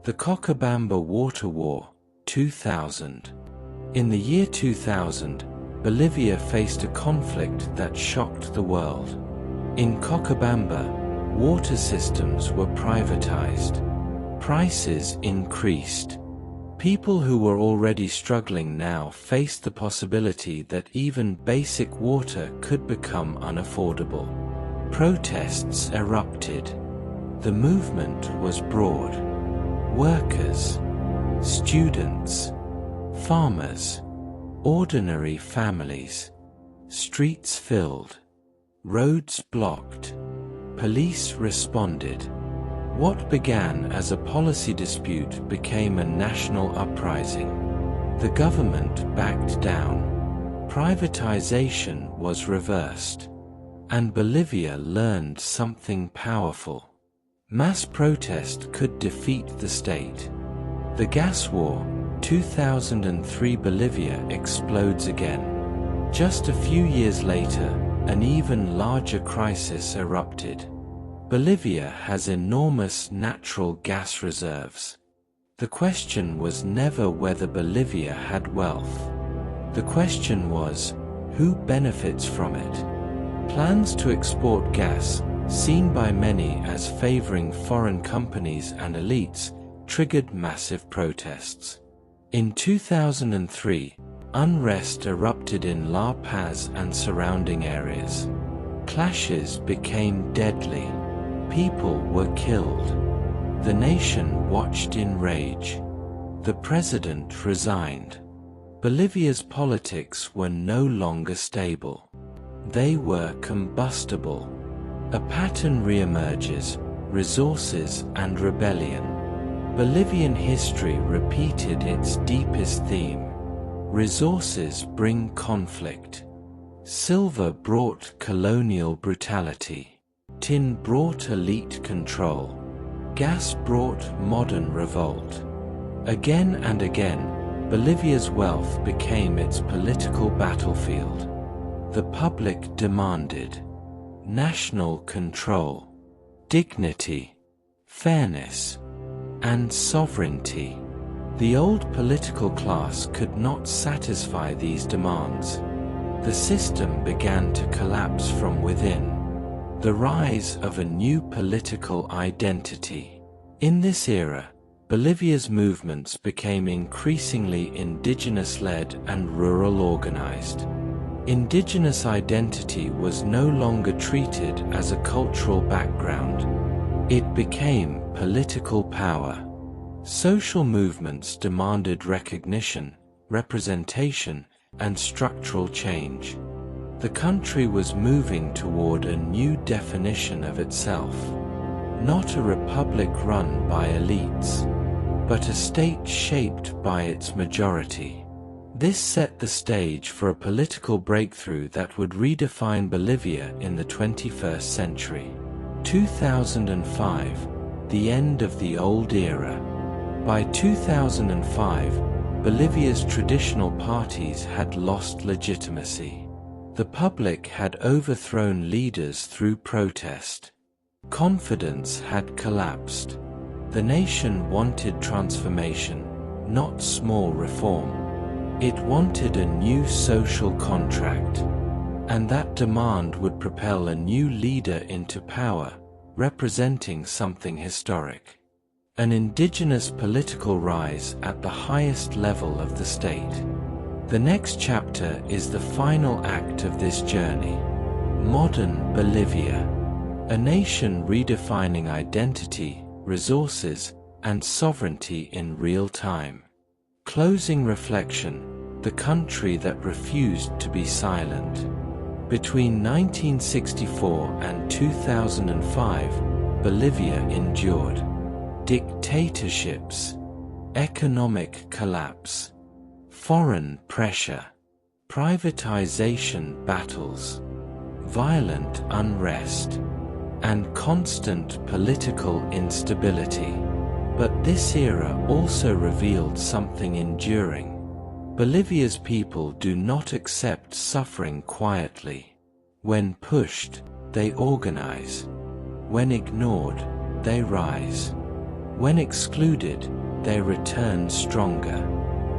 The Cochabamba Water War, 2000. In the year 2000, Bolivia faced a conflict that shocked the world. In Cochabamba, water systems were privatized. Prices increased. People who were already struggling now faced the possibility that even basic water could become unaffordable. Protests erupted. The movement was broad. Workers, students, farmers, ordinary families. Streets filled. Roads blocked. Police responded. What began as a policy dispute became a national uprising. The government backed down. Privatization was reversed. And Bolivia learned something powerful. Mass protest could defeat the state. The gas war, 2003. Bolivia explodes again. Just a few years later, an even larger crisis erupted. Bolivia has enormous natural gas reserves. The question was never whether Bolivia had wealth. The question was, who benefits from it? Plans to export gas, seen by many as favoring foreign companies and elites, triggered massive protests. In 2003, unrest erupted in La Paz and surrounding areas. Clashes became deadly. People were killed. The nation watched in rage. The president resigned. Bolivia's politics were no longer stable. They were combustible. A pattern reemerges: resources and rebellion. Bolivian history repeated its deepest theme. Resources bring conflict. Silver brought colonial brutality. Tin brought elite control. Gas brought modern revolt. Again and again, Bolivia's wealth became its political battlefield. The public demanded national control, dignity, fairness, and sovereignty. The old political class could not satisfy these demands. The system began to collapse from within. The rise of a new political identity. In this era, Bolivia's movements became increasingly indigenous-led and rural-organized. Indigenous identity was no longer treated as a cultural background. It became political power. Social movements demanded recognition, representation, and structural change. The country was moving toward a new definition of itself. Not a republic run by elites, but a state shaped by its majority. This set the stage for a political breakthrough that would redefine Bolivia in the 21st century. 2005, the end of the old era. By 2005, Bolivia's traditional parties had lost legitimacy. The public had overthrown leaders through protest. Confidence had collapsed. The nation wanted transformation, not small reform. It wanted a new social contract. And that demand would propel a new leader into power, representing something historic. An indigenous political rise at the highest level of the state. The next chapter is the final act of this journey. Modern Bolivia. A nation redefining identity, resources, and sovereignty in real time. Closing reflection, the country that refused to be silent. Between 1964 and 2005, Bolivia endured dictatorships, economic collapse, foreign pressure, privatization battles, violent unrest, and constant political instability. But this era also revealed something enduring. Bolivia's people do not accept suffering quietly. When pushed, they organize. When ignored, they rise. When excluded, they return stronger.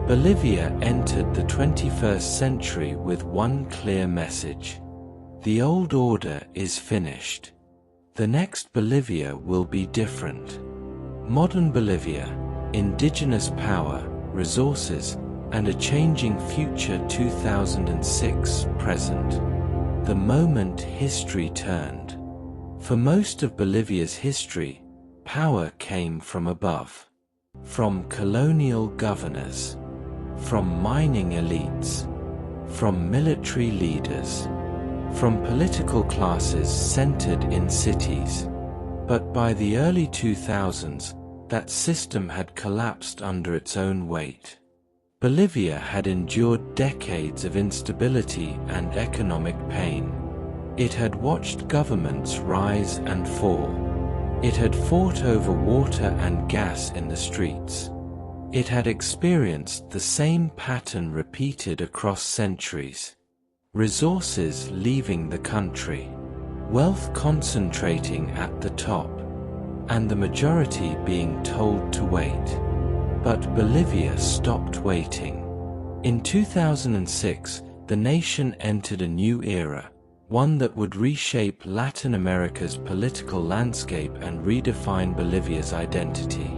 Bolivia entered the 21st century with one clear message. The old order is finished. The next Bolivia will be different. Modern Bolivia, indigenous power, resources, and a changing future. 2006 present. The moment history turned. For most of Bolivia's history, power came from above. From colonial governors. From mining elites. From military leaders. From political classes centered in cities. But by the early 2000s, that system had collapsed under its own weight. Bolivia had endured decades of instability and economic pain. It had watched governments rise and fall. It had fought over water and gas in the streets. It had experienced the same pattern repeated across centuries. Resources leaving the country. Wealth concentrating at the top. And the majority being told to wait. But Bolivia stopped waiting. In 2006, the nation entered a new era, one that would reshape Latin America's political landscape and redefine Bolivia's identity.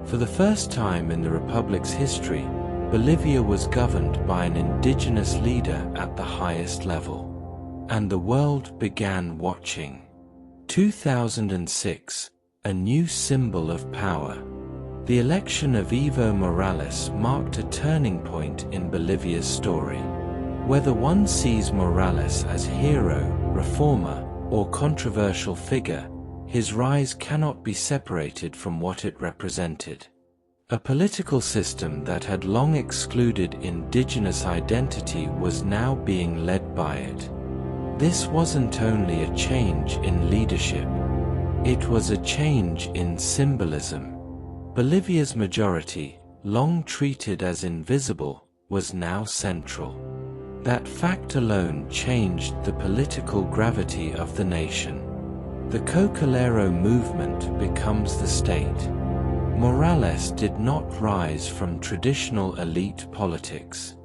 For the first time in the Republic's history, Bolivia was governed by an indigenous leader at the highest level. And the world began watching. 2006, a new symbol of power. The election of Evo Morales marked a turning point in Bolivia's story. Whether one sees Morales as hero, reformer, or controversial figure, his rise cannot be separated from what it represented. A political system that had long excluded indigenous identity was now being led by it. This wasn't only a change in leadership. It was a change in symbolism. Bolivia's majority, long treated as invisible, was now central. That fact alone changed the political gravity of the nation. The Cocalero movement becomes the state. Morales did not rise from traditional elite politics.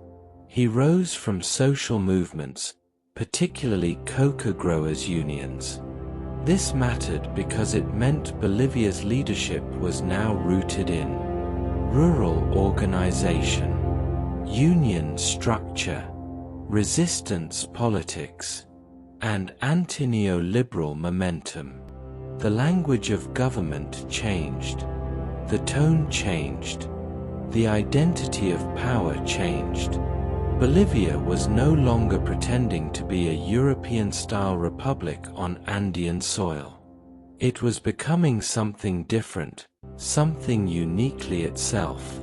He rose from social movements, particularly coca growers' unions. This mattered because it meant Bolivia's leadership was now rooted in rural organization, union structure, resistance politics, and anti-neoliberal momentum. The language of government changed. The tone changed. The identity of power changed. Bolivia was no longer pretending to be a European-style republic on Andean soil. It was becoming something different, something uniquely itself.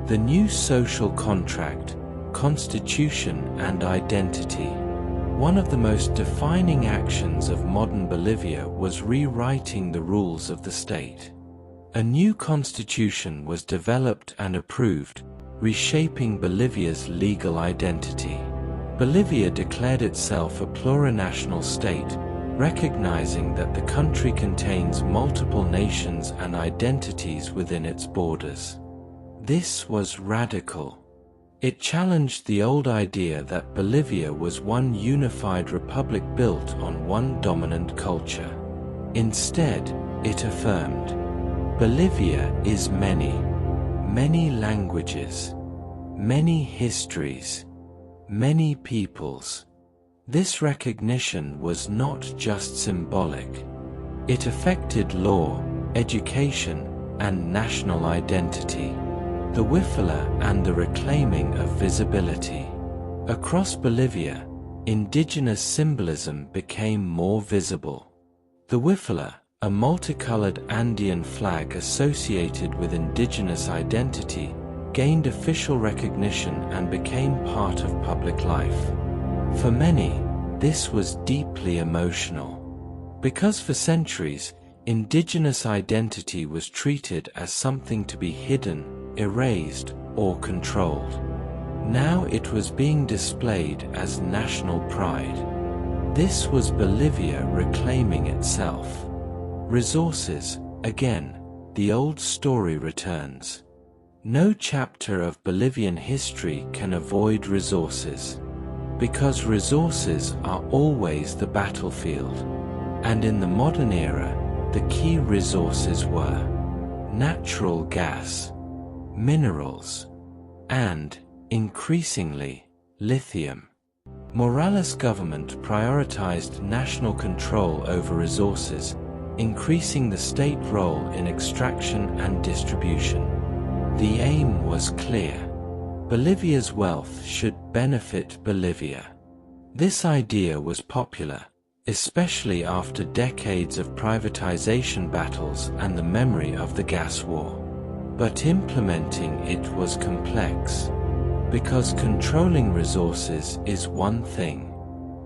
The new social contract, constitution, and identity. One of the most defining actions of modern Bolivia was rewriting the rules of the state. A new constitution was developed and approved, reshaping Bolivia's legal identity. Bolivia declared itself a plurinational state, recognizing that the country contains multiple nations and identities within its borders. This was radical. It challenged the old idea that Bolivia was one unified republic built on one dominant culture. Instead, it affirmed, Bolivia is many languages, many histories, many peoples. This recognition was not just symbolic. It affected law, education, and national identity. The Wifila and the reclaiming of visibility. Across Bolivia, indigenous symbolism became more visible. The Wifila, a multicolored Andean flag associated with indigenous identity, gained official recognition and became part of public life. For many, this was deeply emotional. Because for centuries, indigenous identity was treated as something to be hidden, erased, or controlled. Now it was being displayed as national pride. This was Bolivia reclaiming itself. Resources, again, the old story returns. No chapter of Bolivian history can avoid resources, because resources are always the battlefield. And in the modern era, the key resources were natural gas, minerals, and, increasingly, lithium. Morales' government prioritized national control over resources, increasing the state role in extraction and distribution. The aim was clear. Bolivia's wealth should benefit Bolivia. This idea was popular, especially after decades of privatization battles and the memory of the gas war. But implementing it was complex, because controlling resources is one thing.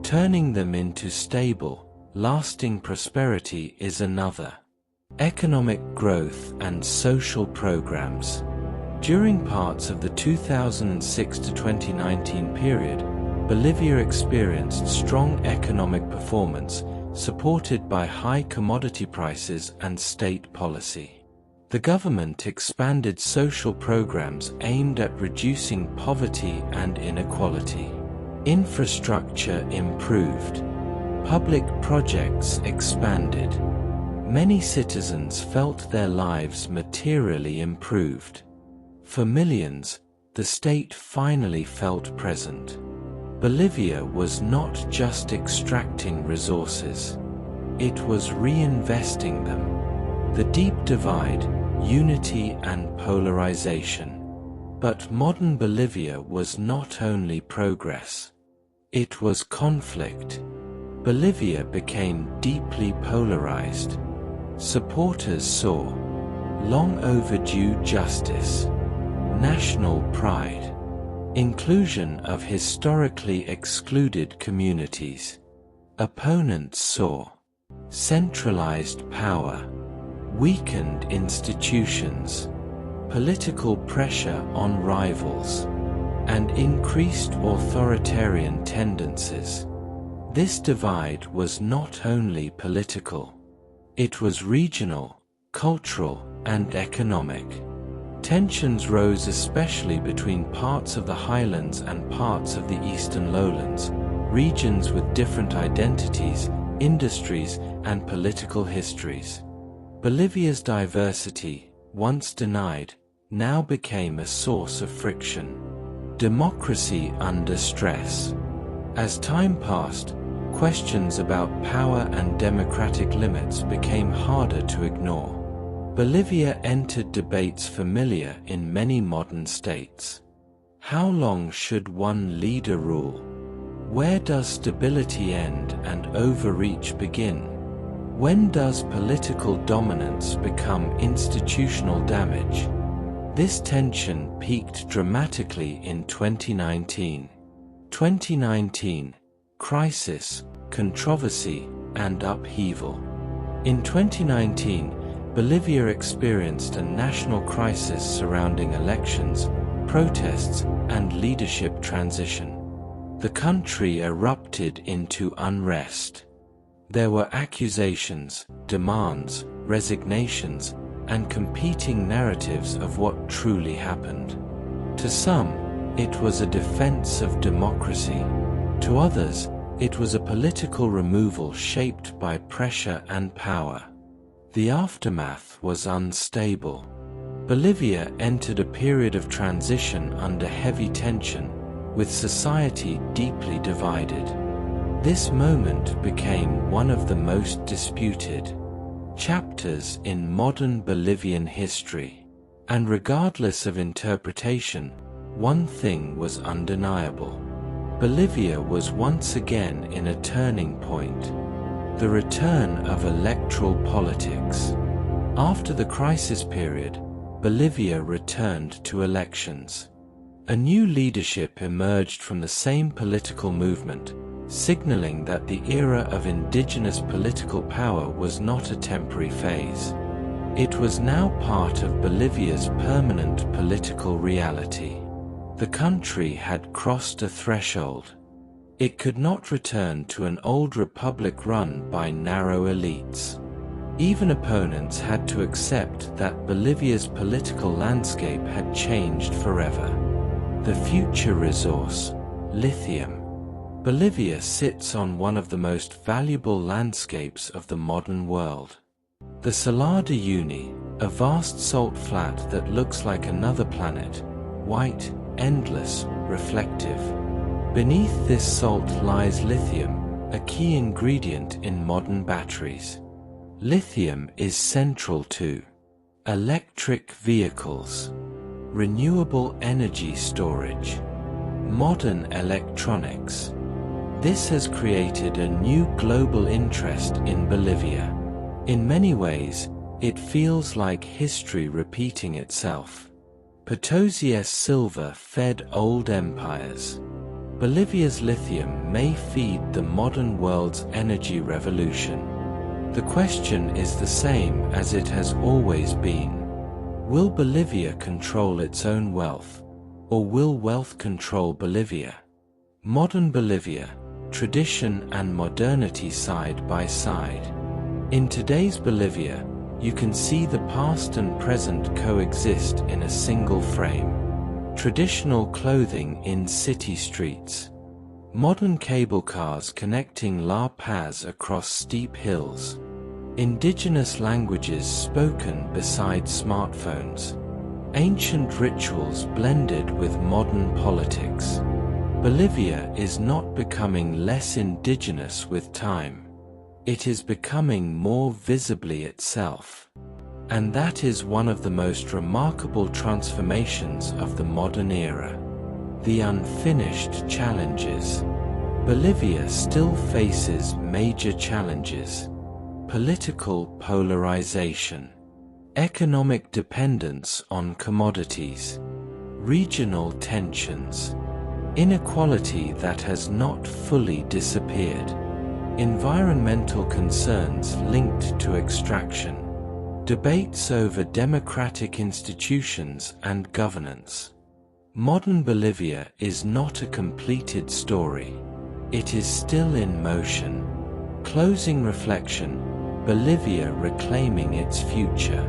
Turning them into stable, lasting prosperity is another. Economic growth and social programs. During parts of the 2006 to 2019 period, Bolivia experienced strong economic performance, supported by high commodity prices and state policy. The government expanded social programs aimed at reducing poverty and inequality. Infrastructure improved. Public projects expanded. Many citizens felt their lives materially improved. For millions, the state finally felt present. Bolivia was not just extracting resources. It was reinvesting them. The deep divide, unity and polarization. But modern Bolivia was not only progress. It was conflict. Bolivia became deeply polarized. Supporters saw long overdue justice, national pride, inclusion of historically excluded communities. Opponents saw centralized power, weakened institutions, political pressure on rivals, and increased authoritarian tendencies. This divide was not only political. It was regional, cultural, and economic. Tensions rose especially between parts of the highlands and parts of the eastern lowlands, regions with different identities, industries, and political histories. Bolivia's diversity, once denied, now became a source of friction. Democracy under stress. As time passed, questions about power and democratic limits became harder to ignore. Bolivia entered debates familiar in many modern states. How long should one leader rule? Where does stability end and overreach begin? When does political dominance become institutional damage? This tension peaked dramatically in 2019. 2019, crisis, controversy, and upheaval. In 2019, Bolivia experienced a national crisis surrounding elections, protests, and leadership transition. The country erupted into unrest. There were accusations, demands, resignations, and competing narratives of what truly happened. To some, it was a defense of democracy. To others, it was a political removal shaped by pressure and power. The aftermath was unstable. Bolivia entered a period of transition under heavy tension, with society deeply divided. This moment became one of the most disputed chapters in modern Bolivian history. And regardless of interpretation, one thing was undeniable. Bolivia was once again in a turning point. The return of electoral politics. After the crisis period, Bolivia returned to elections. A new leadership emerged from the same political movement, signaling that the era of indigenous political power was not a temporary phase. It was now part of Bolivia's permanent political reality. The country had crossed a threshold. It could not return to an old republic run by narrow elites. Even opponents had to accept that Bolivia's political landscape had changed forever. The future resource, lithium. Bolivia sits on one of the most valuable landscapes of the modern world. The Salar de Uyuni, a vast salt flat that looks like another planet, white, endless, reflective. Beneath this salt lies lithium, a key ingredient in modern batteries. Lithium is central to electric vehicles, renewable energy storage, modern electronics. This has created a new global interest in Bolivia. In many ways, it feels like history repeating itself. Potosí's silver fed old empires. Bolivia's lithium may feed the modern world's energy revolution. The question is the same as it has always been. Will Bolivia control its own wealth, or will wealth control Bolivia? Modern Bolivia, tradition and modernity side by side. In today's Bolivia, you can see the past and present coexist in a single frame. Traditional clothing in city streets. Modern cable cars connecting La Paz across steep hills. Indigenous languages spoken beside smartphones. Ancient rituals blended with modern politics. Bolivia is not becoming less indigenous with time. It is becoming more visibly itself. And that is one of the most remarkable transformations of the modern era. The unfinished challenges. Bolivia still faces major challenges. Political polarization. Economic dependence on commodities. Regional tensions. Inequality that has not fully disappeared. Environmental concerns linked to extraction. Debates over democratic institutions and governance. Modern Bolivia is not a completed story. It is still in motion. Closing reflection. Bolivia reclaiming its future.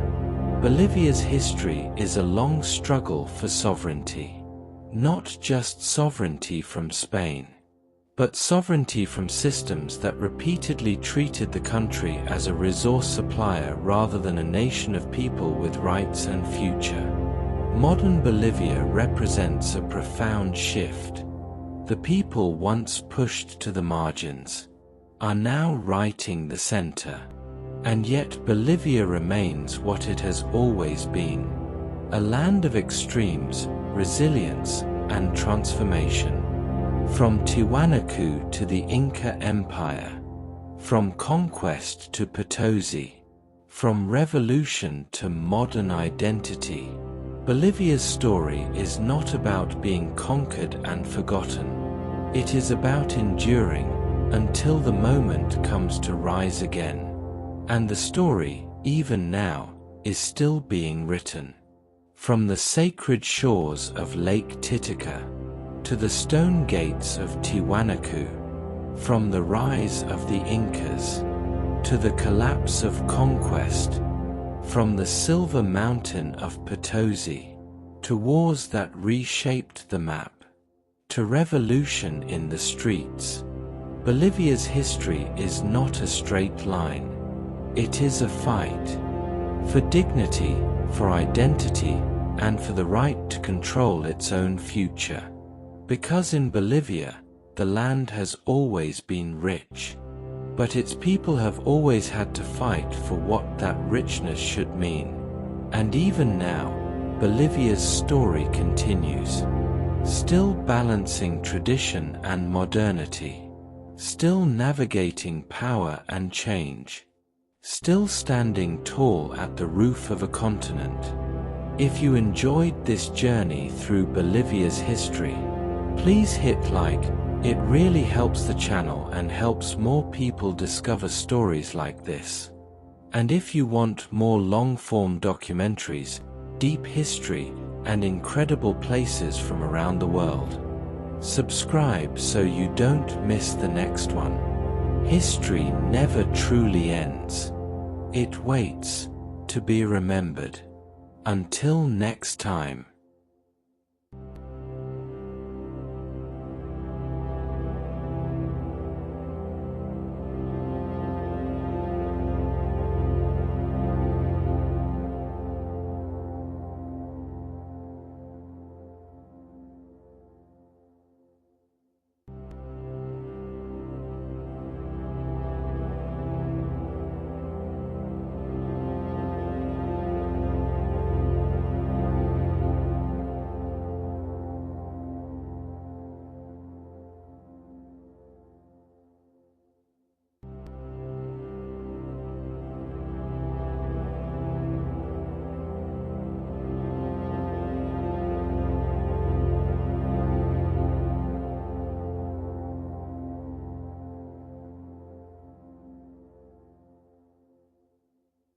Bolivia's history is a long struggle for sovereignty. Not just sovereignty from Spain, but sovereignty from systems that repeatedly treated the country as a resource supplier rather than a nation of people with rights and future. Modern Bolivia represents a profound shift. The people once pushed to the margins are now writing the center. And yet Bolivia remains what it has always been: a land of extremes, resilience, and transformation. From Tiwanaku to the Inca Empire, from conquest to Potosí, from revolution to modern identity, Bolivia's story is not about being conquered and forgotten. It is about enduring until the moment comes to rise again. And the story, even now, is still being written. From the sacred shores of Lake Titicaca to the stone gates of Tiwanaku, from the rise of the Incas to the collapse of conquest, from the silver mountain of Potosí to wars that reshaped the map, to revolution in the streets, Bolivia's history is not a straight line. It is a fight for dignity, for identity, and for the right to control its own future. Because in Bolivia, the land has always been rich, but its people have always had to fight for what that richness should mean. And even now, Bolivia's story continues, still balancing tradition and modernity, still navigating power and change, still standing tall at the roof of a continent. If you enjoyed this journey through Bolivia's history, please hit like. It really helps the channel and helps more people discover stories like this. And if you want more long-form documentaries, deep history, and incredible places from around the world, subscribe so you don't miss the next one. History never truly ends. It waits to be remembered. Until next time.